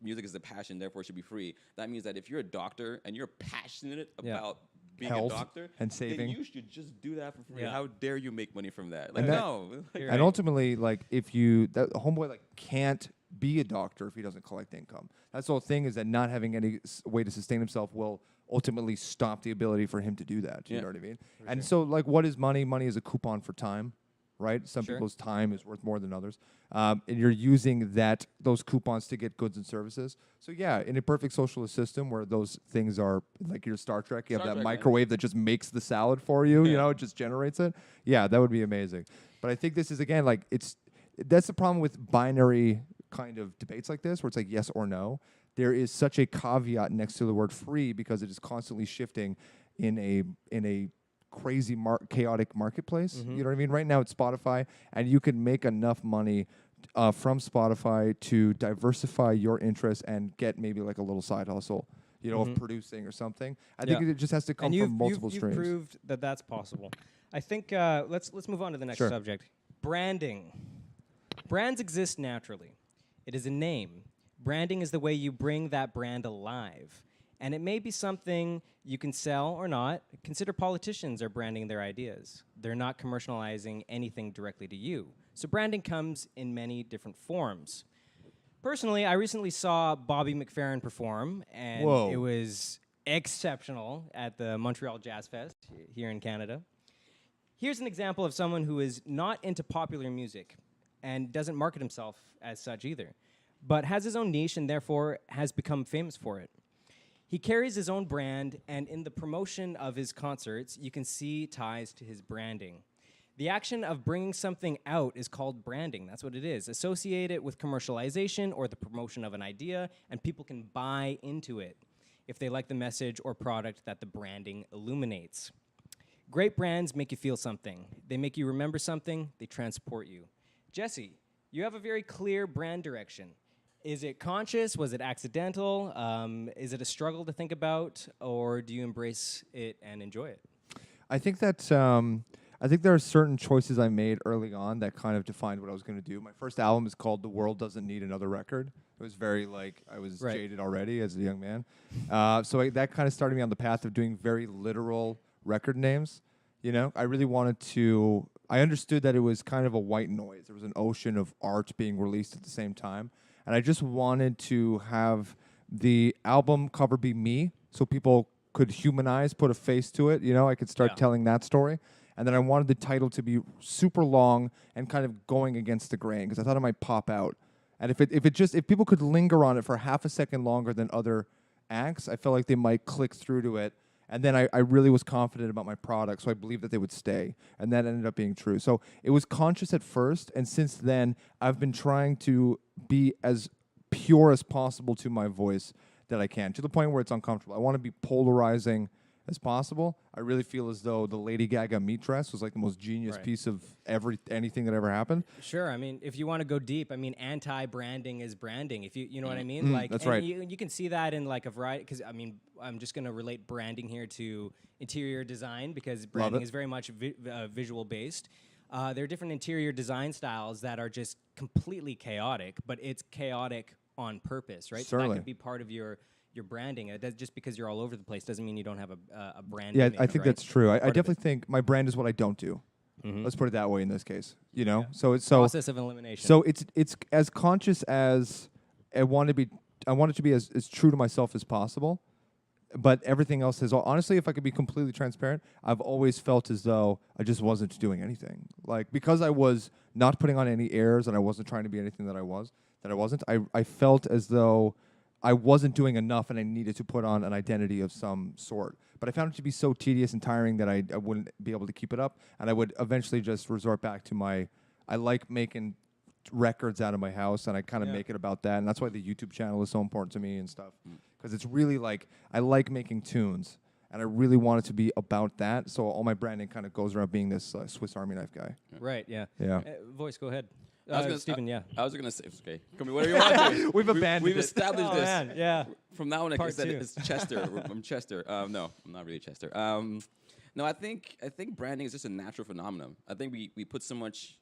music is a passion, therefore it should be free, that means that if you're a doctor and you're passionate about being health a doctor and saving, then you should just do that for free. Yeah. How dare you make money from that? Like, And that- no. And ultimately, like, if you, that homeboy, like, can't be a doctor if he doesn't collect income. That's the whole thing, is that not having any way to sustain himself will ultimately stop the ability for him to do that. You know what I mean? And so, like, what is money? Money is a coupon for time, right? Some people's time is worth more than others. And you're using those coupons to get goods and services. So yeah, in a perfect socialist system where those things are like your Star Trek, you have that microwave that just makes the salad for you, it just generates it. Yeah, that would be amazing. But I think this is, again, like, that's the problem with binary kind of debates like this, where it's like yes or no. There is such a caveat next to the word free because it is constantly shifting in a crazy chaotic marketplace. You know what I mean? Right now it's Spotify, and you can make enough money from Spotify to diversify your interests and get maybe like a little side hustle, of producing or something. I think it just has to come from multiple streams. You've proved that that's possible. I think let's move on to the next subject. Branding. Brands exist naturally. It is a name. Branding is the way you bring that brand alive. And it may be something you can sell or not. Consider politicians are branding their ideas. They're not commercializing anything directly to you. So branding comes in many different forms. Personally, I recently saw Bobby McFerrin perform, and it was exceptional at the Montreal Jazz Fest here in Canada. Here's an example of someone who is not into popular music and doesn't market himself as such either, but has his own niche and therefore has become famous for it. He carries his own brand, and in the promotion of his concerts, you can see ties to his branding. The action of bringing something out is called branding. That's what it is. Associate it with commercialization or the promotion of an idea, and people can buy into it if they like the message or product that the branding illuminates. Great brands make you feel something. They make you remember something. They transport you. Jesse, you have a very clear brand direction. Is it conscious? Was it accidental? Is it a struggle to think about, or do you embrace it and enjoy it? I think that I think there are certain choices I made early on that kind of defined what I was going to do. My first album is called "The World Doesn't Need Another Record." It was very like I was Right. jaded already as a young man, that kind of started me on the path of doing very literal record names. You know, I really wanted to. I understood that it was kind of a white noise. There was an ocean of art being released at the same time, and I just wanted to have the album cover be me, so people could humanize, put a face to it. You know, I could start Yeah. telling that story. And then I wanted the title to be super long and kind of going against the grain because I thought it might pop out. And if people could linger on it for half a second longer than other acts, I felt like they might click through to it. And then I really was confident about my product, so I believed that they would stay. And that ended up being true. So it was conscious at first, and since then, I've been trying to be as pure as possible to my voice that I can, to the point where it's uncomfortable. I want to be polarizing as possible. I really feel as though the Lady Gaga meat dress was like the most genius Right. piece of anything that ever happened. Sure. I mean, if you want to go deep, I mean, anti-branding is branding. If you know what I mean, like that's and right. You can see that in like a variety. Because I mean, I'm just going to relate branding here to interior design because branding it. is very much visual based. There are different interior design styles that are just completely chaotic, but it's chaotic on purpose, right? So Certainly. that could be part of your branding. Just because you're all over the place doesn't mean you don't have a brand. Yeah, image, I think right? that's true. I Part of definitely think my brand is what I don't do. Mhm. Let's put it that way in this case. You know, Process of elimination. so it's as conscious as I want to be. I want it to be as true to myself as possible. But everything else is honestly, if I could be completely transparent, I've always felt as though I just wasn't doing anything. Like because I was not putting on any airs and I wasn't trying to be anything that I wasn't. I felt as though I wasn't doing enough and I needed to put on an identity of some sort. But I found it to be so tedious and tiring that I wouldn't be able to keep it up. And I would eventually just resort back to I like making records out of my house and I kind of Yeah. make it about that. And that's why the YouTube channel is so important to me and stuff. Because it's really like, I like making tunes. And I really want it to be about that. So all my branding kind of goes around being this Swiss Army knife guy. right. Yeah. Yeah. Voice. Go ahead. I was gonna- Stephen. Yeah. I was gonna say, okay, come on, whatever you want to. We've abandoned We've it. established Oh this. man. Yeah. From now on, I Part said two. it's Chester. I'm Chester. No, I'm not really Chester. No, I think branding is just a natural phenomenon. I think we put so much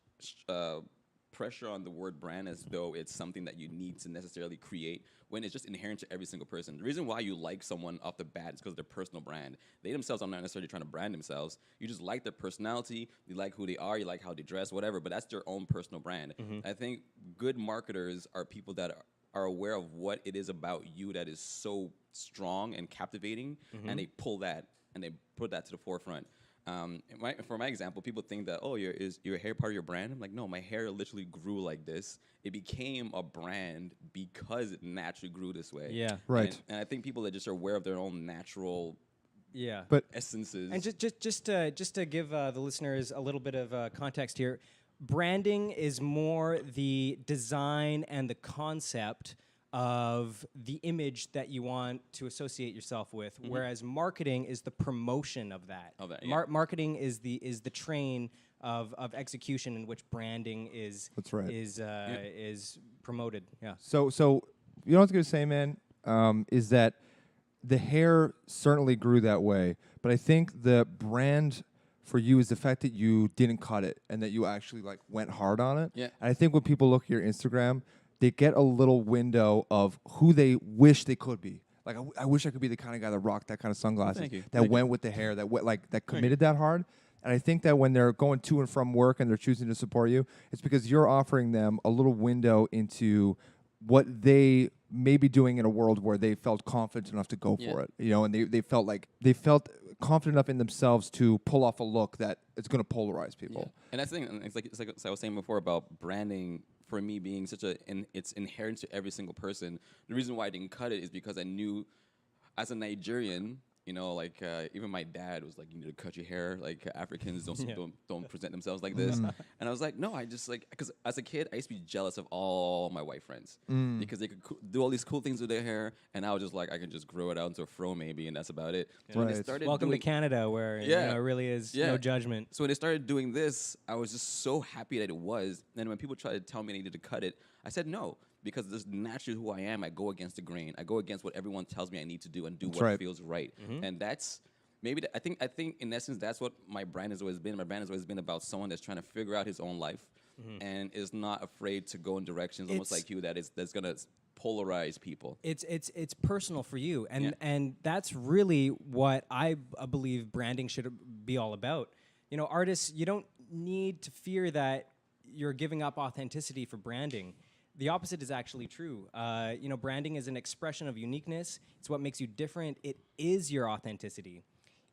pressure on the word brand as though it's something that you need to necessarily create when it's just inherent to every single person. The reason why you like someone off the bat is because of their personal brand. They themselves are not necessarily trying to brand themselves. You just like their personality, you like who they are, you like how they dress, whatever, but that's their own personal brand. I think good marketers are people that are aware of what it is about you that is so strong and captivating, and they pull that and they put that to the forefront. For my example, people think that, oh, is your hair part of your brand? I'm like, no, my hair literally grew like this. It became a brand because it naturally grew this way. Yeah. Right. And I think people that just are aware of their own natural Yeah. But essences. And just to give the listeners a little bit of context here, branding is more the design and the concept of the image that you want to associate yourself with, whereas marketing is the promotion of that. Marketing is the train of execution in which branding is That's right. is promoted. Yeah. So you know what I was gonna say, man, is that the hair certainly grew that way, but I think the brand for you is the fact that you didn't cut it and that you actually like went hard on it. Yeah. And I think when people look at your Instagram, they get a little window of who they wish they could be. Like I wish I could be the kind of guy that rocked that kind of sunglasses, Thank you. that Thank went with the hair, that committed that hard. And I think that when they're going to and from work and they're choosing to support you, it's because you're offering them a little window into what they may be doing in a world where they felt confident enough to go for it. You know, and they felt confident enough in themselves to pull off a look that it's going to polarize people. And that's the thing. It's like I was saying before about branding. For me, being it's inherent to every single person. The reason why I didn't cut it is because I knew, as a Nigerian, you know, like even my dad was like, "You need to cut your hair. Like Africans don't present themselves like this." And I was like, "No, I just like," because as a kid, I used to be jealous of all my white friends because they could do all these cool things with their hair, and I was just like, I can just grow it out into a fro maybe, and that's about it. So when they Right. started Welcome to doing- Canada, where you know, it really is no judgment. So when they started doing this, I was just so happy that it was. And when people tried to tell me I needed to cut it, I said no, because this is naturally who I am. I go against the grain. I go against what everyone tells me I need to do and do That's what right. feels right. And that's maybe I think in essence that's what my brand has always been. My brand has always been about someone that's trying to figure out his own life and is not afraid to go in directions almost It's- like you that's gonna polarize people. It's personal for you, and Yeah. and that's really what I believe branding should be all about. You know, artists, you don't need to fear that you're giving up authenticity for branding. The opposite is actually true. You know, branding is an expression of uniqueness. It's what makes you different. It is your authenticity.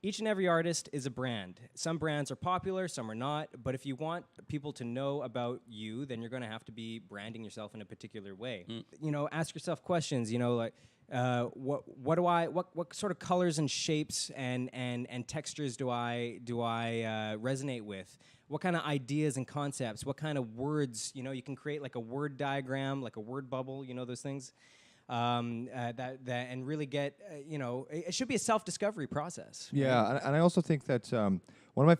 Each and every artist is a brand. Some brands are popular, some are not. But if you want people to know about you, then you're going to have to be branding yourself in a particular way. You know, ask yourself questions. You know, like what sort of colors and shapes and textures do I resonate with? What kind of ideas and concepts? What kind of words? You know, you can create like a word diagram, like a word bubble. You know those things. And really get you know, it should be a self-discovery process. Yeah, and I also think that one of my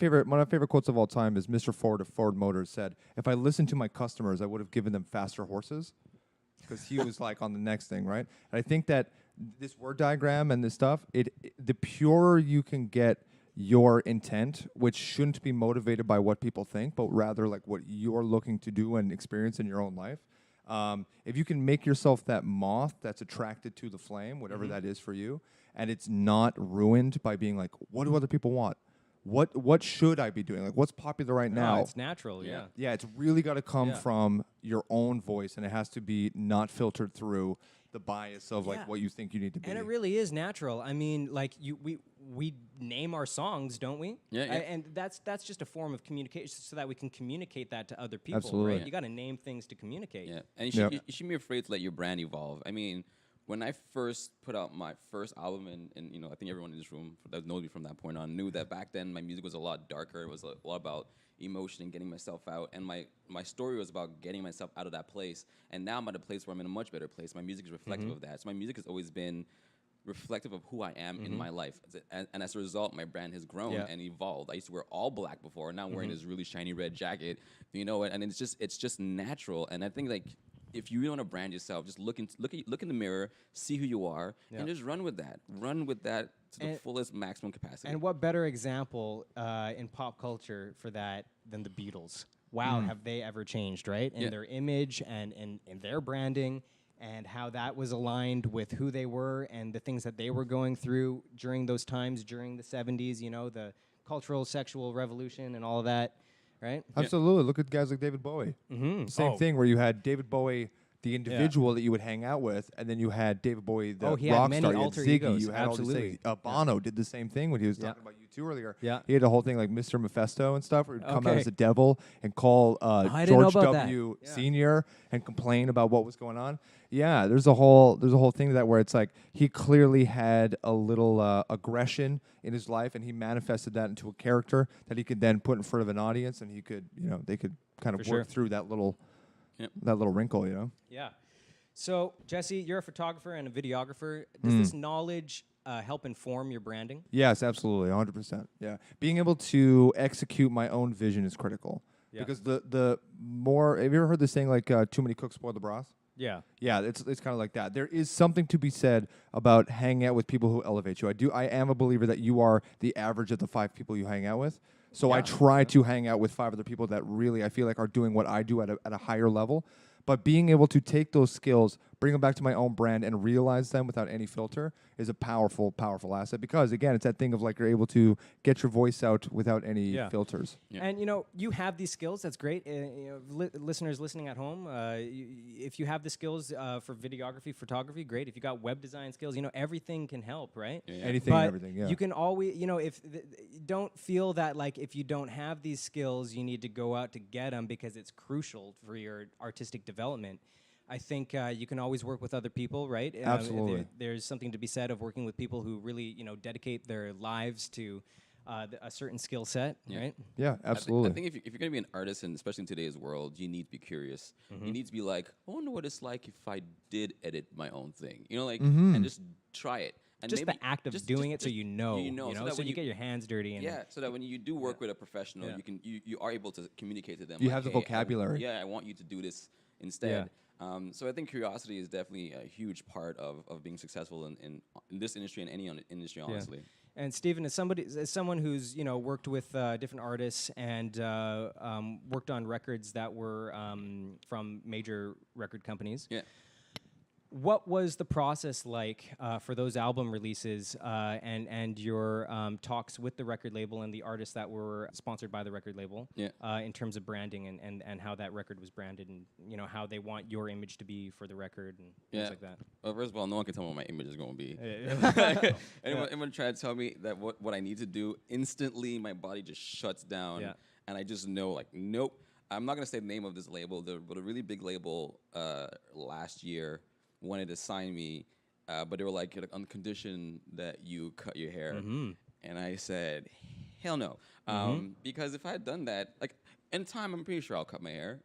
favorite quotes of all time is Mr. Ford of Ford Motors said, "If I listened to my customers, I would have given them faster horses," because he was like on the next thing, right? And I think that this word diagram and this stuff, the purer you can get your intent, which shouldn't be motivated by what people think, but rather like what you're looking to do and experience in your own life. If you can make yourself that moth that's attracted to the flame, whatever that is for you, and it's not ruined by being like, what do other people want? What should I be doing? Like, what's popular right No, now? it's natural. Yeah. Yeah, it's really got to come Yeah. from your own voice, and it has to be not filtered through the bias of like Yeah. what you think you need to be. And it really is natural. I mean, like we name our songs, don't we? Yeah, yeah. And that's just a form of communication, so that we can communicate that to other people. Absolutely. Right? You got to name things to communicate. Yeah, and Yep. you shouldn't be afraid to let your brand evolve. I mean, when I first put out my first album, and you know, I think everyone in this room that knows me from that point on knew that back then my music was a lot darker. It was a lot about emotion and getting myself out, and my story was about getting myself out of that place. And now I'm at a place where I'm in a much better place. My music is reflective of that. So my music has always been reflective of who I am in my life. And as a result, my brand has grown Yeah. and evolved. I used to wear all black before, and now I'm wearing this really shiny red jacket. You know, and it's just natural. And I think like if you want to brand yourself, just look in the mirror, see who you are, Yeah. and just run with that. Run with that to the And- fullest maximum capacity. And what better example in pop culture for that than the Beatles? Wow, have they ever changed, right? In Yeah. their image and in their branding, and how that was aligned with who they were and the things that they were going through during those times, during the 70s, you know, the cultural sexual revolution and all of that, right? Absolutely. Look at guys like David Bowie. Same thing where you had David Bowie, the individual that you would hang out with, and then you had David Bowie, the He had rock many star. You had alter Ziggy. egos, You had all these absolutely. things. Bono did the same thing when he was Yeah. talking about U2 earlier. Yeah. He had a whole thing like Mr. Mephisto and stuff, where he'd come out Okay. as a devil and call I didn't know George about that. W. Yeah. Senior and complain about what was going on. Yeah, there's a whole thing to that where it's like he clearly had a little aggression in his life, and he manifested that into a character that he could then put in front of an audience, and he could, you know, they could kind of For work sure. through that little Yep. wrinkle, you know. Yeah. So, Jesse, you're a photographer and a videographer. Does this knowledge help inform your branding? Yes, absolutely, 100%. Yeah, being able to execute my own vision is critical Yeah. because the more, have you ever heard this saying like too many cooks spoil the broth? Yeah. Yeah, it's kind of like that. There is something to be said about hanging out with people who elevate you. I am a believer that you are the average of the 5 people you hang out with. So I try to hang out with 5 other people that really I feel like are doing what I do at a higher level. But being able to take those skills, bring them back to my own brand, and realize them without any filter is a powerful, powerful asset. Because again, it's that thing of like you're able to get your voice out without any Yeah. filters. Yeah. And you know, you have these skills. That's great. You know, listeners listening at home, if you have the skills for videography, photography, great. If you got web design skills, you know, everything can help, right? Yeah. Anything But and everything. Yeah. you can always, you know, if don't feel that like if you don't have these skills, you need to go out to get them because it's crucial for your artistic development. I think you can always work with other people, right? Absolutely. There's something to be said of working with people who really, you know, dedicate their lives to a certain skill set, Yeah. right? Yeah, absolutely. I think if you're going to be an artist, and especially in today's world, you need to be curious. You need to be like, I wonder what it's like if I did edit my own thing. You know, like, and just try it. And Just maybe the act of just- doing just- it, so you know, so that so when you get your hands dirty. And yeah, so that when you do work with a professional, Yeah. you are able to communicate to them. You like, have the "Hey, vocabulary." I want you to do this instead. So I think curiosity is definitely a huge part of being successful in this industry and any industry, honestly. And Stephen, as someone who's worked with different artists and worked on records that were from major record companies. Yeah. What was the process like for those album releases and your talks with the record label and the artists that were sponsored by the record label? Yeah. In terms of branding and how that record was branded and how they want your image to be for the record and things like that. Well, first of all, no one can tell me what my image is going to be. Anyone try to tell me that what I need to do, instantly my body just shuts down, and I just know, like, nope. I'm not going to say the name of this label, but a really big label last year wanted to sign me, but they were like, on the condition that you cut your hair. And I said, hell no. Because if I had done that, like, in time, I'm pretty sure I'll cut my hair,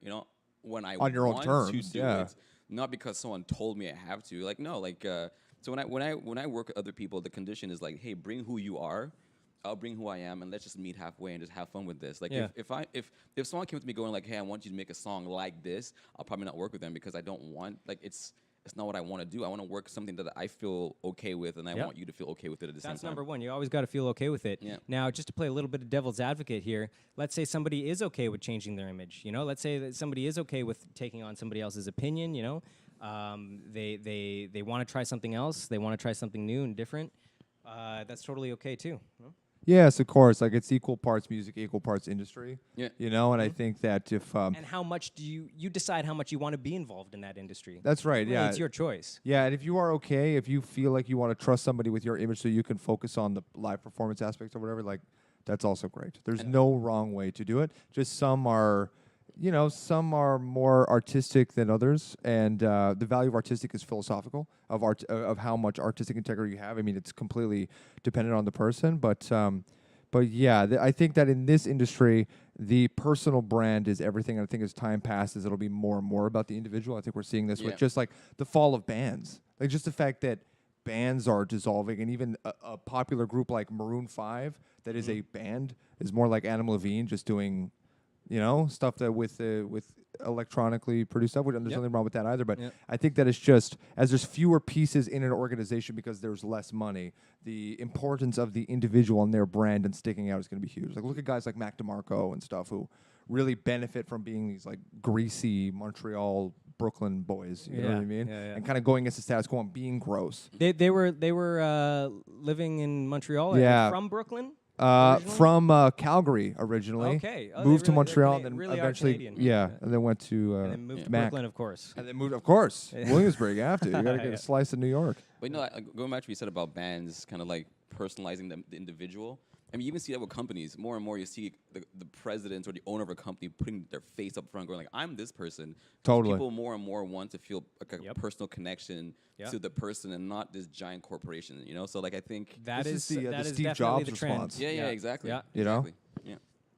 when I On your own want terms, to do it. Not because someone told me I have to. Like, no, like, so when I work with other people, the condition is like, hey, bring who you are. I'll bring who I am, and let's just meet halfway and just have fun with this. Like, if someone came to me going like, hey, I want you to make a song like this, I'll probably not work with them because I don't want, like, it's not what I want to do. I want to work something that I feel okay with, and I want you to feel okay with it at the same time. That's number one. You always got to feel okay with it. Yeah. Now, just to play a little bit of devil's advocate here, let's say somebody is okay with changing their image. Let's say that somebody is okay with taking on somebody else's opinion. They want to try something else. They want to try something new and different. That's totally okay too. Yes, of course. Like, it's equal parts music, equal parts industry. Yeah. And I think that if And how much do you decide how much you want to be involved in that industry? that's right, Really, yeah, it's your choice. yeah. And if you are okay, if you feel like you want to trust somebody with your image, so you can focus on the live performance aspects or whatever, like, that's also great. There's no wrong way to do it. Just some are more artistic than others, and the value of artistic is philosophical of how much artistic integrity you have. I mean, it's completely dependent on the person, but yeah, I think that in this industry, the personal brand is everything. And I think as time passes, it'll be more and more about the individual. I think we're seeing this with just like the fall of bands, like just the fact that bands are dissolving, and even a popular group like Maroon 5 that is a band is more like Adam Levine just doing stuff that with electronically produced stuff. There's nothing wrong with that either. But I think that it's just, as there's fewer pieces in an organization because there's less money, the importance of the individual and their brand and sticking out is going to be huge. Like, look at guys like Mac DeMarco and stuff who really benefit from being these like greasy Montreal, Brooklyn boys. You know what I mean? And kind of going against the status quo and being gross. They were living in Montreal. Yeah. From Brooklyn. From Calgary originally. Okay. Oh, moved to they Montreal, they and then really are eventually, Canadian. and then went to And then moved to Mac. Brooklyn, of course. And then moved, of course, Williamsburg. You have to. You got to get a slice of New York. But going back to what you said about bands, kind of like personalizing the individual. I mean, you even see that with companies. More and more, you see the president or the owner of a company putting their face up front, going like, "I'm this person." Totally. People more and more want to feel like a personal connection to the person and not this giant corporation. So, like, I think That This is is the that is Steve definitely Jobs the trend. response. yeah, exactly. Yeah. You know? Exactly. Yeah.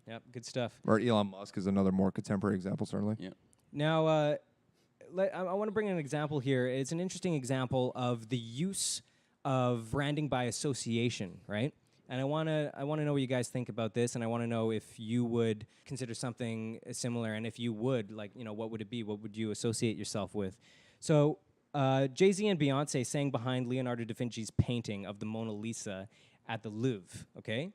Yep. Good stuff. Or Elon Musk is another more contemporary example, certainly. Yeah. Now, I want to bring an example here. It's an interesting example of the use of branding by association, right? And I want to know what you guys think about this, and I want to know if you would consider something similar, and if you would, like, what would it be? What would you associate yourself with? So, Jay-Z and Beyonce sang behind Leonardo da Vinci's painting of the Mona Lisa at the Louvre, okay?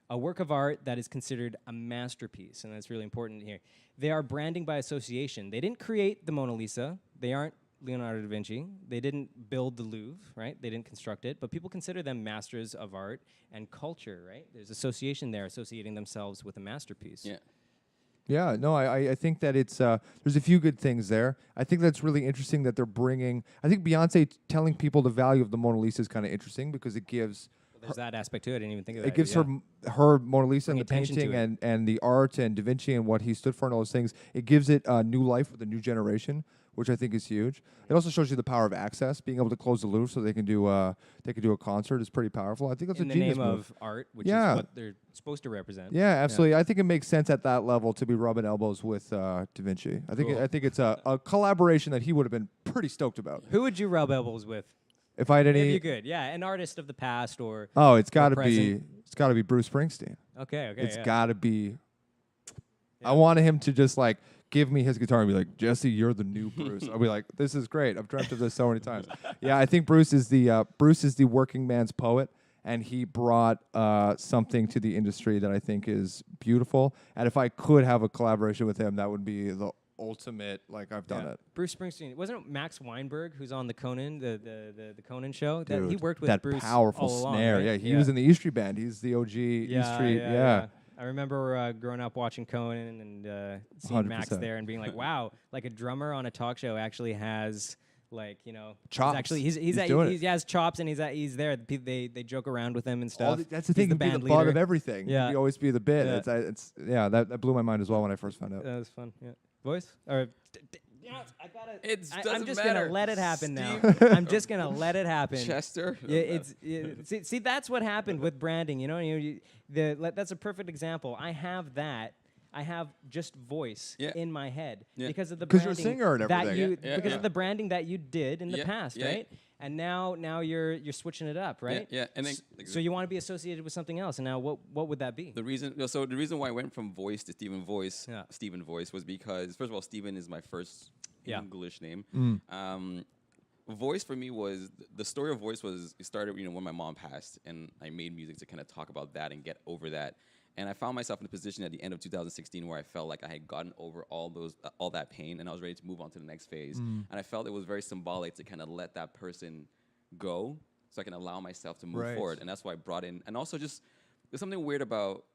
A work of art that is considered a masterpiece, and that's really important here. They are branding by association. They didn't create the Mona Lisa. They aren't Leonardo da Vinci. They didn't build the Louvre, right? They didn't construct it, but people consider them masters of art and culture, right? There's association there, associating themselves with a masterpiece. Yeah. Yeah, no, I think that it's there's a few good things there. I think that's really interesting that they're bringing. I think Beyonce telling people the value of the Mona Lisa is kind of interesting because it gives. There's that aspect to it. I didn't even think of that. It gives yeah. her Mona Lisa Bring and the attention to painting and the art and Da Vinci and what he stood for and all those things. It gives it new life with a new generation, which I think is huge. It also shows you the power of access, being able to close the Louvre so they can do a concert is pretty powerful. I think that's in a the genius name move. of art, which Yeah. is what they're supposed to represent. Yeah, absolutely. I think it makes sense at that level to be rubbing elbows with Da Vinci. I think it's a collaboration that he would have been pretty stoked about. Who would you rub elbows with? If I had If any, you could, yeah, an artist of the past or it's got to be present. Bruce Springsteen. okay, It's yeah. got to be. Yeah. I wanted him to just like give me his guitar and be like, Jesse, you're the new Bruce. I'll be like, this is great. I've dreamt of this so many times. Yeah, I think Bruce is the working man's poet, and he brought something to the industry that I think is beautiful. And if I could have a collaboration with him, that would be the ultimate. Like, I've done it. Bruce Springsteen, wasn't it Max Weinberg who's on the Conan, the Conan show? That he Dude, worked with that Bruce powerful all along, snare. right? Yeah, he was in the E Street Band. He's the OG E Street. Yeah. I remember growing up watching Conan and seeing Max 100%. there and being like, wow, like a drummer on a talk show actually has like, you know, Chops. He's doing it. he has chops and he's there. They joke around with him and stuff. That's the He's thing. the He'd be band the butt leader. of everything. Yeah. He'd always be the bit. Yeah. That blew my mind as well when I first found out. That was fun. Yeah. Voice or. I gotta. I'm just matter. gonna let it happen now. Steve I'm just gonna let it happen. Chester. Yeah, see, that's what happened with branding. You know, that's a perfect example. I have that. I have just voice in my head because of the 'Cause you're a branding singer and that everything. you because of the branding that you did in the past, yeah. right? And now you're switching it up, right? Yeah, and then So you want to be associated with something else, and now what would that be? the reason why I went from voice to Stephen Voice, Yeah. Stephen Voice was because first of all, Stephen is my first Yeah. English name. Mm. Voice for me was the story of Voice was it started when my mom passed, and I made music to kind of talk about that and get over that. And I found myself in a position at the end of 2016 where I felt like I had gotten over all that pain, and I was ready to move on to the next phase. And I felt it was very symbolic to kind of let that person go, so I can allow myself to move forward. And that's why I brought in. And also, just there's something weird about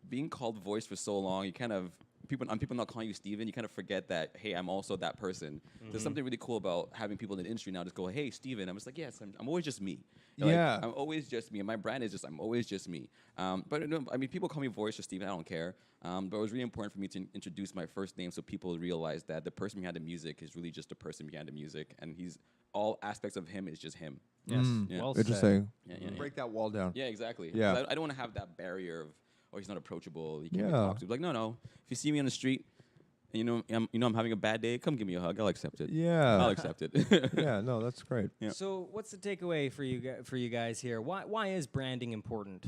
being called Voice for so long. You kind of people not calling you Steven, you kind of forget that, hey, I'm also that person. There's something really cool about having people in the industry now just go, hey, Steven. I'm just like, yes, I'm always just me. Yeah. I'm always just me. And my brand is just, I'm always just me. But no, I mean, people call me Voice or Steven. I don't care. But it was really important for me to introduce my first name so people realize that the person behind the music is really just the person behind the music. And all aspects of him is just him. Yes, Yeah. well Interesting. Yeah. Break that wall down. Yeah, exactly. Yeah. 'Cause I don't want to have that barrier of, oh, he's not approachable. He can't be Yeah. talked to. Like, no. If you see me on the street, and I'm having a bad day, come give me a hug. I'll accept it. Yeah. I'll accept it. Yeah, no, that's great. Yeah. So what's the takeaway for you guys here? Why is branding important?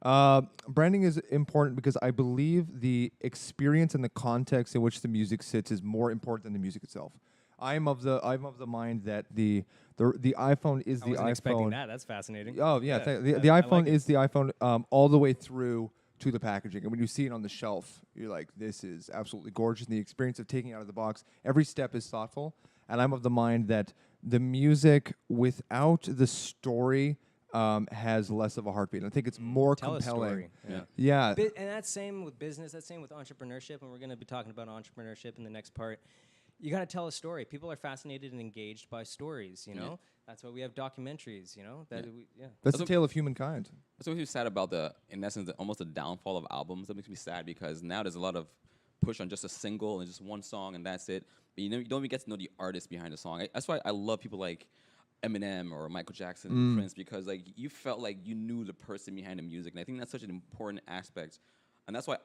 Branding is important because I believe the experience and the context in which the music sits is more important than the music itself. I'm of the mind that the iPhone is I the wasn't expecting iPhone. that. That's fascinating. Oh yeah, the I iPhone like it. is the iPhone all the way through to the packaging. And when you see it on the shelf, you're like, this is absolutely gorgeous. And the experience of taking it out of the box, every step is thoughtful. And I'm of the mind that the music without the story has less of a heartbeat. And I think it's more Tell a compelling. story. Yeah. Yeah. And that's same with business. That's same with entrepreneurship. And we're going to be talking about entrepreneurship in the next part. You got to tell a story. People are fascinated and engaged by stories. You know, that's why we have documentaries. You know, That's the tale of humankind. That's what makes me sad about in essence, almost the downfall of albums. That makes me sad because now there's a lot of push on just a single and just one song and that's it. But you don't even get to know the artist behind the song. That's why I love people like Eminem or Michael Jackson, Prince, because like you felt like you knew the person behind the music, and I think that's such an important aspect. And that's why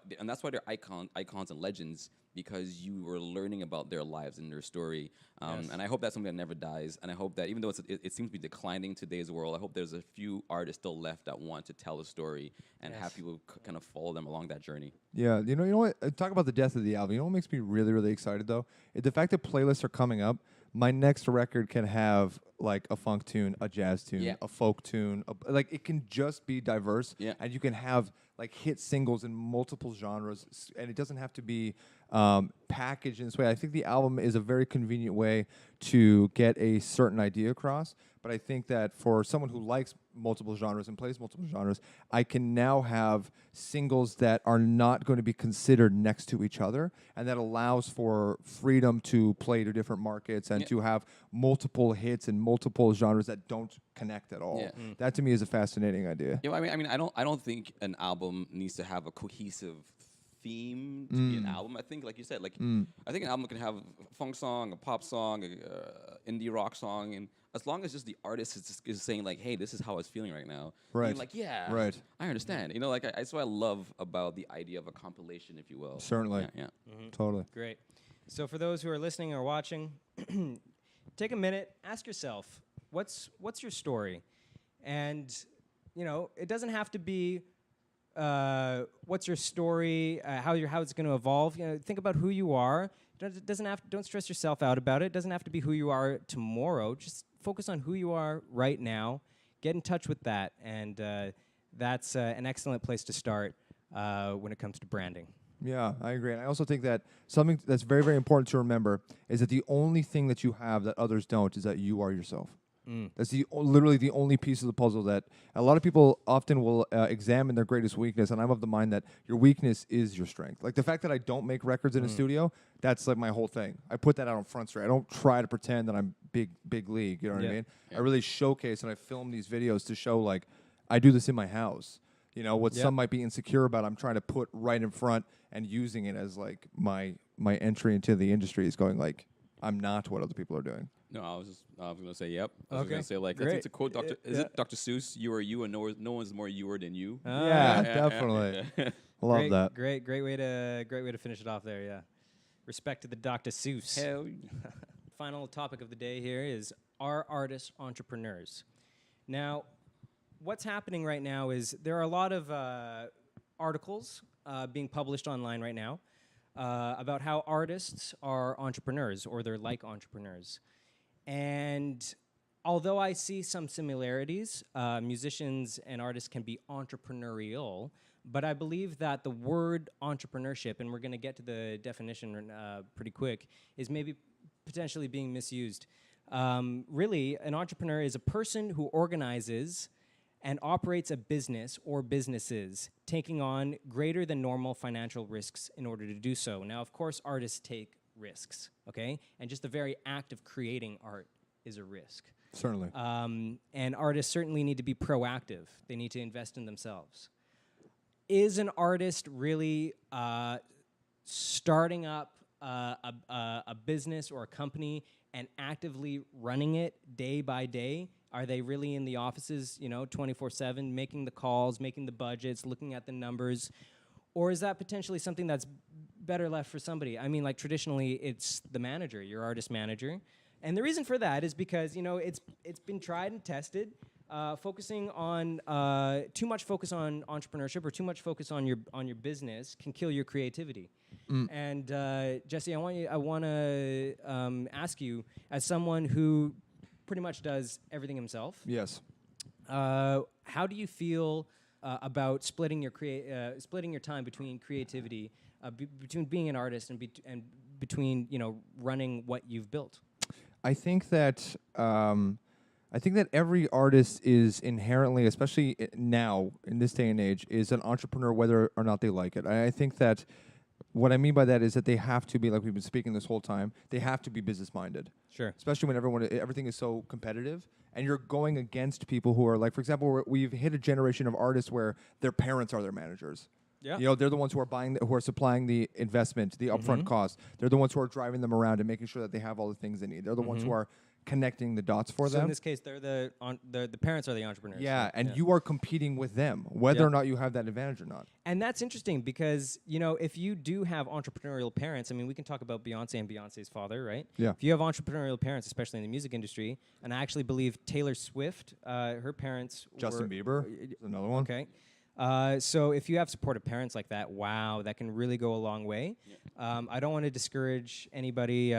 they're icons and legends, because you were learning about their lives and their story. And I hope that's something that never dies. And I hope that even though it seems to be declining in today's world, I hope there's a few artists still left that want to tell a story and have people kind of follow them along that journey. Yeah, you know what? Talk about the death of the album. You know what makes me really, really excited though? The fact that playlists are coming up. My next record can have like a funk tune, a jazz tune, a folk tune. Like it can just be diverse, and you can have like hit singles in multiple genres, and it doesn't have to be packaged in this way. I think the album is a very convenient way to get a certain idea across. But I think that for someone who likes multiple genres and plays multiple genres, I can now have singles that are not going to be considered next to each other, and that allows for freedom to play to different markets and to have multiple hits in multiple genres that don't connect at all. That to me is a fascinating idea. Yeah, I mean, I don't think an album needs to have a cohesive theme to be an album. I think, like you said, I think an album can have a funk song, a pop song, a indie rock song, and as long as just the artist is saying like, "Hey, this is how I was feeling right now," Right. Like, yeah, Right. I understand. You know, like that's what I love about the idea of a compilation, if you will. Certainly. Yeah. Totally. Great. So for those who are listening or watching, take a minute, ask yourself, what's your story? And, you know, it doesn't have to be what's your story, how it's going to evolve. Think about who you are. Don't stress yourself out about it. It doesn't have to be who you are tomorrow. Just focus on who you are right now. Get in touch with that, and that's an excellent place to start when it comes to branding. Yeah, I agree. And I also think that something that's very, very important to remember is that the only thing that you have that others don't is that you are yourself. That's literally the only piece of the puzzle that a lot of people often will examine their greatest weakness, and I'm of the mind that your weakness is your strength. Like the fact that I don't make records in a studio, that's like my whole thing. I put that out on Front Street. I don't try to pretend that I'm big league. You know what I mean? I really showcase and I film these videos to show like I do this in my house. What some might be insecure about, I'm trying to put right in front and using it as like my entry into the industry is going like I'm not what other people are doing. No, I was gonna say yep. I was Okay. gonna say like I think to quote Dr. Is it Dr. Seuss? You are you, and no one's more youer than you. Yeah, definitely. Love that. Great way to finish it off there. Yeah, respect to the Dr. Seuss. Hell. Final topic of the day here is, are artists entrepreneurs? Now, what's happening right now is there are a lot of articles being published online right now about how artists are entrepreneurs or they're like entrepreneurs. And although I see some similarities, musicians and artists can be entrepreneurial, but I believe that the word entrepreneurship, and we're going to get to the definition pretty quick, is maybe potentially being misused. Really, an entrepreneur is a person who organizes and operates a business or businesses, taking on greater than normal financial risks in order to do so. Now, of course, artists take risks, okay? And just the very act of creating art is a risk. Certainly. And artists certainly need to be proactive. They need to invest in themselves. Is an artist really starting up a business or a company and actively running it day by day? Are they really in the offices, 24/7, making the calls, making the budgets, looking at the numbers? Or is that potentially something that's better left for somebody? I mean, like traditionally, it's the manager, your artist manager. And the reason for that is because, it's been tried and tested. Focusing on too much focus on entrepreneurship or too much focus on your business can kill your creativity. And Jesse, I want to ask you, as someone who pretty much does everything himself. Yes. How do you feel about splitting your time between creativity, between being an artist and between running what you've built? I think that every artist is inherently, especially now in this day and age, is an entrepreneur whether or not they like it. I think that what I mean by that is that they have to be, like we've been speaking this whole time, they have to be business minded. Sure. Especially when everything is so competitive and you're going against people who are like, for example, we've hit a generation of artists where their parents are their managers. Yeah. They're the ones who are supplying the investment, the upfront cost. They're the ones who are driving them around and making sure that they have all the things they need. They're the ones who are connecting the dots for So them. in this case, they're the parents are the entrepreneurs. Yeah, and you are competing with them, whether or not you have that advantage or not. And that's interesting because, if you do have entrepreneurial parents, I mean, we can talk about Beyonce and Beyonce's father, right? Yeah. If you have entrepreneurial parents, especially in the music industry, and I actually believe Taylor Swift, her parents Justin Bieber is another one. Okay. So if you have supportive parents like that, wow, that can really go a long way. I don't want to discourage anybody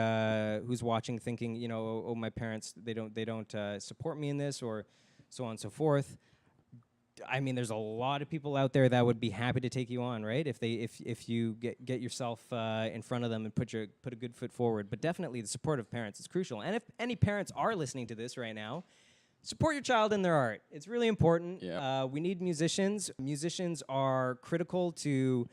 who's watching thinking, oh, my parents, they don't support me in this, or so on and so forth. I mean, there's a lot of people out there that would be happy to take you on, right? If you get yourself in front of them and put a good foot forward. But definitely the support of parents is crucial. And if any parents are listening to this right now, support your child in their art. It's really important. Yeah. We need musicians. Musicians are critical to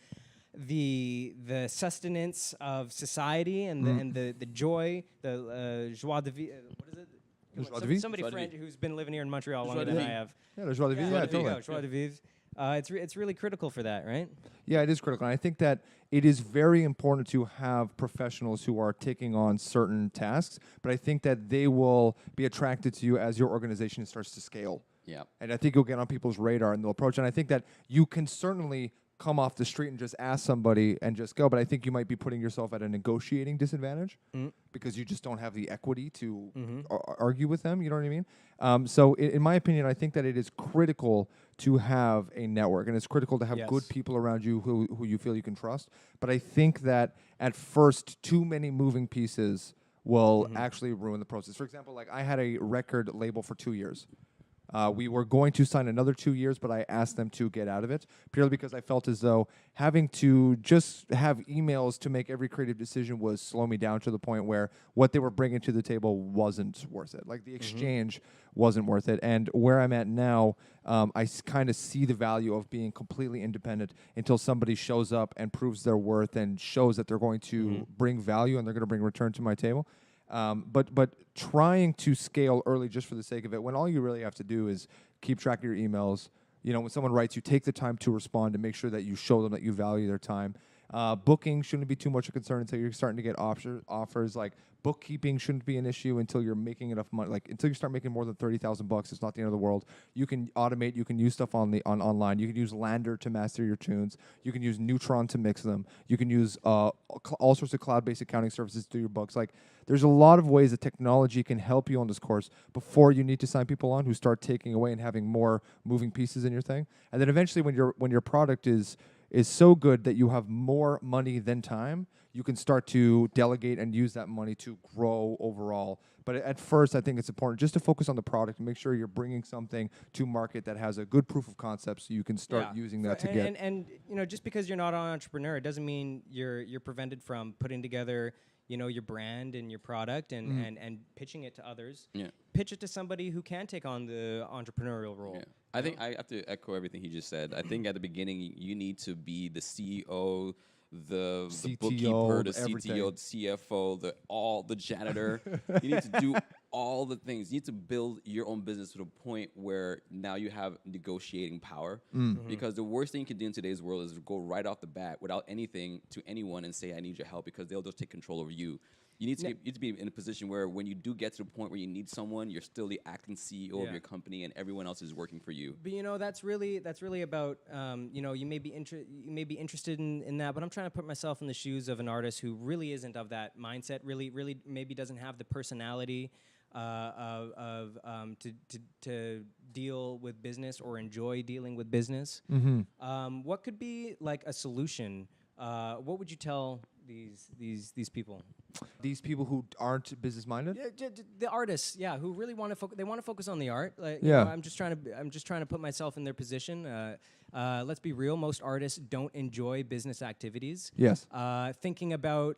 the sustenance of society and the joy, the joie de vivre. What is it? Joie de vivre? Somebody Joie de French vivre. who's been living here in Montreal Joie longer de than I vivre. have. Yeah, there's joie de vivre. Joie Yeah, de vivre. totally. Joie de vivre. It's really critical for that, right? Yeah, it is critical. And I think that it is very important to have professionals who are taking on certain tasks, but I think that they will be attracted to you as your organization starts to scale. Yeah. And I think you'll get on people's radar and they'll approach. And I think that you can certainly come off the street and just ask somebody and just go. But I think you might be putting yourself at a negotiating disadvantage because you just don't have the equity to argue with them. You know what I mean? So in my opinion, I think that it is critical to have a network, and it's critical to have good people around you who you feel you can trust. But I think that at first, too many moving pieces will actually ruin the process. For example, like I had a record label for 2 years. We were going to sign another 2 years, but I asked them to get out of it purely because I felt as though having to just have emails to make every creative decision was slow me down to the point where what they were bringing to the table wasn't worth it. Like the exchange wasn't worth it. And where I'm at now, I kind of see the value of being completely independent until somebody shows up and proves their worth and shows that they're going to bring value and they're going to bring return to my table. But trying to scale early just for the sake of it, when all you really have to do is keep track of your emails. You know, when someone writes, you take the time to respond and make sure that you show them that you value their time. Booking shouldn't be too much a concern until you're starting to get offers. Like bookkeeping shouldn't be an issue until you're making enough money. Like until you start making more than $30,000, it's not the end of the world. You can automate. You can use stuff online. You can use Lander to master your tunes. You can use Neutron to mix them. You can use all sorts of cloud-based accounting services to do your books. Like there's a lot of ways that technology can help you on this course before you need to sign people on who start taking away and having more moving pieces in your thing. And then eventually, when your product is so good that you have more money than time, you can start to delegate and use that money to grow overall. But at first, I think it's important just to focus on the product and make sure you're bringing something to market that has a good proof of concept so you can start using that to get. And you know, just because you're not an entrepreneur, it doesn't mean you're prevented from putting together, you know, your brand and your product and pitching it to others. Yeah. Pitch it to somebody who can take on the entrepreneurial role. Yeah. I think I have to echo everything he just said. I think at the beginning you need to be the CEO, the bookkeeper, the CTO, the CFO, the janitor. You need to do all the things. You need to build your own business to the point where now you have negotiating power. Because the worst thing you can do in today's world is go right off the bat without anything to anyone and say, I need your help, because they'll just take control over you. You need to be in a position where when you do get to the point where you need someone, you're still the acting CEO of your company, and everyone else is working for you. But you know, that's really about you know, you may be interested in that, but I'm trying to put myself in the shoes of an artist who really isn't of that mindset. Really maybe doesn't have the personality to deal with business or enjoy dealing with business. What could be like a solution? What would you tell these people? These people who aren't business minded? Yeah, the artists, who really want to focus. They want to focus on the art. Like, you know, I'm just trying to put myself in their position. Let's be real. Most artists don't enjoy business activities. Yes. Thinking about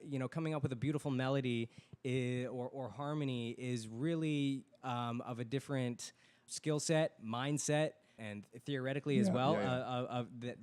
you know, coming up with a beautiful melody or harmony is really of a different skill set, mindset, and theoretically as well,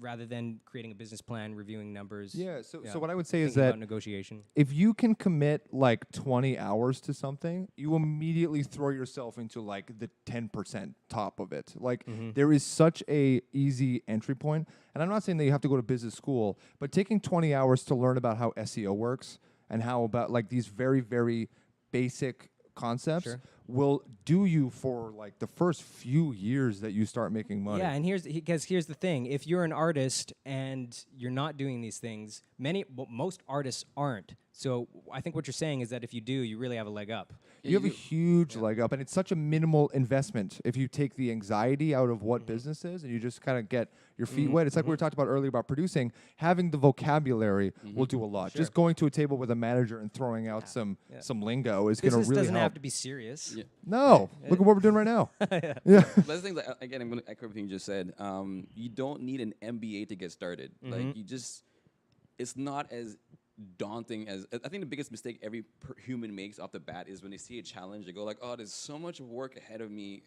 rather than creating a business plan, reviewing numbers. So what I would say is that negotiation. If you can commit like 20 hours to something, you immediately throw yourself into like the 10% top of it. Like there is such a easy entry point. And I'm not saying that you have to go to business school, but taking 20 hours to learn about how SEO works and how about like these very, very basic concepts will do you for like the first few years that you start making money. Yeah, and here's the thing: if you're an artist and you're not doing these things, most artists aren't. So I think what you're saying is that if you do, you really have a leg up. You have a huge leg up, and it's such a minimal investment if you take the anxiety out of what business is and you just kind of get your feet wet. It's like we were talking about earlier about producing. Having the vocabulary will do a lot. Just going to a table with a manager and throwing out some lingo is going to really help. Business doesn't have to be serious. No, look at what we're doing right now. But the thing that, again, I'm going to echo everything you just said. You don't need an MBA to get started. Like it's not as daunting as I think the biggest mistake every human makes off the bat is when they see a challenge, they go like, "Oh, there's so much work ahead of me."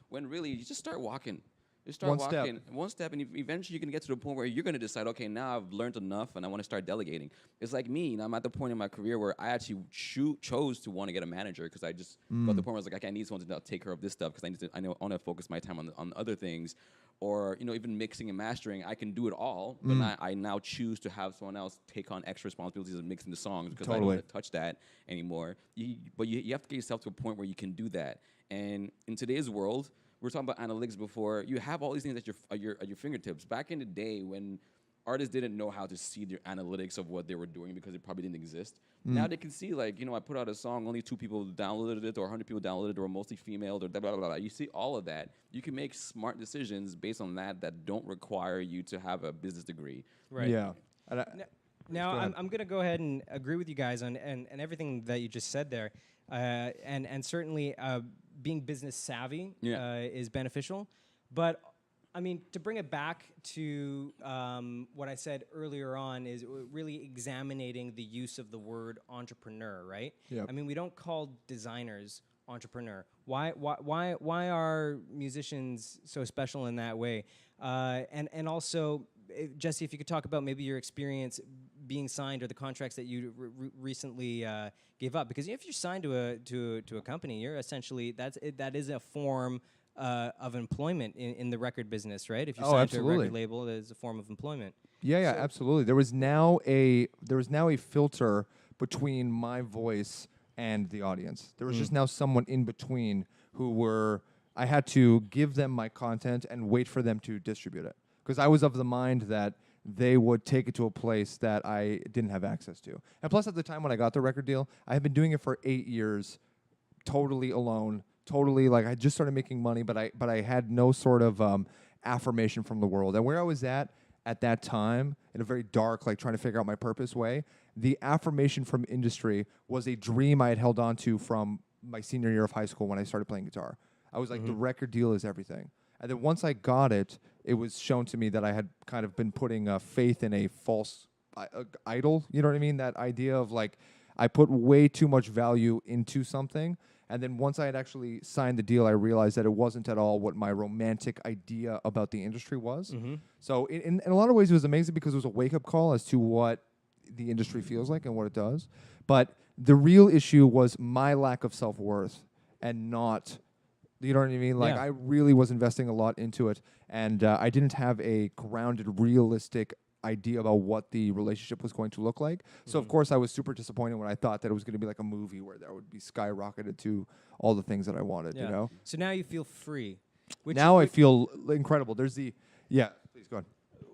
When really, you just start walking. You start walking one step, and eventually you can get to the point where you're going to decide, okay, now I've learned enough, and I want to start delegating. It's like me, and I'm at the point in my career where I actually chose to want to get a manager because I just got to the point where I was like, I need someone to take care of this stuff because I want to focus my time on other things, or even mixing and mastering. I can do it all, but I now choose to have someone else take on extra responsibilities of mixing the songs because I don't want to touch that anymore. But you have to get yourself to a point where you can do that. And in today's world, we were talking about analytics before. You have all these things at your fingertips. Back in the day when artists didn't know how to see their analytics of what they were doing because it probably didn't exist. Now they can see, like, I put out a song, only 2 people downloaded it, or 100 people downloaded it, or mostly female, or blah, blah, blah, blah. You see all of that. You can make smart decisions based on that don't require you to have a business degree. Right. Yeah. And Now, Go ahead. I'm going to go ahead and agree with you guys on and everything that you just said there. And certainly being business savvy is beneficial. But, I mean, to bring it back to what I said earlier on is really examining the use of the word entrepreneur, right? Yep. I mean, we don't call designers entrepreneur. Why are musicians so special in that way? And also, Jesse, if you could talk about maybe your experience being signed or the contracts that you recently gave up, because if you're signed to a company, you're essentially that is a form of employment in the record business, right? If you're signed to a absolutely. record label, that is a form of employment. Yeah, absolutely. There was now a filter between my voice and the audience. There was just now someone in between I had to give them my content and wait for them to distribute it. Because I was of the mind that they would take it to a place that I didn't have access to. And plus, at the time when I got the record deal, I had been doing it for 8 years, totally alone, totally like I just started making money, but I had no sort of affirmation from the world. And where I was at that time, in a very dark, like trying to figure out my purpose way, the affirmation from industry was a dream I had held on to from my senior year of high school when I started playing guitar. I was like, the record deal is everything. And then once I got it, it was shown to me that I had kind of been putting faith in a false idol. You know what I mean? That idea of like, I put way too much value into something. And then once I had actually signed the deal, I realized that it wasn't at all what my romantic idea about the industry was. So in a lot of ways, it was amazing because it was a wake-up call as to what the industry feels like and what it does. But the real issue was my lack of self-worth and not... You know what I mean? Like, I really was investing a lot into it, and I didn't have a grounded, realistic idea about what the relationship was going to look like. So, of course, I was super disappointed when I thought that it was going to be like a movie where that would be skyrocketed to all the things that I wanted, you know? So now you feel free. Now I feel incredible. There's the... Yeah, please, go on.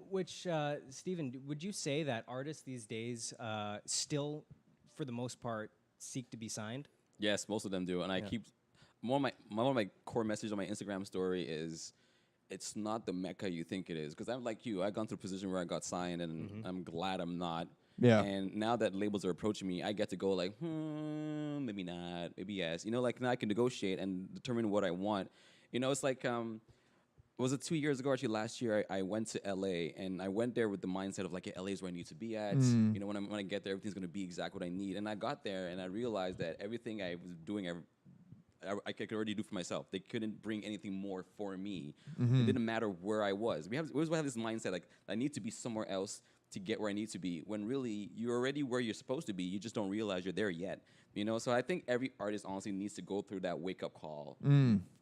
Which, Stephen, would you say that artists these days still, for the most part, seek to be signed? Yes, most of them do, and I keep... One of my core messages on my Instagram story is, it's not the mecca you think it is. Because I'm like you, I've gone through a position where I got signed, and I'm glad I'm not. Yeah. And now that labels are approaching me, I get to go like, maybe not, maybe yes. Like now I can negotiate and determine what I want. It's like, was it 2 years ago? Actually, last year I went to LA, and I went there with the mindset of like, LA is where I need to be at. When I get there, everything's gonna be exactly what I need. And I got there, and I realized that everything I was doing, I could already do for myself. They couldn't bring anything more for me. It didn't matter where I was. We always have this mindset like, I need to be somewhere else to get where I need to be, when really you're already where you're supposed to be. You just don't realize you're there yet. So I think every artist honestly needs to go through that wake-up call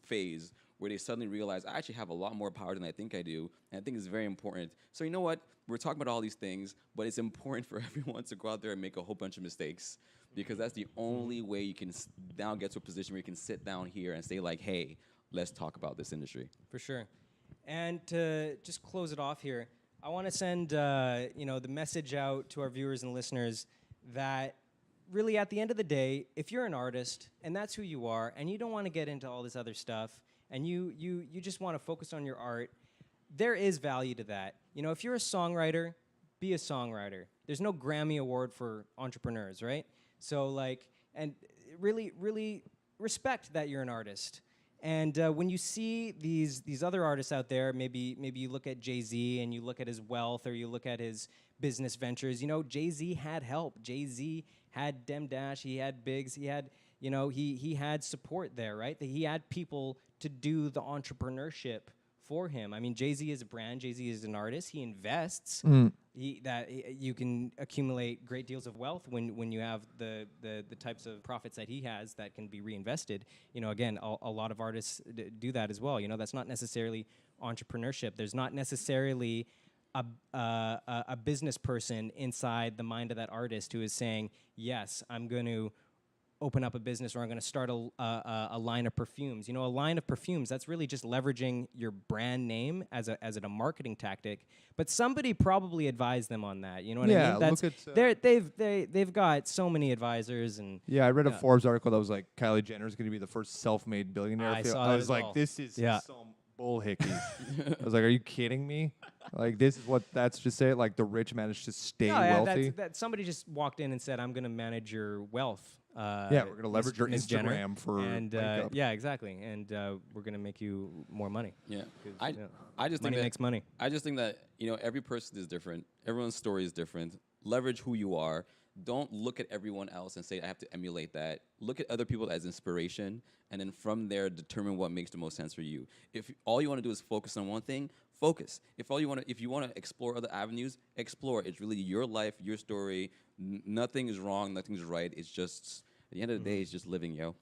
phase where they suddenly realize, I actually have a lot more power than I think I do, and I think it's very important. So you know what? We're talking about all these things, but it's important for everyone to go out there and make a whole bunch of mistakes, because that's the only way you can now get to a position where you can sit down here and say like, hey, let's talk about this industry. For sure. And to just close it off here, I want to send the message out to our viewers and listeners that really at the end of the day, if you're an artist and that's who you are, and you don't want to get into all this other stuff, and you just want to focus on your art, there is value to that. If you're a songwriter, be a songwriter. There's no Grammy Award for entrepreneurs, right? So and really, really respect that you're an artist. And when you see these other artists out there, maybe you look at Jay-Z and you look at his wealth, or you look at his business ventures. Jay-Z had help. Jay-Z had Dem Dash. He had Biggs. He had he had support there, right? That he had people to do the entrepreneurship for him. I mean, Jay-Z is a brand. Jay-Z is an artist. He invests. You can accumulate great deals of wealth when you have the types of profits that he has that can be reinvested. Again, a lot of artists do that as well. That's not necessarily entrepreneurship. There's not necessarily a business person inside the mind of that artist who is saying, yes, I'm going to open up a business or I'm going to start a line of perfumes. You know, a line of perfumes, that's really just leveraging your brand name as a marketing tactic. But somebody probably advised them on that. You know what I Yeah, mean? That's, look at, they've got so many advisors and Yeah, I read a Yeah. Forbes article that was like Kylie Jenner is going to be the first self-made billionaire. I saw I that was as like, well. this is Yeah. some bull hickey. I was like, are you kidding me? Like, this is what that's just it. Like, the rich manage to stay No, yeah, wealthy. that somebody just walked in and said, "I'm going to manage your wealth." Yeah, we're gonna leverage your Ms. Jenner." Instagram for and makeup. yeah, exactly, and we're going to make you more money. Yeah. 'Cause, I, yeah, I just money think that makes money. I just think that, you know, every person is different. Everyone's story is different. Leverage who you are. Don't look at everyone else and say, I have to emulate that. Look at other people as inspiration, and then from there, determine what makes the most sense for you. If all you want to do is focus on one thing, focus. If you want to explore other avenues, explore. It's really your life, your story. Nothing is wrong, nothing's right. It's just, at the end of the day, it's just living, yo.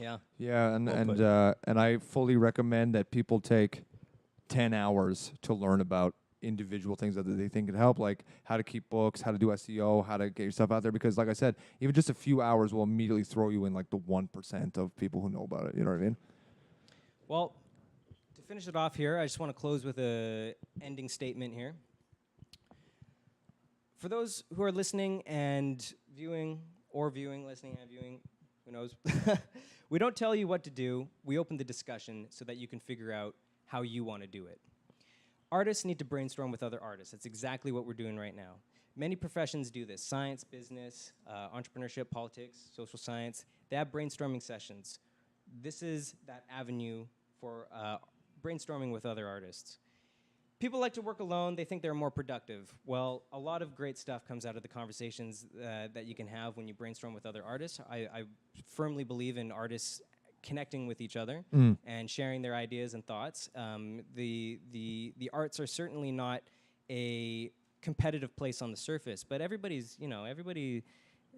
Yeah. Yeah, Well and I fully recommend that people take 10 hours to learn about individual things that they think could help, like how to keep books, how to do SEO, how to get yourself out there. Because, like I said, even just a few hours will immediately throw you in like the 1% of people who know about it. You know what I mean? Well, to finish it off here, I just want to close with a ending statement here. For those who are listening and listening and viewing, who knows? We don't tell you what to do. We open the discussion so that you can figure out how you want to do it. Artists need to brainstorm with other artists. That's exactly what we're doing right now. Many professions do this: science, business, entrepreneurship, politics, social science. They have brainstorming sessions. This is that avenue for brainstorming with other artists. People like to work alone. They think they're more productive. Well, a lot of great stuff comes out of the conversations that you can have when you brainstorm with other artists. I firmly believe in artists connecting with each other and sharing their ideas and thoughts. The arts are certainly not a competitive place on the surface, but everybody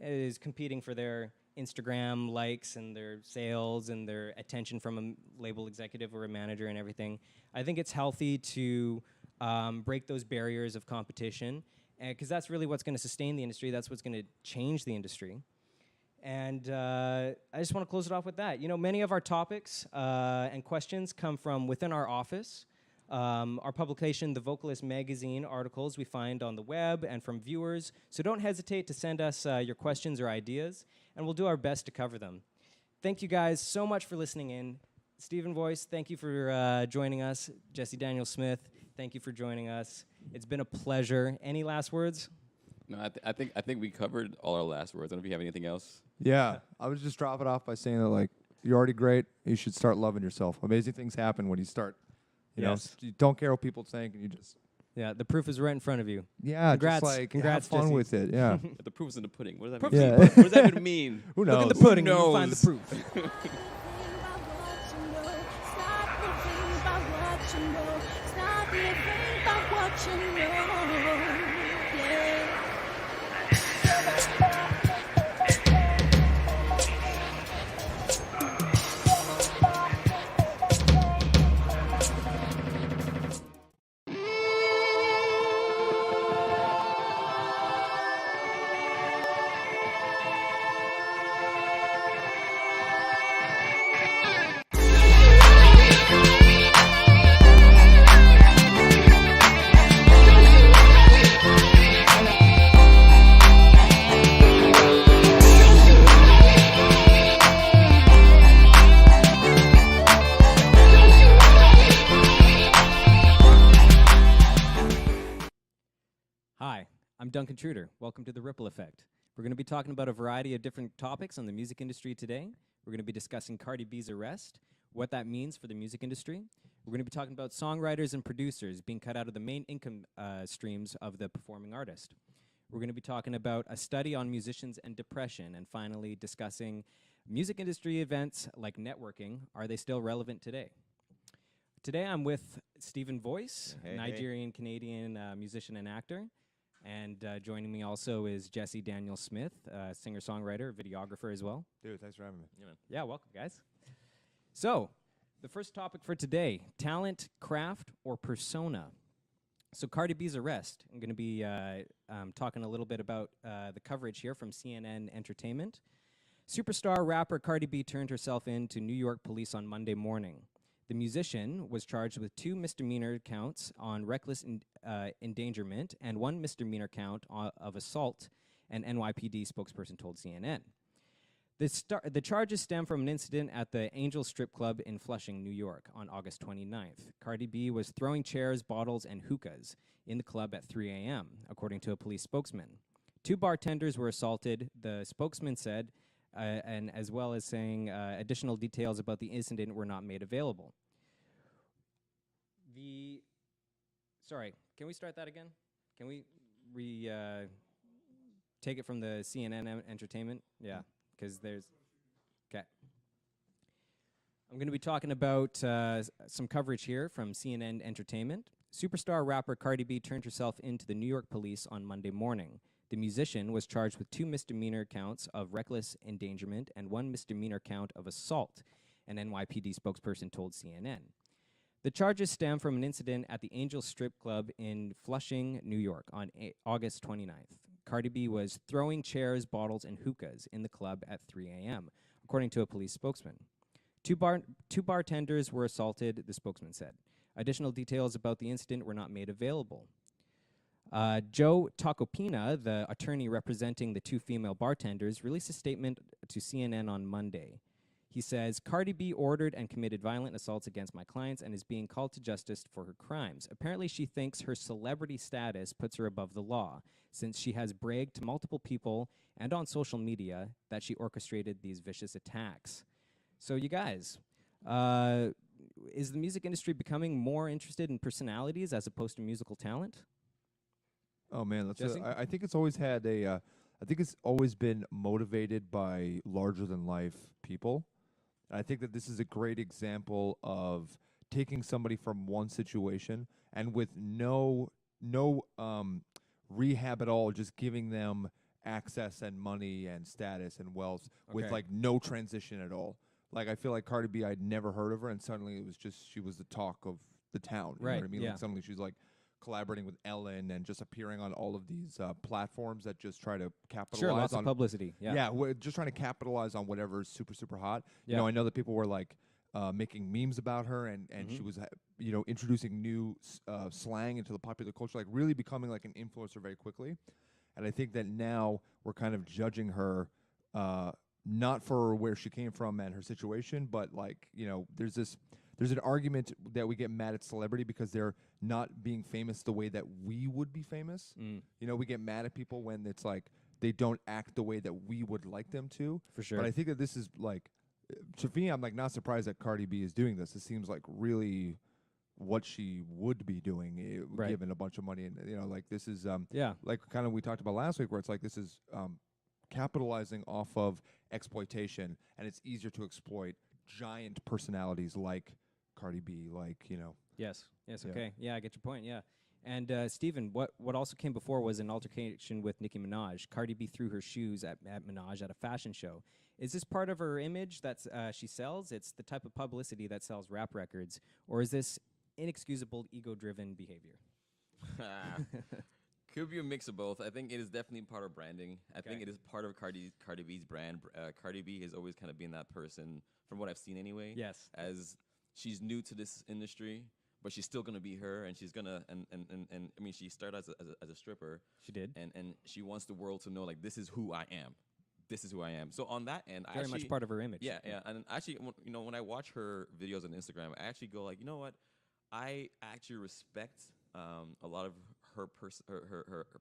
is competing for their Instagram likes and their sales and their attention from a label executive or a manager and everything. I think it's healthy to break those barriers of competition, because that's really what's going to sustain the industry. That's what's going to change the industry. And I just want to close it off with that. You know, many of our topics and questions come from within our office. Our publication, The Vocalist Magazine, articles we find on the web and from viewers. So don't hesitate to send us your questions or ideas, and we'll do our best to cover them. Thank you guys so much for listening in. Stephen Voice, thank you for joining us. Jesse Daniel Smith, thank you for joining us. It's been a pleasure. Any last words? No, I think we covered all our last words. I don't know if you have anything else. Yeah, I would just drop it off by saying that, like, you're already great. You should start loving yourself. Amazing things happen when you start. You know, you don't care what people think, and you just The proof is right in front of you. Congrats, Congrats, just like congrats, have fun Jesse. with it. Yeah. The proof is in the pudding. What does that Proof mean? is in What does that even mean? Who knows? Look at the pudding and Who you find the knows? proof. Stop living by what you know. Yeah. Hi, I'm Duncan Truder. Welcome to The Ripple Effect. We're going to be talking about a variety of different topics on the music industry today. We're going to be discussing Cardi B's arrest, what that means for the music industry. We're going to be talking about songwriters and producers being cut out of the main income streams of the performing artist. We're going to be talking about a study on musicians and depression, and finally discussing music industry events like networking. Are they still relevant today? Today I'm with Stephen Voice, Nigerian-Canadian musician and actor. And joining me also is Jesse Daniel Smith, singer-songwriter, videographer as well. Dude, thanks for having me. Yeah, man. Yeah, welcome, guys. So, the first topic for today, talent, craft, or persona. So Cardi B's arrest. I'm going to be talking a little bit about the coverage here from CNN Entertainment. Superstar rapper Cardi B turned herself in to New York police on Monday morning. The musician was charged with 2 misdemeanor counts on reckless endangerment and 1 misdemeanor count of assault, an NYPD spokesperson told CNN. The charges stem from an incident at the Angel Strip Club in Flushing, New York, on August 29th. Cardi B was throwing chairs, bottles, and hookahs in the club at 3 a.m., according to a police spokesman. 2 bartenders were assaulted, the spokesman said, and as well as saying additional details about the incident were not made available. Sorry, can we start that again? Can we take it from the CNN Entertainment? Yeah, because there's... Okay. I'm going to be talking about some coverage here from CNN Entertainment. Superstar rapper Cardi B turned herself into the New York police on Monday morning. The musician was charged with 2 misdemeanor counts of reckless endangerment and 1 misdemeanor count of assault, an NYPD spokesperson told CNN. The charges stem from an incident at the Angel Strip Club in Flushing, New York, on August 29th. Cardi B was throwing chairs, bottles, and hookahs in the club at 3 a.m., according to a police spokesman. Two bartenders were assaulted, the spokesman said. Additional details about the incident were not made available. Joe Tacopina, the attorney representing the 2 female bartenders, released a statement to CNN on Monday. He says, Cardi B ordered and committed violent assaults against my clients and is being called to justice for her crimes. Apparently, she thinks her celebrity status puts her above the law, since she has bragged to multiple people and on social media that she orchestrated these vicious attacks. So you guys, is the music industry becoming more interested in personalities as opposed to musical talent? Oh man, that's Jesse? I think it's always had a. I think it's always been motivated by larger than life people. And I think that this is a great example of taking somebody from one situation and with no rehab at all, just giving them access and money and status and wealth with Okay. like no transition at all. Like I feel like Cardi B, I'd never heard of her, and suddenly it was just she was the talk of the town. You know Right, what I mean? yeah. Like suddenly she's like collaborating with Ellen and just appearing on all of these platforms that just try to capitalize Sure, lots on of publicity. Yeah. yeah, we're just trying to capitalize on whatever's super, super hot. You Yeah. know, I know that people were like making memes about her, and she Mm-hmm. was, you know, introducing new slang into the popular culture, like really becoming like an influencer very quickly. And I think that now we're kind of judging her not for where she came from and her situation, but like, you know, there's an argument that we get mad at celebrity because they're not being famous the way that we would be famous. Mm. You know, we get mad at people when it's like they don't act the way that we would like them to. For sure. But I think that this is like, to me, I'm like not surprised that Cardi B is doing this. It seems like really what she would be doing, Right. given a bunch of money. And you know, like this is Yeah. like kind of we talked about last week, where it's like this is capitalizing off of exploitation, and it's easier to exploit giant personalities like Cardi B, like, you know. Yes. Yes. Yeah. Okay. Yeah, I get your point. Yeah. And Stephen, what also came before was an altercation with Nicki Minaj. Cardi B threw her shoes at Minaj at a fashion show. Is this part of her image that she sells? It's the type of publicity that sells rap records, or is this inexcusable ego-driven behavior? Could be a mix of both. I think it is definitely part of branding. I think Okay. it is part of Cardi B's brand. Cardi B has always kind of been that person, from what I've seen anyway. Yes. As she's new to this industry, but she's still gonna be her, and she's gonna and I mean, she started as a stripper, She did. and she wants the world to know, like, this is who I am. This is who I am. So on that end, Very much part of her image. Yeah, yeah. And actually, you know, when I watch her videos on Instagram, I actually go like, you know what? I actually respect a lot of her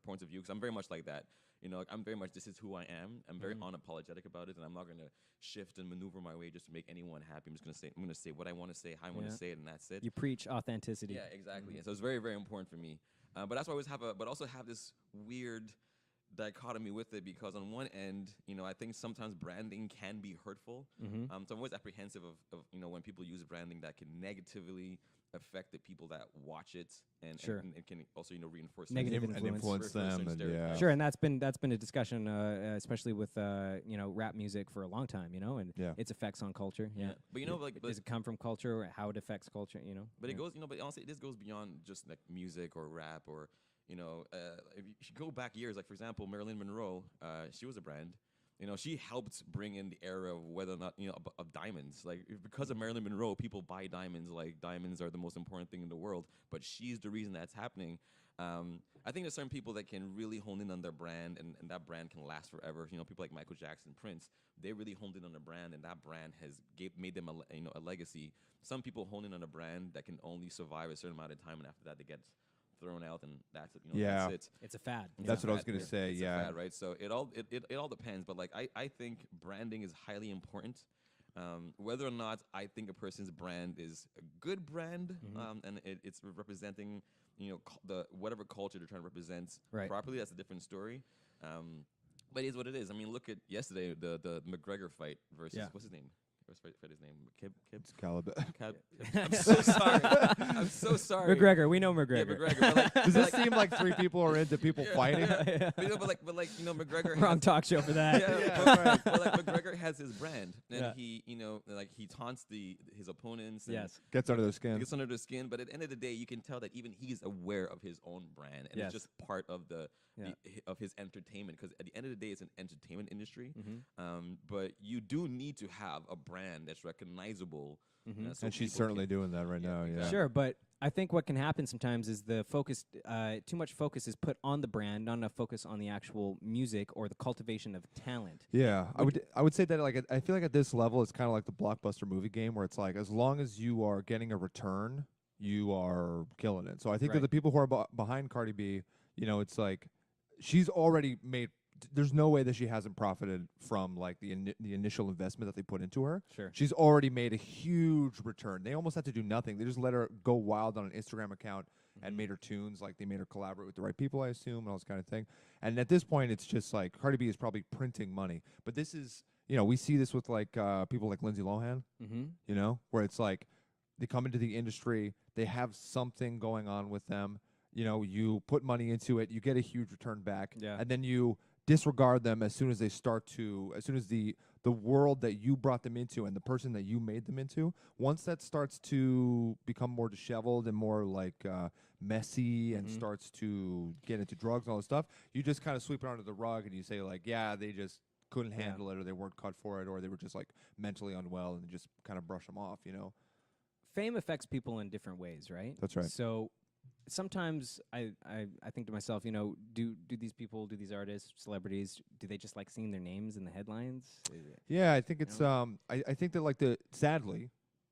points of view, because I'm very much like that. You know, like, I'm very much, this is who I am. I'm very unapologetic about it, and I'm not gonna shift and maneuver my way just to make anyone happy. I'm gonna say what I want to say, how I want Yeah. to say it, and that's it. You preach authenticity. Yeah, exactly. And so it's very, very important for me. But that's why I always but also have this weird dichotomy with it, because on one end, you know, I think sometimes branding can be hurtful. Mm-hmm. So I'm always apprehensive of you know, when people use branding that can negatively affect the people that watch it, and Sure. and it can also, you know, reinforce Negative And influence them, and yeah. Sure, and that's been a discussion, especially with you know, rap music for a long time, you know, and Yeah. its effects on culture. Yeah, Yeah. But you know, like, does it come from culture, or how it affects culture? You know, But yeah. it goes, you know, but honestly, this goes beyond just like music or rap, or, you know, if you go back years, like for example, Marilyn Monroe, she was a brand. You know, she helped bring in the era of whether or not, you know, of diamonds. Like, because of Marilyn Monroe, people buy diamonds. Like, diamonds are the most important thing in the world. But she's the reason that's happening. I think there's certain people that can really hone in on their brand, and that brand can last forever. You know, people like Michael Jackson, Prince, they really honed in on their brand, and that brand has made them a legacy. Some people hone in on a brand that can only survive a certain amount of time, and after that, they get thrown out, and that's it. You know, Yeah. that's it. It's a fad. That's what I was Fad, gonna yeah. say. It's a Yeah. fad, right? So it all depends. But like I think branding is highly important. Whether or not I think a person's brand is a good brand, and it's representing, you know, the whatever culture they're trying to represent Right. properly, that's a different story. But it is what it is. I mean, look at yesterday, the McGregor fight versus what's his name? What's his name? Kib? It's Caleb. I'm so sorry. I'm so sorry. McGregor, we know Yeah, McGregor. McGregor. But like, Does this seem like 3 people are into people fighting? but, you know, but like, you know, McGregor. Wrong has, talk show for that. but like McGregor has his brand, and Yeah. he, you know, like he taunts his opponents. And Yes. Gets under their It skin. gets under their skin, but at the end of the day, you can tell that even he's aware of his own brand, and Yes. it's just part of Yeah. of his entertainment. Because at the end of the day, it's an entertainment industry. Mm-hmm. But you do need to have a brand that's recognizable. So And she's people certainly can- doing that right now. Yeah. Sure, but I think what can happen sometimes is the focus, too much focus is put on the brand, not enough focus on the actual music or the cultivation of talent. Yeah, I would say that like I feel like at this level it's kind of like the blockbuster movie game where it's like as long as you are getting a return, you are killing it. So I think that Right. the people who are behind Cardi B, you know, it's like she's already made. There's no way that she hasn't profited from like the initial investment that they put into her. Sure. She's already made a huge return. They almost had to do nothing. They just let her go wild on an Instagram account and made her tunes. Like they made her collaborate with the right people, I assume, and all this kind of thing. And at this point, it's just like Cardi B is probably printing money. But this is, you know, we see this with like people like Lindsay Lohan, Mm-hmm. you know, where it's like they come into the industry, they have something going on with them. You know, you put money into it, you get a huge return back, Yeah. and then you disregard them as soon as as soon as the world that you brought them into and the person that you made them into, once that starts to become more disheveled and more like messy and starts to get into drugs and all this stuff, you just kind of sweep it under the rug and you say like, yeah, they just couldn't handle it, or they weren't cut for it, or they were just like mentally unwell, and just kind of brush them off, you know. Fame affects people in different ways, right? That's right. So sometimes I think to myself, you know, do these people, do these artists, celebrities, do they just like seeing their names in the headlines? Yeah, I think it's I think that like sadly,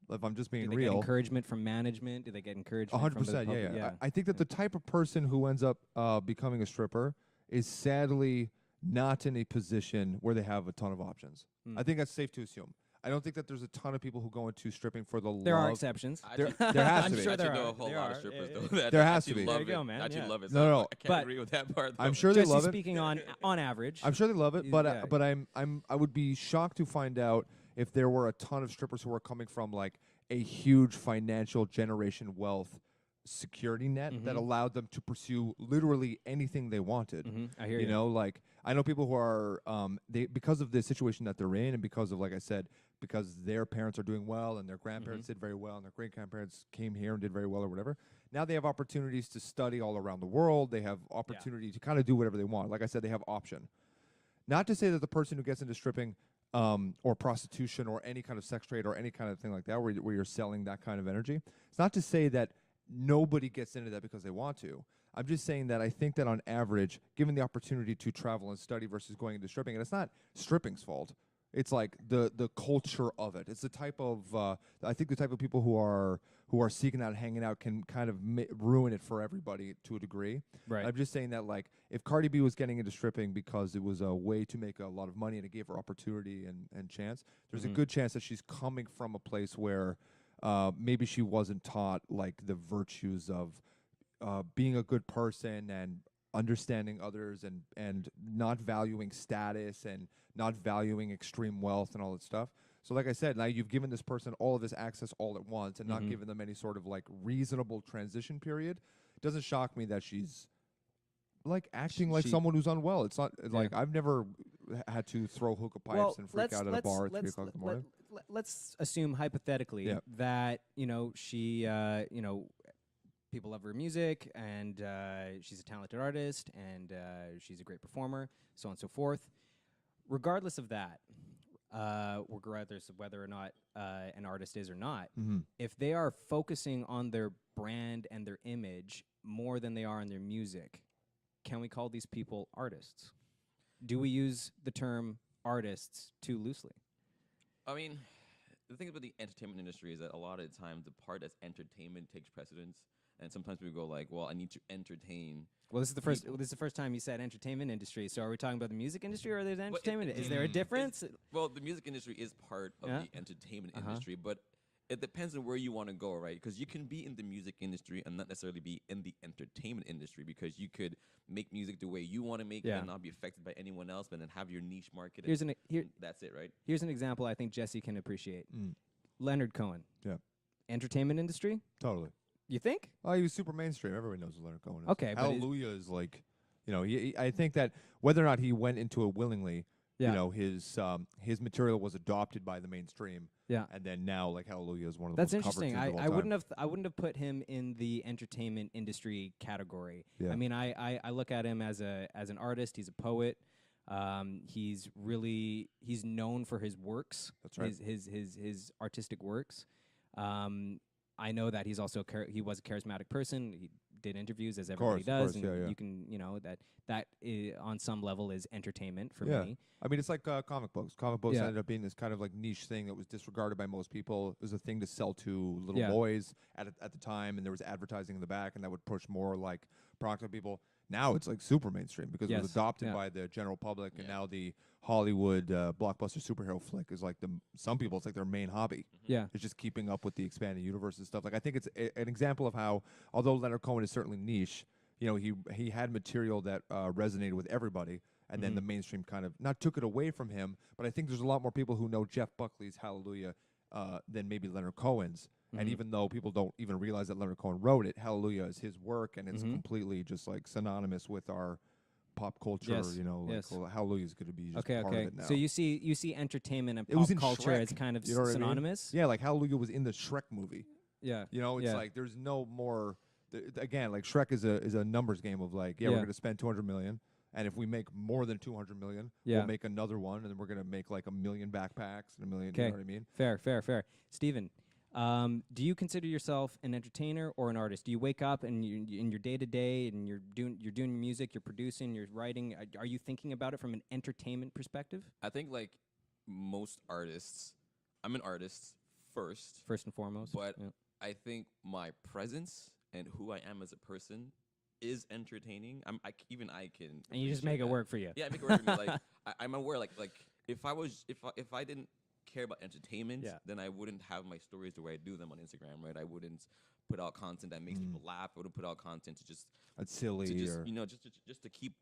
if I'm just Do being they get real, encouragement from management? Do they get encouragement 100%, from the public? yeah. I think that the type of person who ends up becoming a stripper is sadly not in a position where they have a ton of options. I think that's safe to assume. I don't think that there's a ton of people who go into stripping for the There love. are exceptions. I There, actually- there has I'm to be. sure I there actually know are. a whole There lot are. of strippers Yeah, though. That There has actually to be. love There you go, it. man, Actually yeah. love it. No, So no, I can't but- agree with that part. Though. I'm sure they Just love it. speaking on average. I'm sure they love it, but Yeah. but I would be shocked to find out if there were a ton of strippers who are coming from like a huge financial generation wealth security net that allowed them to pursue literally anything they wanted. I hear you. You know, like I know people who are they because of the situation that they're in, and because of, like I said, because their parents are doing well and their grandparents did very well and their great grandparents came here and did very well or whatever. Now they have opportunities to study all around the world. They have opportunity to kind of do whatever they want. Like I said, they have option. Not to say that the person who gets into stripping or prostitution or any kind of sex trade or any kind of thing like that where you're selling that kind of energy, it's not to say that nobody gets into that because they want to. I'm just saying that I think that on average, given the opportunity to travel and study versus going into stripping, and it's not stripping's fault. It's like the culture of it. It's the type of I think the type of people who are seeking out and hanging out can kind of ruin it for everybody to a degree. Right. I'm just saying that like if Cardi B was getting into stripping because it was a way to make a lot of money and it gave her opportunity and chance, there's a good chance that she's coming from a place where maybe she wasn't taught like the virtues of being a good person and understanding others and not valuing status and not valuing extreme wealth and all that stuff. So like I said, now you've given this person all of this access all at once and not given them any sort of like reasonable transition period. It doesn't shock me that she's like acting like someone who's unwell. It's not like I've never had to throw hookah pipes and freak out at a bar at 3 o'clock in the morning. Let's assume hypothetically Yeah. that she people love her music and she's a talented artist and she's a great performer, so on and so forth. regardless of that, regardless of whether or not an artist is or not, if they are focusing on their brand and their image more than they are on their music, can we call these people artists? Do we use the term artists too loosely? I mean, the thing about the entertainment industry is that a lot of the time the part as entertainment takes precedence, and sometimes people go like, "Well, I need to entertain." Well, this is the first. This is the first time you said entertainment industry. So, are we talking about the music industry or there's Well, entertainment? Is there a difference? Well, the music industry is part of Yeah. the entertainment industry, but it depends on where you want to go, right? Because you can be in the music industry and not necessarily be in the entertainment industry, because you could make music the way you want to make it Yeah. and not be affected by anyone else, but then have your niche market. Here's and that's it, right? Here's an example I think Jesse can appreciate. Leonard Cohen, Yeah, entertainment industry. totally. You think? Oh, he was super mainstream. Everyone knows who Leonard Cohen is. Okay, but Hallelujah is like, I think that whether or not he went into it willingly, Yeah. his material was adopted by the mainstream. Yeah. And then now, like, Hallelujah is one of the That's most covered interesting. tunes of all I time. wouldn't have put him in the entertainment industry category. Yeah. I mean, I look at him as an artist. He's a poet. He's known for his works. That's right. His artistic works. I know that he's also he was a charismatic person. He did interviews as everybody does, and yeah. you can that on some level is entertainment for Yeah. me. I mean, it's like comic books. Comic books Yeah. ended up being this kind of like niche thing that was disregarded by most people. It was a thing to sell to little Yeah. boys at the time, and there was advertising in the back, and that would push more like product to people. Now it's like super mainstream because it was Yes. adopted Yeah. by the general public, and now the Hollywood blockbuster superhero flick is like some people, it's like their main hobby. Yeah. It's just keeping up with the expanding universe and stuff. Like, I think it's an example of how, although Leonard Cohen is certainly niche, he had material that resonated with everybody, and then the mainstream kind of not took it away from him. But I think there's a lot more people who know Jeff Buckley's Hallelujah than maybe Leonard Cohen's. And even though people don't even realize that Leonard Cohen wrote it, Hallelujah is his work, and it's completely just like synonymous with our pop culture. Yes. Yes. Well, Hallelujah is going to be just Okay. part Okay. of it now. So you see entertainment and It was pop in culture Shrek, as kind of you know what I mean? synonymous. Yeah, like Hallelujah was in the Shrek movie. Yeah. It's Yeah. like there's no more. Again, like Shrek is a numbers game of like, we're Yeah. going to spend 200 million, and if we make more than 200 million, Yeah. we'll make another one, and then we're going to make like 1 million backpacks and 1 million. You Okay. know what I mean? Fair. Steven, do you consider yourself an entertainer or an artist? Do you wake up and in your day to day and you're doing music, you're producing, you're writing? Are you thinking about it from an entertainment perspective I think like most artists, I'm an artist first, first and foremost? but Yeah. I think my presence and who I am as a person is entertaining. Even I can. And you just appreciate make it that. work for you. Yeah, I make it work for me. Like I'm aware. Like if I didn't care about entertainment, Yeah. then I wouldn't have my stories the way I do them on Instagram, right? I wouldn't put out content that makes people laugh. I wouldn't put out content to just That's silly. or just to keep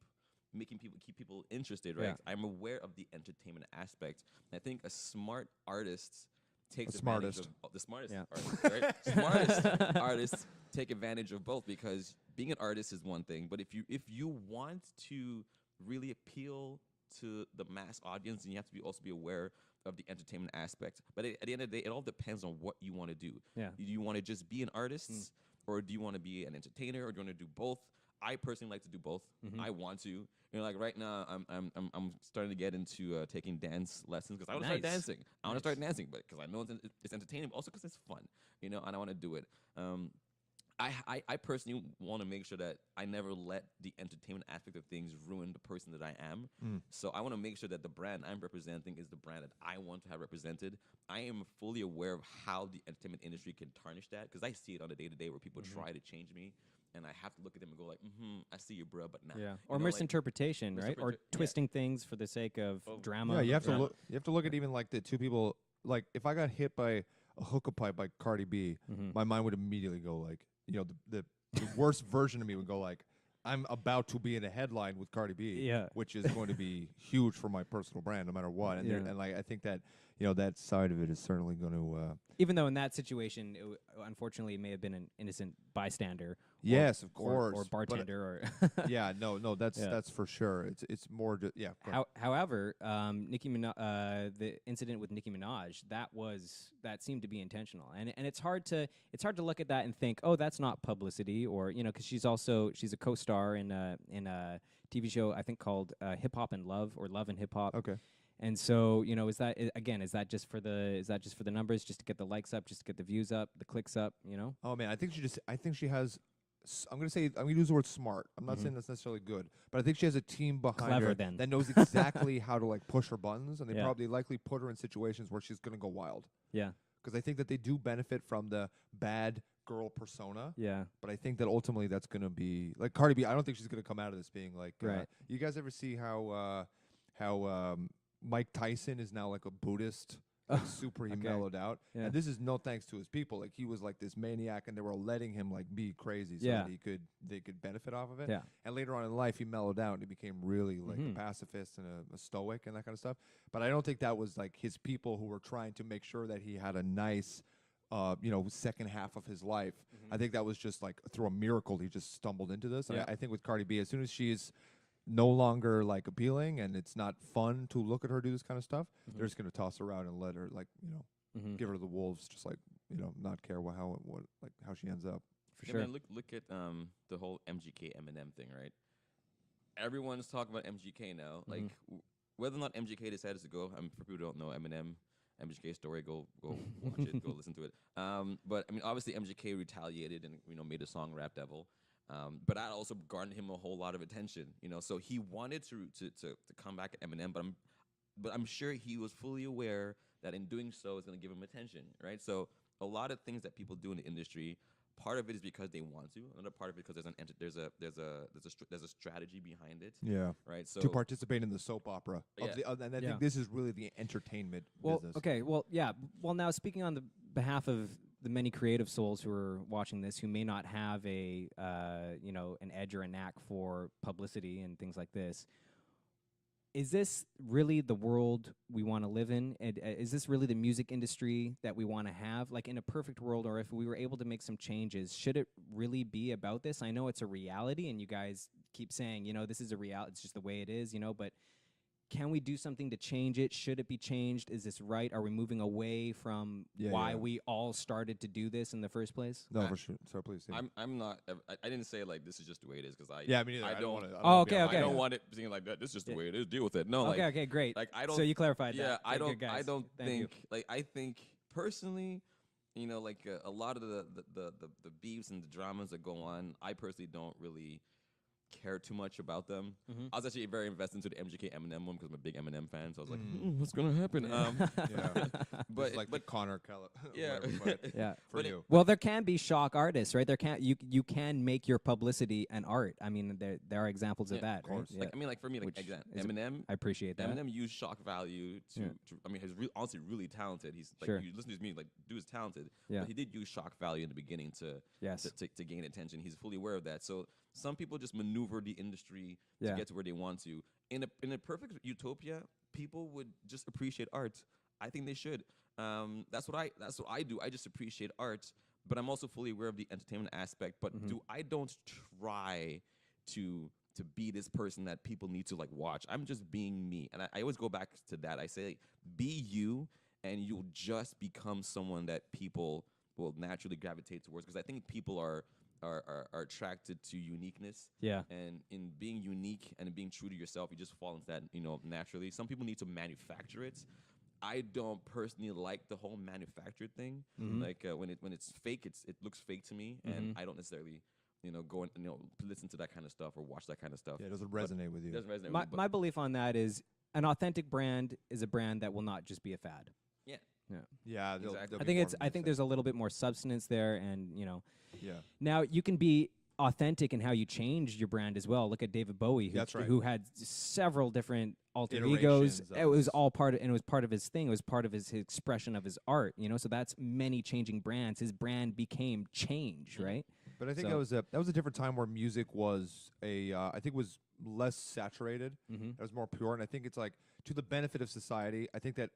keep people interested, right? Yeah. I'm aware of the entertainment aspect. And I think a smart artist takes The advantage smartest. of the smartest Yeah. artist, right? Smartest artists take advantage of both, because being an artist is one thing, but if you want to really appeal to the mass audience, then you have to also be aware of the entertainment aspect. But at the end of the day, it all depends on what you want to do. Yeah. Do you want to just be an artist, or do you want to be an entertainer, or do you want to do both? I personally like to do both. I want to. Like right now, I'm starting to get into taking dance lessons because I want to start Nice. dancing. I want to start dancing, but because I know it's entertaining, but also because it's fun. And I want to do it. I personally want to make sure that I never let the entertainment aspect of things ruin the person that I am. So I want to make sure that the brand I'm representing is the brand that I want to have represented. I am fully aware of how the entertainment industry can tarnish that, because I see it on a day-to-day where people try to change me, and I have to look at them and go like, I see you, bro, but nah. Yeah. You Or know, like- misinterpretation, right? Or yeah. twisting things for the sake of drama. Yeah, you have to Yeah. look. You have to look at even like the two people. Like, if I got hit by a hookah pipe by Cardi B, my mind would immediately go like, the worst version of me would go like, I'm about to be in a headline with Cardi B, Yeah. which is going to be huge for my personal brand, no matter what. And Yeah. and like I think that that side of it is certainly going to. Even though in that situation, unfortunately, it may have been an innocent bystander. Yes, of or course, but- bartender, Yeah, no, that's Yeah. that's for sure. It's more just go ahead. However, the incident with Nicki Minaj, that seemed to be intentional, and it's hard to look at that and think, oh, that's not publicity, or because she's a co-star in TV show I think called Hip Hop and Love or Love and Hip Hop. Okay. And so, you know, is that just for the numbers, just to get the likes up, just to get the views up, the clicks up, you know? Oh man, I think she has. I'm gonna use the word smart. I'm not saying that's necessarily good, but I think she has a team behind Clever her then. that knows exactly how to like push her buttons, and they Yeah. probably likely put her in situations where she's gonna go wild. Yeah. Because I think that they do benefit from the bad girl persona. Yeah. But I think that ultimately that's gonna be like Cardi B. I don't think she's gonna come out of this being like. Right. You guys ever see how Mike Tyson is now like a Buddhist? Like super, he Okay. mellowed out, Yeah. and this is no thanks to his people. Like he was like this maniac, and they were letting him like be crazy, so Yeah. that they could benefit off of it. Yeah. And later on in life, he mellowed out and he became really like a pacifist and a stoic and that kind of stuff. But I don't think that was like his people who were trying to make sure that he had a nice, second half of his life. I think that was just like through a miracle he just stumbled into this. And Yeah. I think with Cardi B, as soon as she's no longer like appealing and it's not fun to look at her do this kind of stuff, they're just gonna toss her out and let her like give her to the wolves, just like not care how she ends up. For Yeah, sure. man, look at the whole MGK Eminem thing, right? Everyone's talking about MGK now. Like whether or not MGK decided to go, for people who don't know Eminem, MGK story, go watch it, go listen to it. But I mean, obviously MGK retaliated and made a song Rap Devil. But that also garnered him a whole lot of attention, So he wanted to come back at Eminem, but I'm sure he was fully aware that in doing so, it's going to give him attention, right? So a lot of things that people do in the industry, part of it is because they want to. Another part of it because there's a strategy behind it. Yeah. Right. So To participate in the soap opera, Yeah. and I Yeah. think this is really the entertainment Well, business. okay. Well, yeah. Well, now speaking on the behalf of the many creative souls who are watching this, who may not have an edge or a knack for publicity and things like this, is this really the world we want to live in? And, is this really the music industry that we want to have? Like in a perfect world, or if we were able to make some changes, should it really be about this? I know it's a reality, and you guys keep saying, this is a reality. It's just the way it is, but can we do something to change it? Should it be changed? Is this right? Are we moving away from why we all started to do this in the first place? No, for sure. So please. Yeah. I'm not. I didn't say like this is just the way it is because I. Yeah, me neither. I don't. want to. Oh, okay, okay. I don't want it being like that. This is just the way it is. Deal with it. No. Okay, like, okay, great. Like I don't. So you clarified Yeah, that. I Okay, don't. good, guys. I don't Thank you. think. Like I think personally, like a lot of the beefs and the dramas that go on, I personally don't really care too much about them. I was actually very invested into the MGK Eminem one because I'm a big Eminem fan. So I was like, what's gonna happen? Yeah. But It's like the but Connor Callum. Yeah. Yeah. For But it- you. Well, there can be shock artists, right? There can you can make your publicity an art. I mean, there are examples of Yeah, that, of course. right? Like, I mean, like for me, like Which is- Eminem. I appreciate that. Eminem used shock value to I mean, he's honestly really talented. He's like, Sure. you listen to his music, like, dude is talented. Yeah. But he did use shock value in the beginning to Yes. to gain attention. He's fully aware of that. So some people just maneuver the industry Yeah. to get to where they want to. In a perfect utopia, people would just appreciate art. I think they should. That's what I do. I just appreciate art, but I'm also fully aware of the entertainment aspect. But I don't try to be this person that people need to like watch. I'm just being me, and I always go back to that. I say, be you, and you'll just become someone that people will naturally gravitate towards. Because I think people are attracted to uniqueness. Yeah. And in being unique and in being true to yourself, you just fall into that, naturally. Some people need to manufacture it. I don't personally like the whole manufactured thing. Like when it's fake, it looks fake to me, and I don't necessarily, go and listen to that kind of stuff or watch that kind of stuff. Yeah, it doesn't resonate with you. It doesn't resonate My with me. my belief on that is an authentic brand is a brand that will not just be a fad. Yeah. Yeah. Yeah, Exactly. I think I think there's a little bit more substance there, and Yeah. now you can be authentic in how you change your brand as well. Look at David Bowie, That's right. who had several different alter Iterations egos. of It was his- all part of, and it was part of his thing. It was part of his expression of his art. So that's many changing brands. His brand became change, right? But I think So- that was a different time where music was I think was less saturated. It was more pure, and I think it's like to the benefit of society. I think that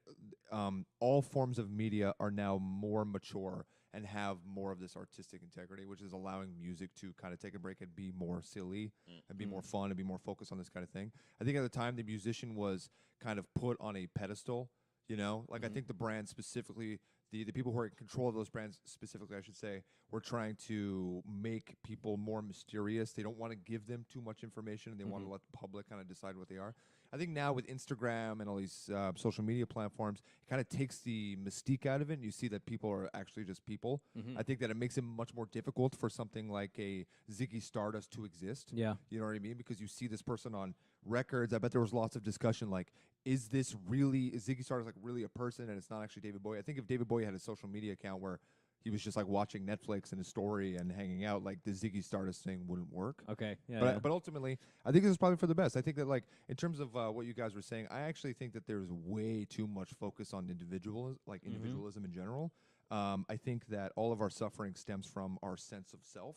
all forms of media are now more mature and have more of this artistic integrity, which is allowing music to kind of take a break and be more silly and be more fun and be more focused on this kind of thing. I think at the time the musician was kind of put on a pedestal. Like I think the brand specifically the people who are in control of those brands specifically, I should say, were trying to make people more mysterious. They don't want to give them too much information, and they want to let the public kind of decide what they are. I think now with Instagram and all these social media platforms, it kind of takes the mystique out of it, and you see that people are actually just people. I think that it makes it much more difficult for something like a Ziggy Stardust to exist. Yeah. You know what I mean? Because you see this person on records. I bet there was lots of discussion like, is Ziggy Stardust like really a person and it's not actually David Bowie? I think if David Bowie had a social media account where he was just like watching Netflix and his story and hanging out, like the Ziggy Stardust thing wouldn't work. Okay. Yeah. But ultimately, I think this is probably for the best. I think that like in terms of what you guys were saying, I actually think that there's way too much focus on individualism in general. I think that all of our suffering stems from our sense of self,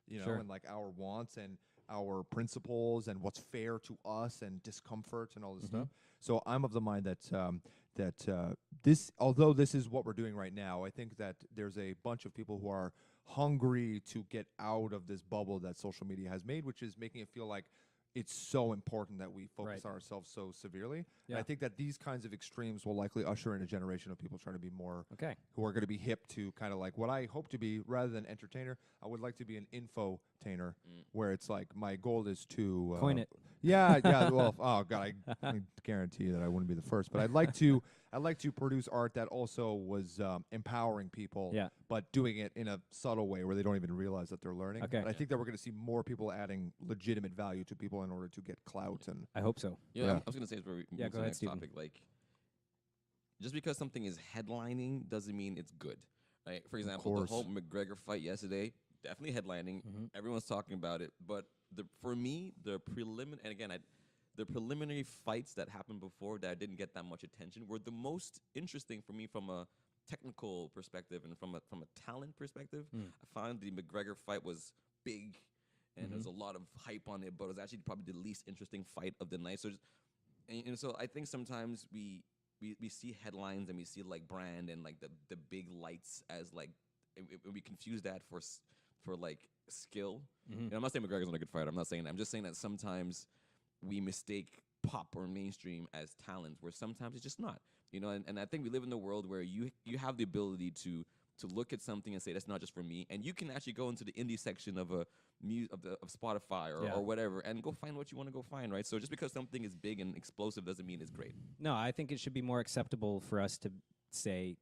you know, Sure. and like our wants and our principles and what's fair to us and discomfort and all this stuff. So I'm of the mind that although this is what we're doing right now, I think that there's a bunch of people who are hungry to get out of this bubble that social media has made, which is making it feel like it's so important that we focus Right. on ourselves so severely. And Yeah. I think that these kinds of extremes will likely usher in a generation of people trying to be more Okay. who are going to be hip to kind of like what I hope to be rather than entertainer. I would like to be an infotainer where it's like my goal is to Coin it. Yeah, yeah. Well, oh god, I guarantee you that I wouldn't be the first, but I'd like to produce art that also was empowering people, Yeah. but doing it in a subtle way where they don't even realize that they're learning. Okay. And I think that we're going to see more people adding legitimate value to people in order to get clout and. I hope so. Yeah, Yeah. I was gonna say before we move Yeah, to go the ahead, next Stephen. topic, like just because something is headlining doesn't mean it's good. Right? For example, the course. whole McGregor fight yesterday, definitely headlining. Everyone's talking about it, but for me, the preliminary fights that happened before that didn't get that much attention were the most interesting for me from a technical perspective and from a talent perspective. I found the McGregor fight was big and there's a lot of hype on it, but it was actually probably the least interesting fight of the night. So, so I think sometimes we see headlines and we see like brand and like the big lights as like and we confuse that for like skill. And I'm not saying McGregor's not a good fighter. I'm not saying that. I'm just saying that sometimes we mistake pop or mainstream as talent, where sometimes it's just not. You know, and I think we live in a world where you have the ability to look at something and say that's not just for me, and you can actually go into the indie section of of Spotify or whatever and go find what you want to go find, right? So just because something is big and explosive doesn't mean it's great. No, I think it should be more acceptable for us to say,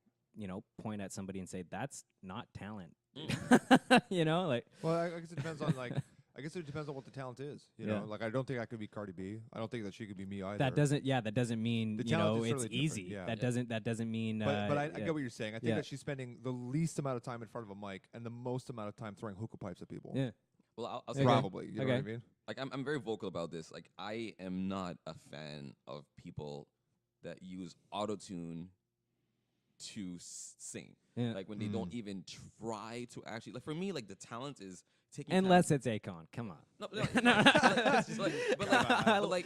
point at somebody and say that's not talent. Like. Well, I guess it depends on like. I guess it depends on what the talent is. You know, like I don't think I could be Cardi B. I don't think that she could be me either. That doesn't mean The talent is it's certainly easy. different, That doesn't mean. But I get what you're saying. I think Yeah. that she's spending the least amount of time in front of a mic and the most amount of time throwing hookah pipes at people. Yeah. Well, I'll Okay. say Probably. You know what I Okay. mean? like I'm very vocal about this. Like I am not a fan of people that use autotune to sing. Yeah. Like when they don't even try to actually. Like for me, like the talent is taking. Unless it's Akon. Come on. No, it's just like, but like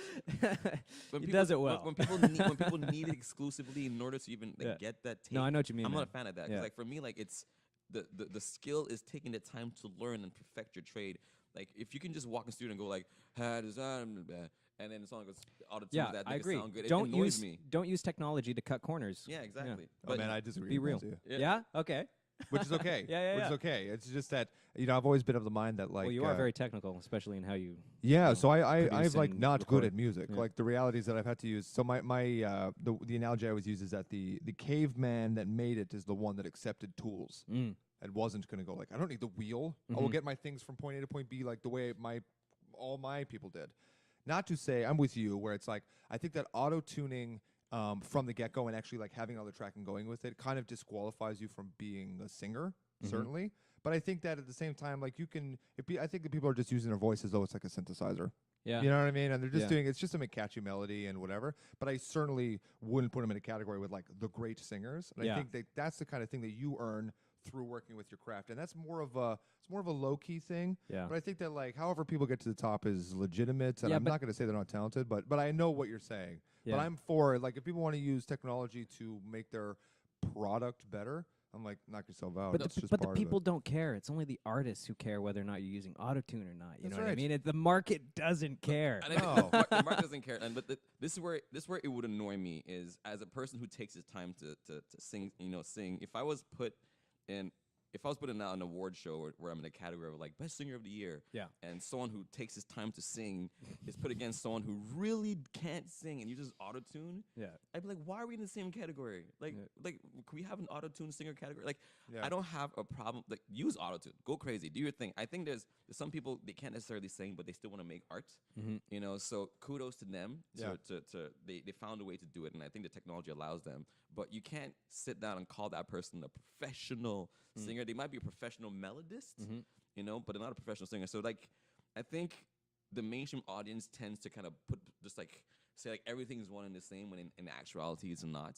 when He people, does it well. When people need it exclusively in order to even like, Yeah. get that take. No, I know what you mean, I'm man. not a fan of that. 'Cause, Yeah. like for me, like it's the skill is taking the time to learn and perfect your trade. Like if you can just walk in the studio and go like, and then the song goes auto tune Yeah, that I make it agree. sound good. Don't it annoys use me. don't use technology to cut corners. Yeah, exactly. Oh But man, I disagree. Be with real. that, too. Yeah. Okay. Which is okay. Yeah, Which is yeah. okay. It's just that I've always been of the mind that like Well, you are very technical, especially in how you. Yeah, so I'm produce like and not record. good at music. Yeah. Like the reality is that I've had to use. So the analogy I always use is that the caveman that made it is the one that accepted tools and wasn't going to go like, I don't need the wheel. I will get my things from point A to point B like the way all my people did. Not to say I'm with you where it's like I think that auto tuning from the get go and actually like having all the tracking going with it kind of disqualifies you from being a singer. Certainly, but I think that at the same time, like I think that people are just using their voice as though it's like a synthesizer. Yeah. You know what I mean? And they're just Yeah. doing it's just to make catchy melody and whatever. But I certainly wouldn't put them in a category with like the great singers. And Yeah. I think that that's the kind of thing that you earn through working with your craft, and that's more of a low key thing. Yeah. But I think that like however people get to the top is legitimate, and Yeah, I'm but- not going to say they're not talented, but I know what you're saying. Yeah. But I'm for like if people want to use technology to make their product better. I'm like, knock yourself out. But That's the, just but the part of it. people don't care. It's only the artists who care whether or not you're using autotune or not. You That's know what I right. mean? The market doesn't care. And I think No. the market doesn't care. And but this is where it would annoy me is as a person who takes his time to sing, sing. If I was put in an award show where I'm in a category of like best singer of the year, Yeah. and someone who takes his time to sing is put against someone who really can't sing and uses autotune, Yeah. I'd be like, why are we in the same category? Like, can we have an autotune singer category? Like, Yeah. I don't have a problem. Like, use autotune, go crazy, do your thing. I think there's some people they can't necessarily sing, but they still want to make art. So kudos to them. Yeah. They found a way to do it, and I think the technology allows them. But you can't sit down and call that person a professional singer. They might be a professional melodist, but they're not a professional singer. So like, I think the mainstream audience tends to kind of put just like say like everything's one and the same when in actuality it's not.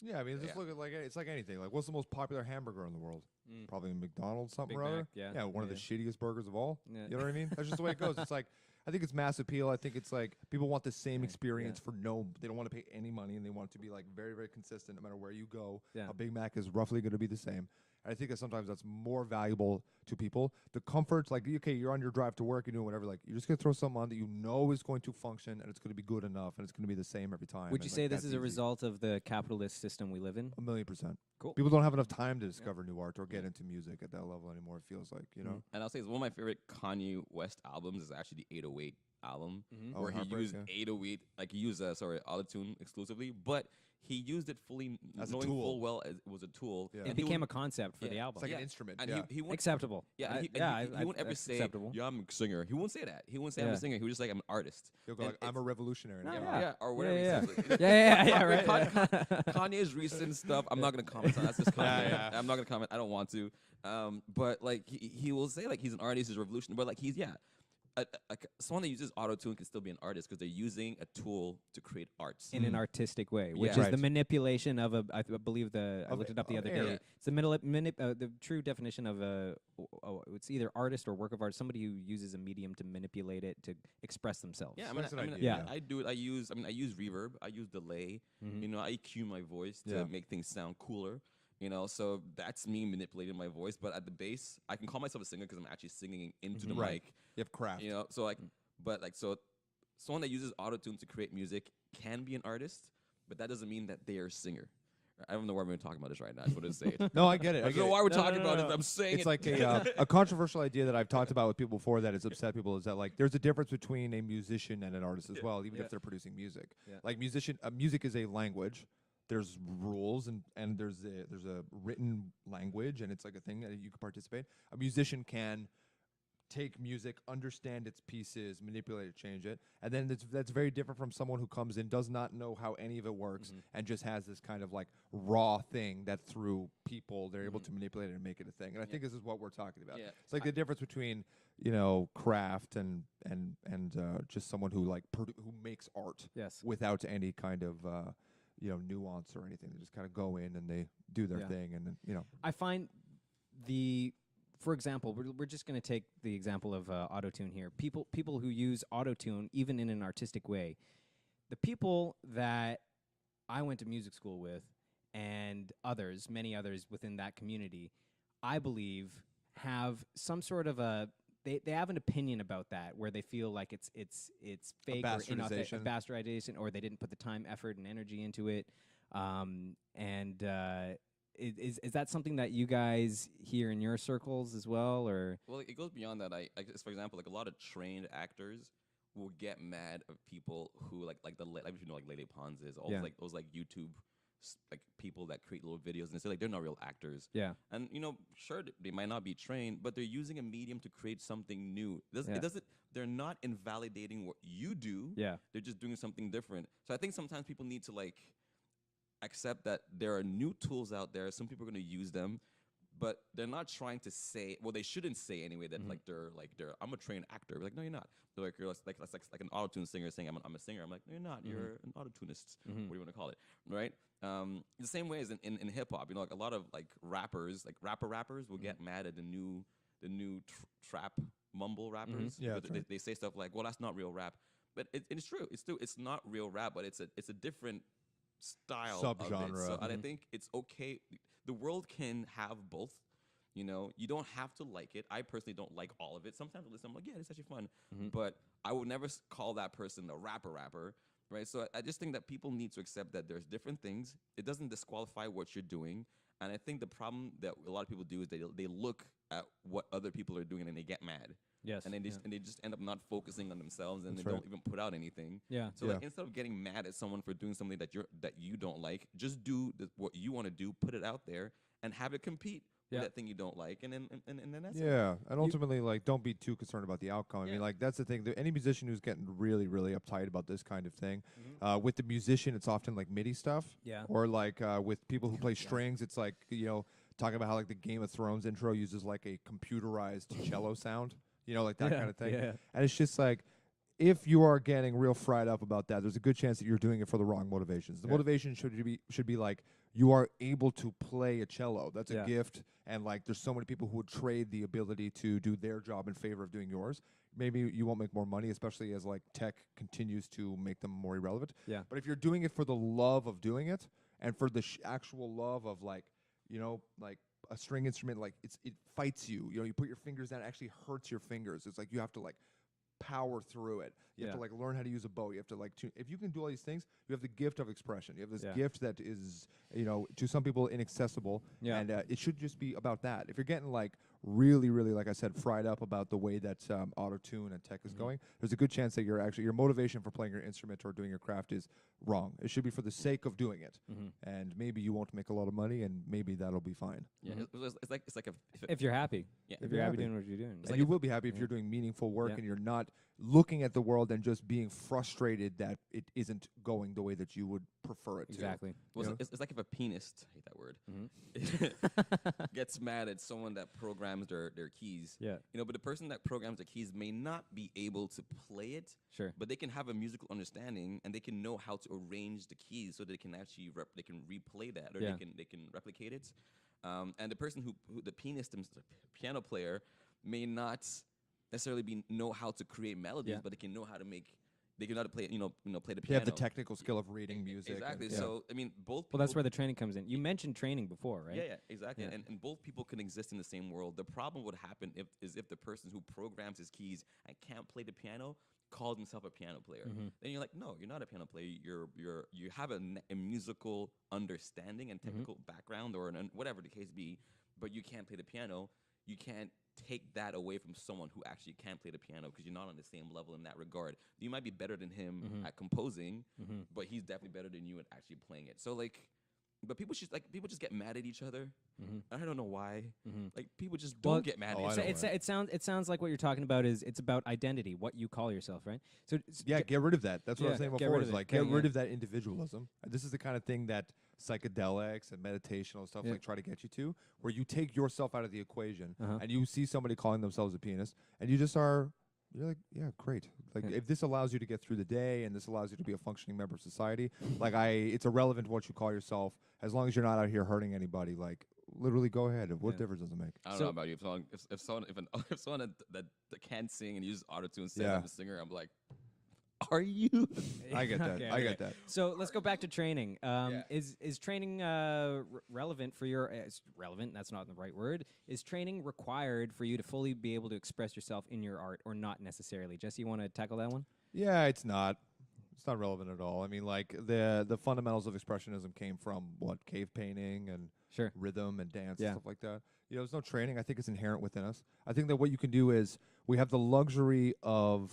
Yeah, I mean, just Yeah. look at like it's like anything. Like, what's the most popular hamburger in the world? Probably McDonald's, something Big or other. Mac, yeah. one of the Yeah. shittiest burgers of all. Yeah. You know what I mean? That's just the way it goes. It's like I think it's mass appeal. I think it's like people want the same experience for no. They don't want to pay any money, and they want it to be like very, very consistent no matter where you go. Yeah. A Big Mac is roughly going to be the same. And I think that sometimes that's more valuable to people. The comfort, like okay, you're on your drive to work, you're doing whatever. Like you're just gonna throw something on that you know is going to function, and it's going to be good enough, and it's going to be the same every time. Would and, you like, say this that's is a easy. result of the capitalist system we live in? 1,000,000%. Cool. People don't have enough time to discover new art or get into music at that level anymore. It feels like, you know. And I'll say it's one of my favorite Kanye West albums is actually the 808 album, Oh, where he Heartbreak, used yeah. 808, like he used autotune exclusively, but he used it fully, As a knowing tool. full well it was a tool. Yeah. It And he became would- a concept for the yeah, album. It's like Yeah. an instrument. And yeah. he wouldn't Acceptable. Yeah, I- he, yeah, and he I- wouldn't ever that's say, acceptable. "Yeah, I'm a singer." He won't say that. He won't say I'm Yeah. a singer. He would just like I'm an artist. He'll go And like, I'm a revolutionary. No, now." yeah. or whatever. Yeah, he says. yeah, right. Kanye's recent stuff, I'm not gonna comment on. That's just Kanye. Yeah. I'm not gonna comment. I don't want to. But like he will say like he's an artist, he's a revolutionary. But like someone that uses autotune can still be an artist because they're using a tool to create arts. In an artistic way, which Yeah. is the Right. manipulation of I believe I Of looked it up the of other air. day. It's the the true definition of it's either artist or work of art, somebody who uses a medium to manipulate it to express themselves. Yeah, So that's an idea, yeah. I do it. I use reverb. I use delay. I EQ my voice to Yeah. make things sound cooler. So that's me manipulating my voice. But at the base, I can call myself a singer because I'm actually singing into the Right. mic. You have craft. So like, but like, so someone that uses autotune to create music can be an artist, but that doesn't mean that they are a singer. I don't know why we're talking about this right now. I just wanted to say it. No, I get it. I I don't know get why it. we're talking about it. But I'm saying It's it. like a controversial idea that I've talked about with people before that has upset people is that like there's a difference between a musician and an artist as well, even Yeah. if they're producing music. Yeah. Like music is a language. There's rules and there's a written language and it's like a thing that you can participate. A musician can take music, understand its pieces, manipulate it, change it, and then that's very different from someone who comes in, does not know how any of it works, and just has this kind of like raw thing that through people they're able to manipulate it and make it a thing. And I think this is what we're talking about. Yeah. It's like the difference between craft and just someone who like who makes art Yes. without any kind of nuance or anything. They just kind of go in and they do their Yeah. thing, and then I find for example, we're just going to take the example of autotune here. People who use autotune, even in an artistic way, the people that I went to music school with, and many others within that community, I believe have some sort of they have an opinion about that where they feel like it's fake or bastardization. bastardization, or they didn't put the time, effort, and energy into it. Is that something that you guys hear in your circles as well, or? Well, it goes beyond that. I guess, for example, like a lot of trained actors will get mad at people who like Lele Pons is all Yeah. like those like YouTube like people that create little videos and they say like they're not real actors. Yeah. And sure they might not be trained, but they're using a medium to create something new. Yeah. It doesn't. They're not invalidating what you do. Yeah. They're just doing something different. So I think sometimes people need to like accept that there are new tools out there. Some people are going to use them, but they're not trying to say. Well, they shouldn't say anyway that like they're I'm a trained actor. Like no, you're not. They're like you're like an autotune singer saying I'm a singer. I'm like no, you're not. You're an autotunist. What do you want to call it? Right. The same way as in hip hop. Like a lot of like rappers, like rappers will get mad at the new trap mumble rappers. Yeah, because that's right. they say stuff like, well, that's not real rap. But it's true. It's not real rap, but it's a different style of it. Subgenre. So and I think it's okay. the world can have both. You know, you don't have to like it. I personally don't like all of it. Sometimes I listen, I'm like, yeah, it's actually fun. But I would never call that person a rapper, right? So I just think that people need to accept that there's different things. It doesn't disqualify what you're doing. And I think the problem that a lot of people do is they look at what other people are doing and they get mad. Yes, And then they just end up not focusing on themselves and they don't even put out anything. Yeah. So like instead of getting mad at someone for doing something that you don't like, just do what you want to do, put it out there, and have it compete with that thing you don't like, and then that's it. Yeah, and ultimately, like, don't be too concerned about the outcome. I mean, like, that's the thing. Any musician who's getting really, really uptight about this kind of thing, with the musician, it's often like MIDI stuff. Yeah. Or like with people who play strings, it's like, you know, talking about how like the Game of Thrones intro uses like a computerized cello sound, you know, like that kind of thing. Yeah. And it's just like, if you are getting real fried up about that, there's a good chance that you're doing it for the wrong motivations. The motivation should be like, you are able to play a cello. That's a gift, and like there's so many people who would trade the ability to do their job in favor of doing yours. Maybe you won't make more money, especially as like tech continues to make them more irrelevant. Yeah. But if you're doing it for the love of doing it, and for the actual love of like, you know, like a string instrument, like it fights you. You know, you put your fingers down, it actually hurts your fingers. It's like you have to like power through it. You have to like learn how to use a bow. You have to like tune. If you can do all these things, you have the gift of expression. You have this gift that is, you know, to some people inaccessible. Yeah. And it should just be about that. If you're getting like really, really, like I said, fried up about the way that auto-tune and tech is going, there's a good chance that your motivation for playing your instrument or doing your craft is wrong. It should be for the sake of doing it. And maybe you won't make a lot of money, and maybe that'll be fine. Yeah, it's like If you're happy. Yeah. If you're happy doing what you're doing. And you will be happy if you're doing meaningful work and you're not looking at the world and just being frustrated that it isn't going the way that you would prefer it to. Exactly. Well, it's like if a pianist, I hate that word, gets mad at someone that programs their keys. Yeah. You know, but the person that programs the keys may not be able to play it. Sure. But they can have a musical understanding and they can know how to arrange the keys so that they can actually they can replay that or they can replicate it. And the person who the pianist, the piano player, may not necessarily know how to create melodies, but they can know how to make. They can know how to play, play the piano. They have the technical skill of reading music. Exactly. and- So I mean, both. Well, that's people- where the training comes in. You mentioned training before, right? Yeah, exactly. Yeah. And both people can exist in the same world. The problem would happen if the person who programs his keys and can't play the piano calls himself a piano player. Then you're like, no, you're not a piano player. You have a musical understanding and technical background or whatever the case be, but you can't play the piano. You can't take that away from someone who actually can play the piano because you're not on the same level in that regard. You might be better than him at composing, but he's definitely better than you at actually playing it. So like, but people just get mad at each other. I don't know why. Like people just don't get mad at each other. It sounds like what you're talking about is it's about identity, what you call yourself, right? So Yeah, get rid of that. That's what I was saying get before. rid Is of it. like get Yeah, rid yeah. of that individualism. This is the kind of thing that psychedelics and meditational stuff like try to get you to, where you take yourself out of the equation and you see somebody calling themselves a pianist, and you just are. You're like, yeah, great. Like, if this allows you to get through the day and this allows you to be a functioning member of society, like, it's irrelevant what you call yourself as long as you're not out here hurting anybody. Like, literally, go ahead. What difference does it make? I don't know about you. If someone that can't sing and uses autotune says I'm a singer, I'm like, are you? I get that. Okay, I get that. So let's go back to training. Is training relevant for your? It's relevant. That's not the right word. Is training required for you to fully be able to express yourself in your art, or not necessarily? Jesse, you want to tackle that one? Yeah, it's not. It's not relevant at all. I mean, like the fundamentals of expressionism came from what cave painting and rhythm and dance and stuff like that. You know, there's no training. I think it's inherent within us. I think that what you can do is we have the luxury of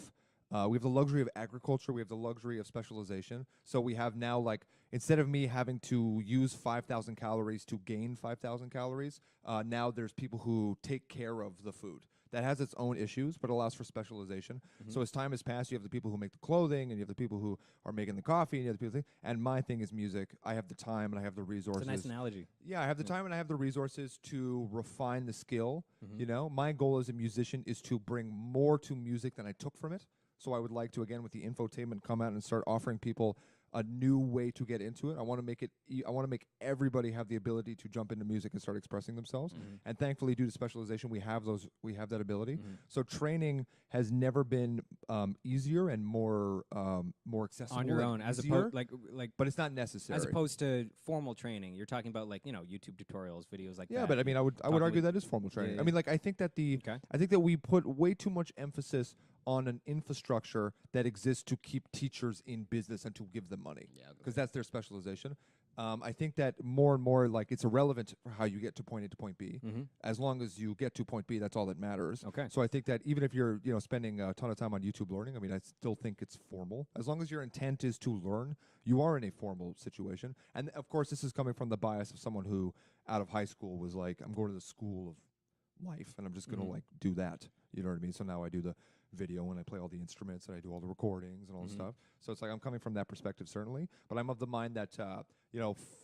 agriculture. We have the luxury of specialization. So we have now, like, instead of me having to use 5,000 calories to gain 5,000 calories, now there's people who take care of the food. That has its own issues, but allows for specialization. So as time has passed, you have the people who make the clothing, and you have the people who are making the coffee, and you have the people. And my thing is music. I have the time and I have the resources. It's a nice analogy. Yeah, I have the time and I have the resources to refine the skill. You know, my goal as a musician is to bring more to music than I took from it. So I would like to, again, with the infotainment, come out and start offering people a new way to get into it. I want to make it. I want to make everybody have the ability to jump into music and start expressing themselves. And thankfully, due to specialization, we have those. We have that ability. So training has never been easier and more accessible On your and own, as easier, opposed like but it's not necessary. as opposed to formal training. You're talking about like YouTube tutorials, videos like that. Yeah, but I mean, I would Talking argue with- that is formal training. Yeah, I mean, like I think that Okay. I think that we put way too much emphasis on an infrastructure that exists to keep teachers in business and to give them money. Yeah, because that's their specialization. I think that more and more, like, it's irrelevant for how you get to point A to point B. As long as you get to point B, that's all that matters. Okay. So I think that even if you're, spending a ton of time on YouTube learning, I mean, I still think it's formal. As long as your intent is to learn, you are in a formal situation. And of course, this is coming from the bias of someone who, out of high school, was like, I'm going to the school of life, and I'm just going to like do that. You know what I mean? So now I do the video and I play all the instruments and I do all the recordings and all the stuff. So it's like I'm coming from that perspective, certainly. But I'm of the mind that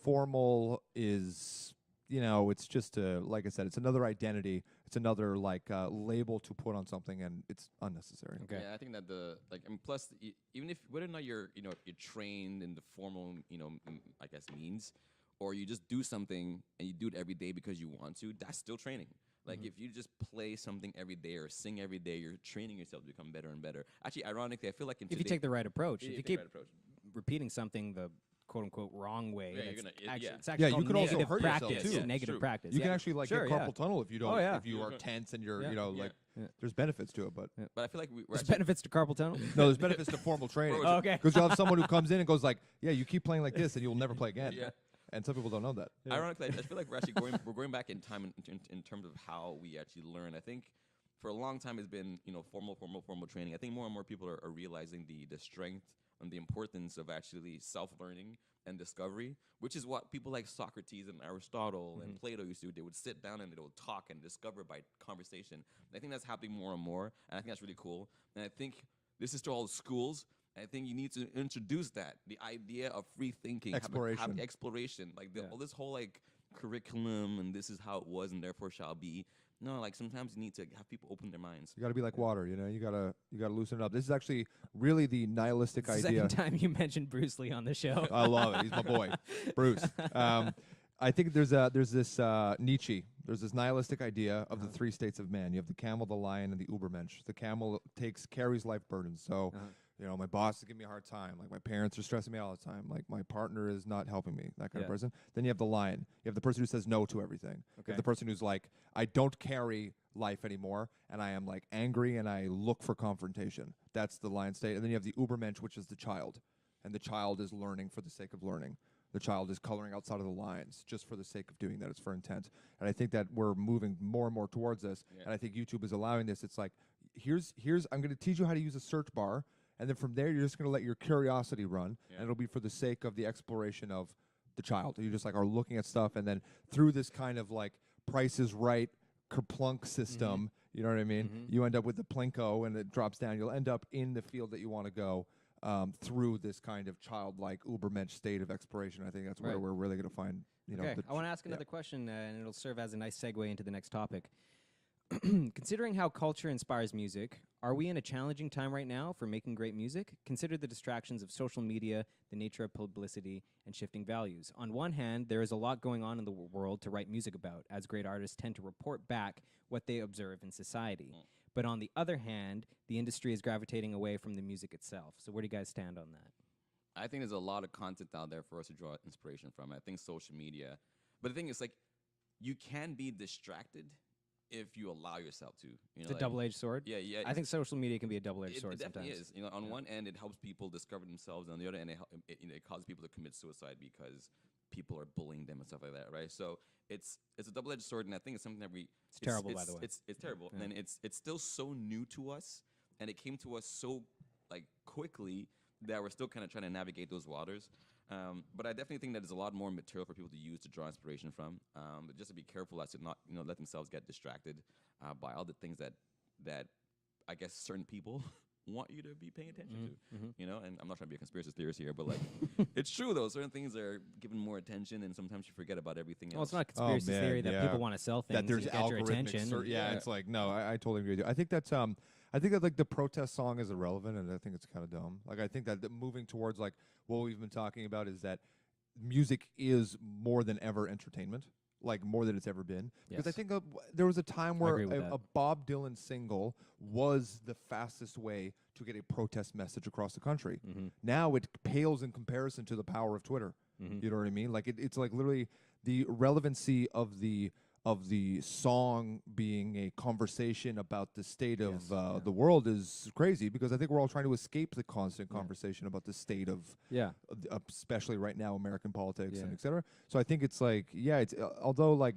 formal is, it's just like I said, it's another identity. It's another label to put on something, and it's unnecessary. Okay. Yeah, I think that plus even if whether or not you're you're trained in the formal I guess means, or you just do something and you do it every day because you want to, that's still training. Like if you just play something every day or sing every day, you're training yourself to become better and better. Actually, ironically, I feel like If you take the right approach, Yeah, if you take the keep right approach. repeating something the quote unquote wrong way, Yeah, you're that's gonna- actually, yeah. it's actually Yeah, you called could also negative hurt yourself, practice. too. Yeah, Negative true. practice. You yeah. can actually Sure, get carpal tunnel if you don't. Oh, yeah. If you are tense and you're Yeah. there's benefits to it, but But I feel like we're There's actually, benefits to carpal tunnel. no, there's benefits to formal training. Oh, okay. Because you'll have someone who comes in and goes like, yeah, you keep playing like this and you'll never play again. Yeah. And some people don't know that. ironically, I feel like we're actually going back in time in terms of how we actually learn. I think for a long time it's been formal training. I think more and more people are realizing the strength and the importance of actually self-learning and discovery, which is what people like Socrates and Aristotle and Plato used to do. They would sit down and they would talk and discover by conversation. And I think that's happening more and more, and I think that's really cool. And I think this is to all the schools. I think you need to introduce that, the idea of free thinking, Exploration. exploration, like all this whole like curriculum and this is how it was and therefore shall be. No, like sometimes you need to have people open their minds. You got to be like water, you got to loosen it up. This is actually really the nihilistic It's the idea. second time you mentioned Bruce Lee on the show. I love it. He's my boy, Bruce. I think there's this Nietzsche. There's this nihilistic idea of the three states of man. You have the camel, the lion, and the Ubermensch. The camel carries life burdens. So, my boss is giving me a hard time. Like my parents are stressing me all the time. Like my partner is not helping me. That kind of person. Then you have the lion. You have the person who says no to everything. You Okay. have the person who's like, I don't carry life anymore, and I am like angry, and I look for confrontation. That's the lion state. And then you have the Ubermensch, which is the child, and the child is learning for the sake of learning. The child is coloring outside of the lines just for the sake of doing that. It's for intent. And I think that we're moving more and more towards this. Yeah. And I think YouTube is allowing this. It's like, here's I'm going to teach you how to use a search bar. And then from there, you're just going to let your curiosity run. Yeah. And it'll be for the sake of the exploration of the child. You just like are looking at stuff. And then through this kind of like Price is Right, kerplunk system, you know what I mean? You end up with the plinko and it drops down. You'll end up in the field that you want to go. Through this kind of childlike Ubermensch state of exploration. I think that's where Right. we're really going to find, Okay, the I want to ask yeah. another question, and it'll serve as a nice segue into the next topic. Considering how culture inspires music, are we in a challenging time right now for making great music? Consider the distractions of social media, the nature of publicity, and shifting values. On one hand, there is a lot going on in the world to write music about, as great artists tend to report back what they observe in society. But on the other hand, the industry is gravitating away from the music itself. So where do you guys stand on that? I think there's a lot of content out there for us to draw inspiration from. I think social media. But the thing is, like, you can be distracted if you allow yourself to. It's a double-edged sword? Yeah, yeah. I think social media can be a double-edged It sword definitely sometimes. is. On one end, it helps people discover themselves. On the other end, it causes people to commit suicide because people are bullying them and stuff like that, right? So it's a double-edged sword, and I think it's something that It's terrible, by the way. It's terrible, and it's still so new to us, and it came to us so like quickly that we're still kind of trying to navigate those waters. But I definitely think that there's a lot more material for people to use to draw inspiration from. But just to be careful as to not let themselves get distracted by all the things that I guess certain people want you to be paying attention to, and I'm not trying to be a conspiracy theorist here, but like, it's true though. Certain things are given more attention, and sometimes you forget about everything else. Well, it's not a conspiracy man, theory that yeah. people want to sll things that there's to get your algorithmic attention. yeah, it's like, no, I totally agree with you. I think that's I think that like the protest song is irrelevant, and I think it's kind of dumb. Like I think that moving towards like what we've been talking about is that music is more than ever entertainment, like more than it's ever been. Because I Yes. think there was a time where agree with that. a Bob Dylan single was the fastest way to get a protest message across the country. Mm-hmm. Now it pales in comparison to the power of Twitter. Mm-hmm. You know what I mean? Like it's like literally the relevancy of the song being a conversation about the state of the world is crazy, because I think we're all trying to escape the constant conversation about the state of Yeah. especially right now American politics and Yeah. et cetera. So I think it's like it's although like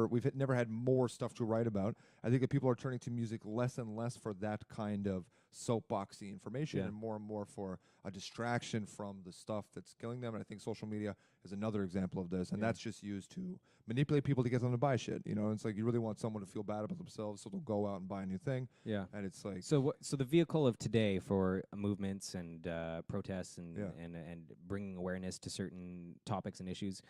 we've never had more stuff to write about. I think that people are turning to music less and less for that kind of soapboxy information and more for a distraction from the stuff that's killing them. And I think social media is another example of this, and that's just used to manipulate people to get them to buy shit. You know, it's like you really want someone to feel bad about themselves, so they'll go out and buy a new thing. Yeah. And it's like So the vehicle of today for movements and protests and, Yeah. and bringing awareness to certain topics and issues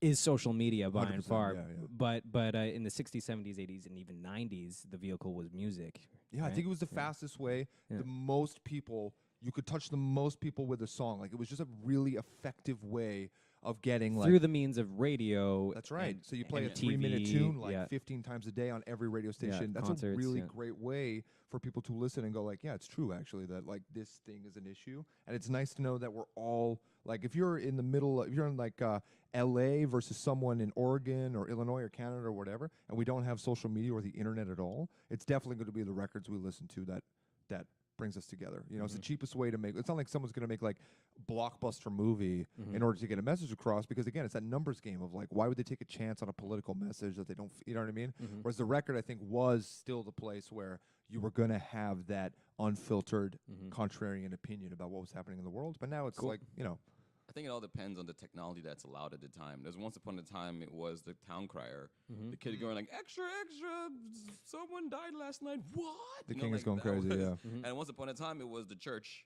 is social media by and 100%, far. yeah, yeah. But in the 60s, 70s, 80s, and even 90s, the vehicle was music. yeah, I right? think it was the fastest way. Yeah. The most people you could touch the most people with a song. Like it was just a really effective way of getting like Through the means of radio. That's right. and- So you play a and 3-minute TV, tune like yeah. 15 times a day on every radio station. That's a concerts, really yeah. great way for people to listen and go like, yeah, it's true actually that like this thing is an issue. And it's nice to know that we're all like, if you're in the middle, if you're in like LA versus someone in Oregon or Illinois or Canada or whatever, and we don't have social media or the internet at all, it's definitely going to be the records we listen to that brings us together. You know, it's the cheapest way to make. It's not like someone's going to make like blockbuster movie in order to get a message across, because again, it's that numbers game of like, why would they take a chance on a political message that they don't? You know what I mean? Whereas the record, I think, was still the place where you were going to have that unfiltered, contrarian opinion about what was happening in the world. But now it's like, you know. I think it all depends on the technology that's allowed at the time. There's once upon a time it was the town crier, the kid going like extra, extra, someone died last night. What? The You know, king is like, going that crazy, was- yeah. And once upon a time it was the church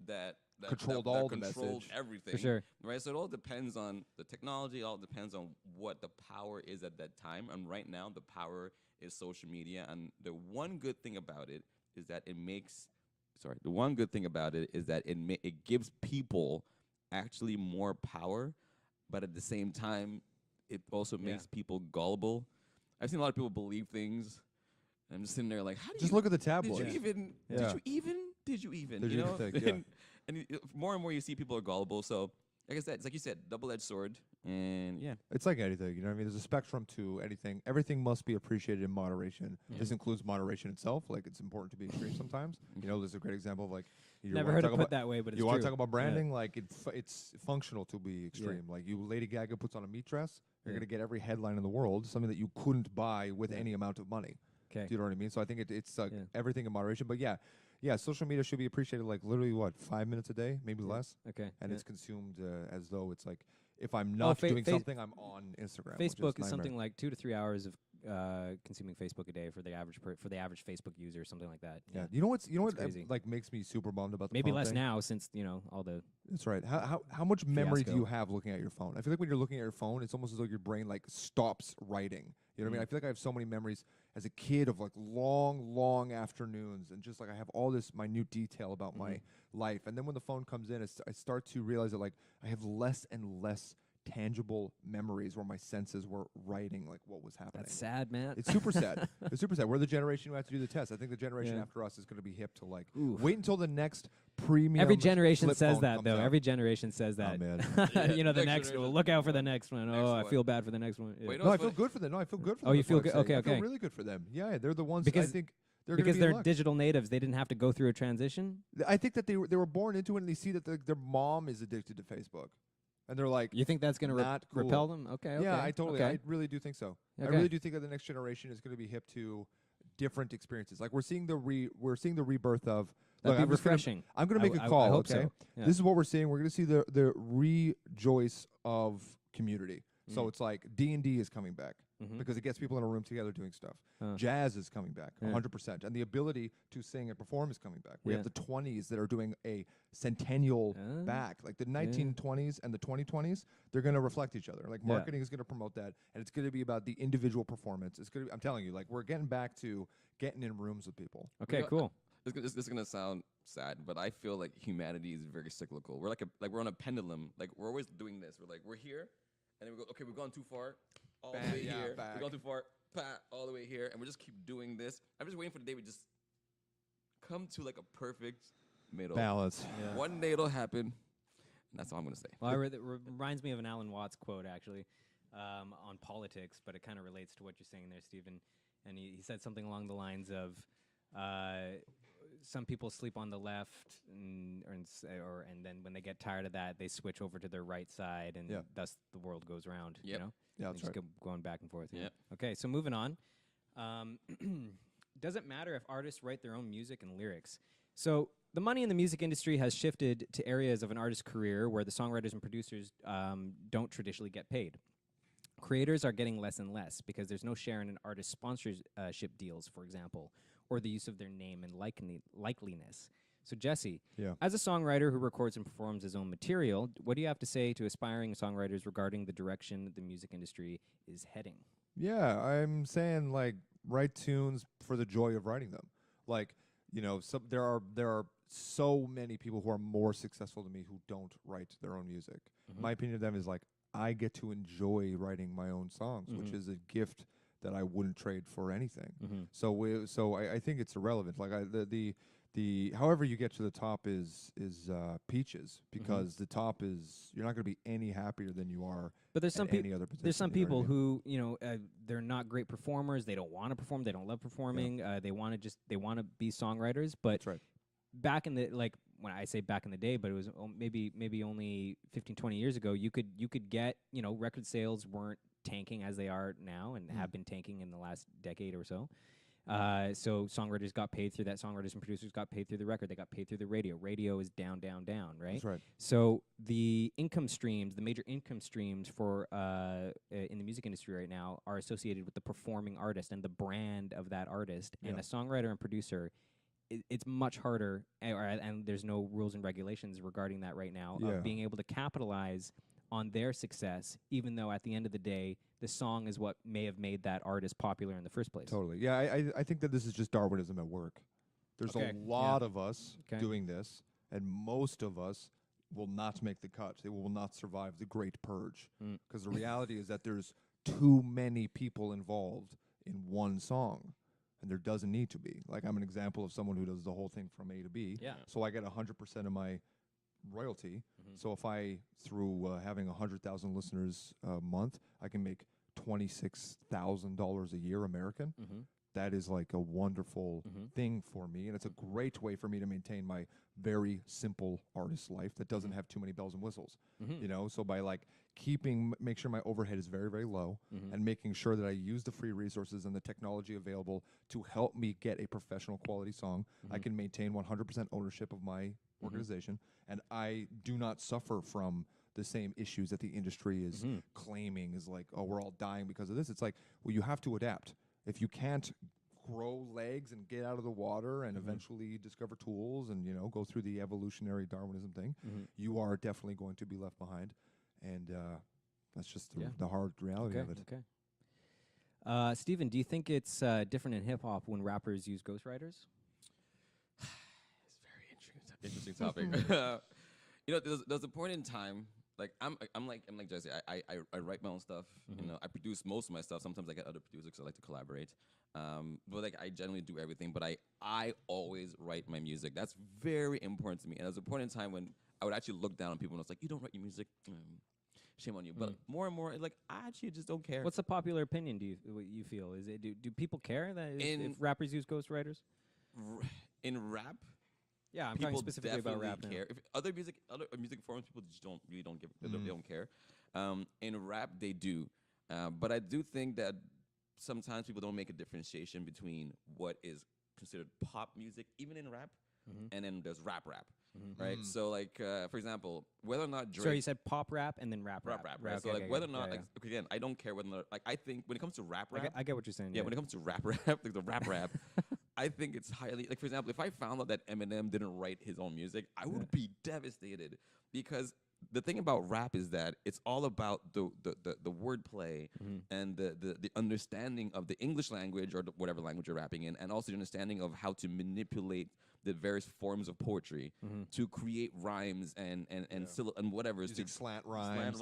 that Controlled all the controlled message. everything. For sure. Right. So it all depends on the technology. It all depends on what the power is at that time. And right now the power is social media. And the one good thing about it is that it makes. Sorry. The one good thing about it is that it gives people actually more power, but at the same time, it also makes people gullible. I've seen a lot of people believe things. And I'm just sitting there like, how do Just you look at the Did tabloids. you even? Yeah. Did you even? Did you even? Did you you know? think, yeah. And more and more you see people are gullible. So like I said, it's like you said, double-edged sword. And yeah. It's like anything, you know what I mean? There's a spectrum to anything. Everything must be appreciated in moderation. This includes moderation itself. Like, it's important to be extreme sometimes. You know, there's a great example of, like... you Never wanna heard it talk put about- that way, but it's You want true. to talk about branding? Yeah. Like, it's functional to be extreme. Like, Lady Gaga puts on a meat dress, you're going to get every headline in the world, something that you couldn't buy with any amount of money. Okay. Do you know what I mean? So I think it's like Yeah. everything in moderation. But yeah, social media should be appreciated like literally, 5 minutes a day, maybe less. Okay. And yeah. it's consumed as though it's like, if I'm not doing something, I'm on Instagram. which Facebook is nightmare. something like 2 to 3 hours of consuming Facebook a day for the average Facebook user, something like that. Yeah. You know what It's crazy. like makes me super bummed about the Maybe phone less thing? now since all the That's right. How much memory do Fiasco. you have looking at your phone? I feel like when you're looking at your phone, it's almost as though your brain like stops writing. You know what I mean? I feel like I have so many memories as a kid of like long afternoons, and just like I have all this minute detail about my life. And then when the phone comes in, I start to realize that like I have less and less tangible memories where my senses were writing like what was happening. That's sad, man. It's super sad. It's super sad. We're the generation who have to do the test. I think the generation Yeah. after us is going to be hip to like Oof. wait until the next premium. Every generation flip says phone that comes though. out. Every generation says Oh, that. man. The Next next. generation. Look out for the next one. Next Oh, I one. feel bad for the next one. Yeah. Wait, No, I What's feel what- good for them. No, I feel good for them. Oh, you That's feel what I'm good? saying. Okay, I feel okay. really good for them. Yeah, they're the ones. Because- I think they're because gonna be they're in luck. digital natives. They didn't have to go through a transition. I think that they were born into it, and they see that their mom is addicted to Facebook, and they're like, You think that's going to Not cool. repel them? Okay. yeah, okay, I totally, Okay. I really do think so. I Okay. really do think that the next generation is going to be hip to different experiences. Like we're seeing the rebirth of. That'd be I'm just gonna- refreshing. I'm going to make I a call. hope okay, so. Yeah. this is what we're seeing. We're going to see the rejoice of community. So it's like D&D is coming back because it gets people in a room together doing stuff. Jazz is coming back 100%, and the ability to sing and perform is coming back. We have Yeah. the 20s that are doing a centennial back, like the 1920s and the 2020s. They're going to reflect each other. Like marketing is going to promote that, and it's going to be about the individual performance. It's going to. I'm telling you, like we're getting back to getting in rooms with people. Okay. Cool. this is gonna sound sad, but I feel like humanity is very cyclical. We're like we're on a pendulum. Like we're always doing this. We're here, and then we go, okay, we've gone too far, all the way here. back. We've gone too far, all the way here, and we just keep doing this. I'm just waiting for the day we just come to like a perfect middle balance. One day it'll happen, and that's all I'm gonna say. Well, it reminds me of an Alan Watts quote, actually, on politics, but it kind of relates to what you're saying there, Stephen. And he said something along the lines of, some people sleep on the left, and then when they get tired of that, they switch over to their right side, and thus the world goes round. Yep. You know? Yeah, And that's just right. going back and forth. Yep. Okay, so moving on. Does it matter if artists write their own music and lyrics? So the money in the music industry has shifted to areas of an artist's career where the songwriters and producers don't traditionally get paid. Creators are getting less and less because there's no share in an artist's sponsorship deals, for example, or the use of their name and likeliness. So Jesse, as a songwriter who records and performs his own material, what do you have to say to aspiring songwriters regarding the direction the music industry is heading? Yeah, I'm saying like write tunes for the joy of writing them. Like, you know, there are so many people who are more successful than me who don't write their own music. My opinion of them is like I get to enjoy writing my own songs, which is a gift that I wouldn't trade for anything. So I think it's irrelevant. Like the however you get to the top is peaches, because the top is, you're not going to be any happier than you are. But there's some any other position. there's some you know what I people mean? who they're not great performers. They don't want to perform. They don't love performing. They want to be songwriters. But That's right. back in the, like, when I say back in the day, but it was maybe only 15, 20 years ago, you could get, record sales weren't tanking as they are now and have been tanking in the last decade or so. So songwriters got paid through that. Songwriters and producers got paid through the record. They got paid through the radio. Radio is down, down, down, right? That's right. So the income streams, the major income streams for in the music industry right now are associated with the performing artist and the brand of that artist. And a songwriter and producer, it's much harder, and there's no rules and regulations regarding that right now, of being able to capitalize on their success, even though at the end of the day, the song is what may have made that artist popular in the first place. Totally. Yeah, I think that this is just Darwinism at work. There's a lot of us doing this, and most of us will not make the cut. They will not survive the Great Purge. Because the reality is that there's too many people involved in one song, and there doesn't need to be. Like, I'm an example of someone who does the whole thing from A to B. Yeah. So I get 100% of my royalty. So if I, through having 100,000 listeners a month, I can make $26,000 a year American. That is like a wonderful thing for me, and it's a great way for me to maintain my very simple artist life that doesn't have too many bells and whistles. So by like make sure my overhead is very, very low, and making sure that I use the free resources and the technology available to help me get a professional quality song, I can maintain 100% ownership of my organization, and I do not suffer from the same issues that the industry is claiming is like, oh, we're all dying because of this. It's like, well, you have to adapt. If you can't grow legs and get out of the water and eventually discover tools and, go through the evolutionary Darwinism thing, you are definitely going to be left behind. And that's just the hard reality of it. Okay. Stephen, do you think it's different in hip-hop when rappers use ghostwriters? It's a very interesting topic. There's a point in time. Like I'm like Jesse. I write my own stuff. I produce most of my stuff. Sometimes I get other producers because I like to collaborate. But like I generally do everything. But I always write my music. That's very important to me. And there's a point in time when I would actually look down on people and it's like, you don't write your music. Shame on you. But more and more, like I actually just don't care. What's the popular opinion? What you feel is it? Do people care that if rappers use ghostwriters? In rap. Yeah, I'm people talking specifically about rap. Care. If other music forms, people just don't give. They don't care. In rap, they do. But I do think that sometimes people don't make a differentiation between what is considered pop music, even in rap, and then there's rap, right? So, like, for example, whether or not Drake. So you said pop rap and then rap. Right? Okay, So, like, whether or not, yeah. again, I don't care whether or not, like, I think when it comes to rap. I get what you're saying. Yeah, when it comes to rap, like the rap, I think it's highly, like, for example, if I found out that Eminem didn't write his own music, I would be devastated because the thing about rap is that it's all about the wordplay and the understanding of the English language or whatever language you're rapping in, and also the understanding of how to manipulate the various forms of poetry to create rhymes and whatever Using to slant rhymes.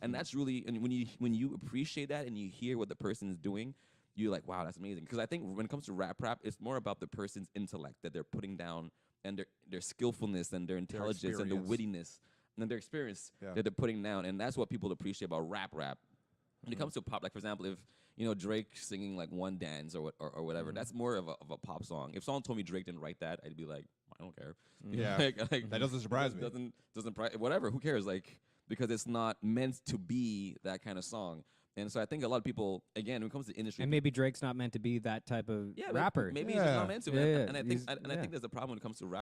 and that's really, and when you appreciate that and you hear what the person is doing, you're like, wow, that's amazing. Because I think when it comes to rap, it's more about the person's intellect that they're putting down, and their skillfulness and their intelligence and the experience. wittiness and their experience that they're putting down, and that's what people appreciate about rap. When it comes to pop, like for example, if Drake singing like One Dance or whatever, that's more of a pop song. If someone told me Drake didn't write that, I'd be like, I don't care. Yeah. like, That doesn't surprise me. Doesn't whatever. Who cares? Like, because it's not meant to be that kind of song. And so I think a lot of people, again, when it comes to industry, And maybe Drake's not meant to be that type of rapper. Maybe he's just not meant to. Yeah, And I think there's a problem when it comes to rap.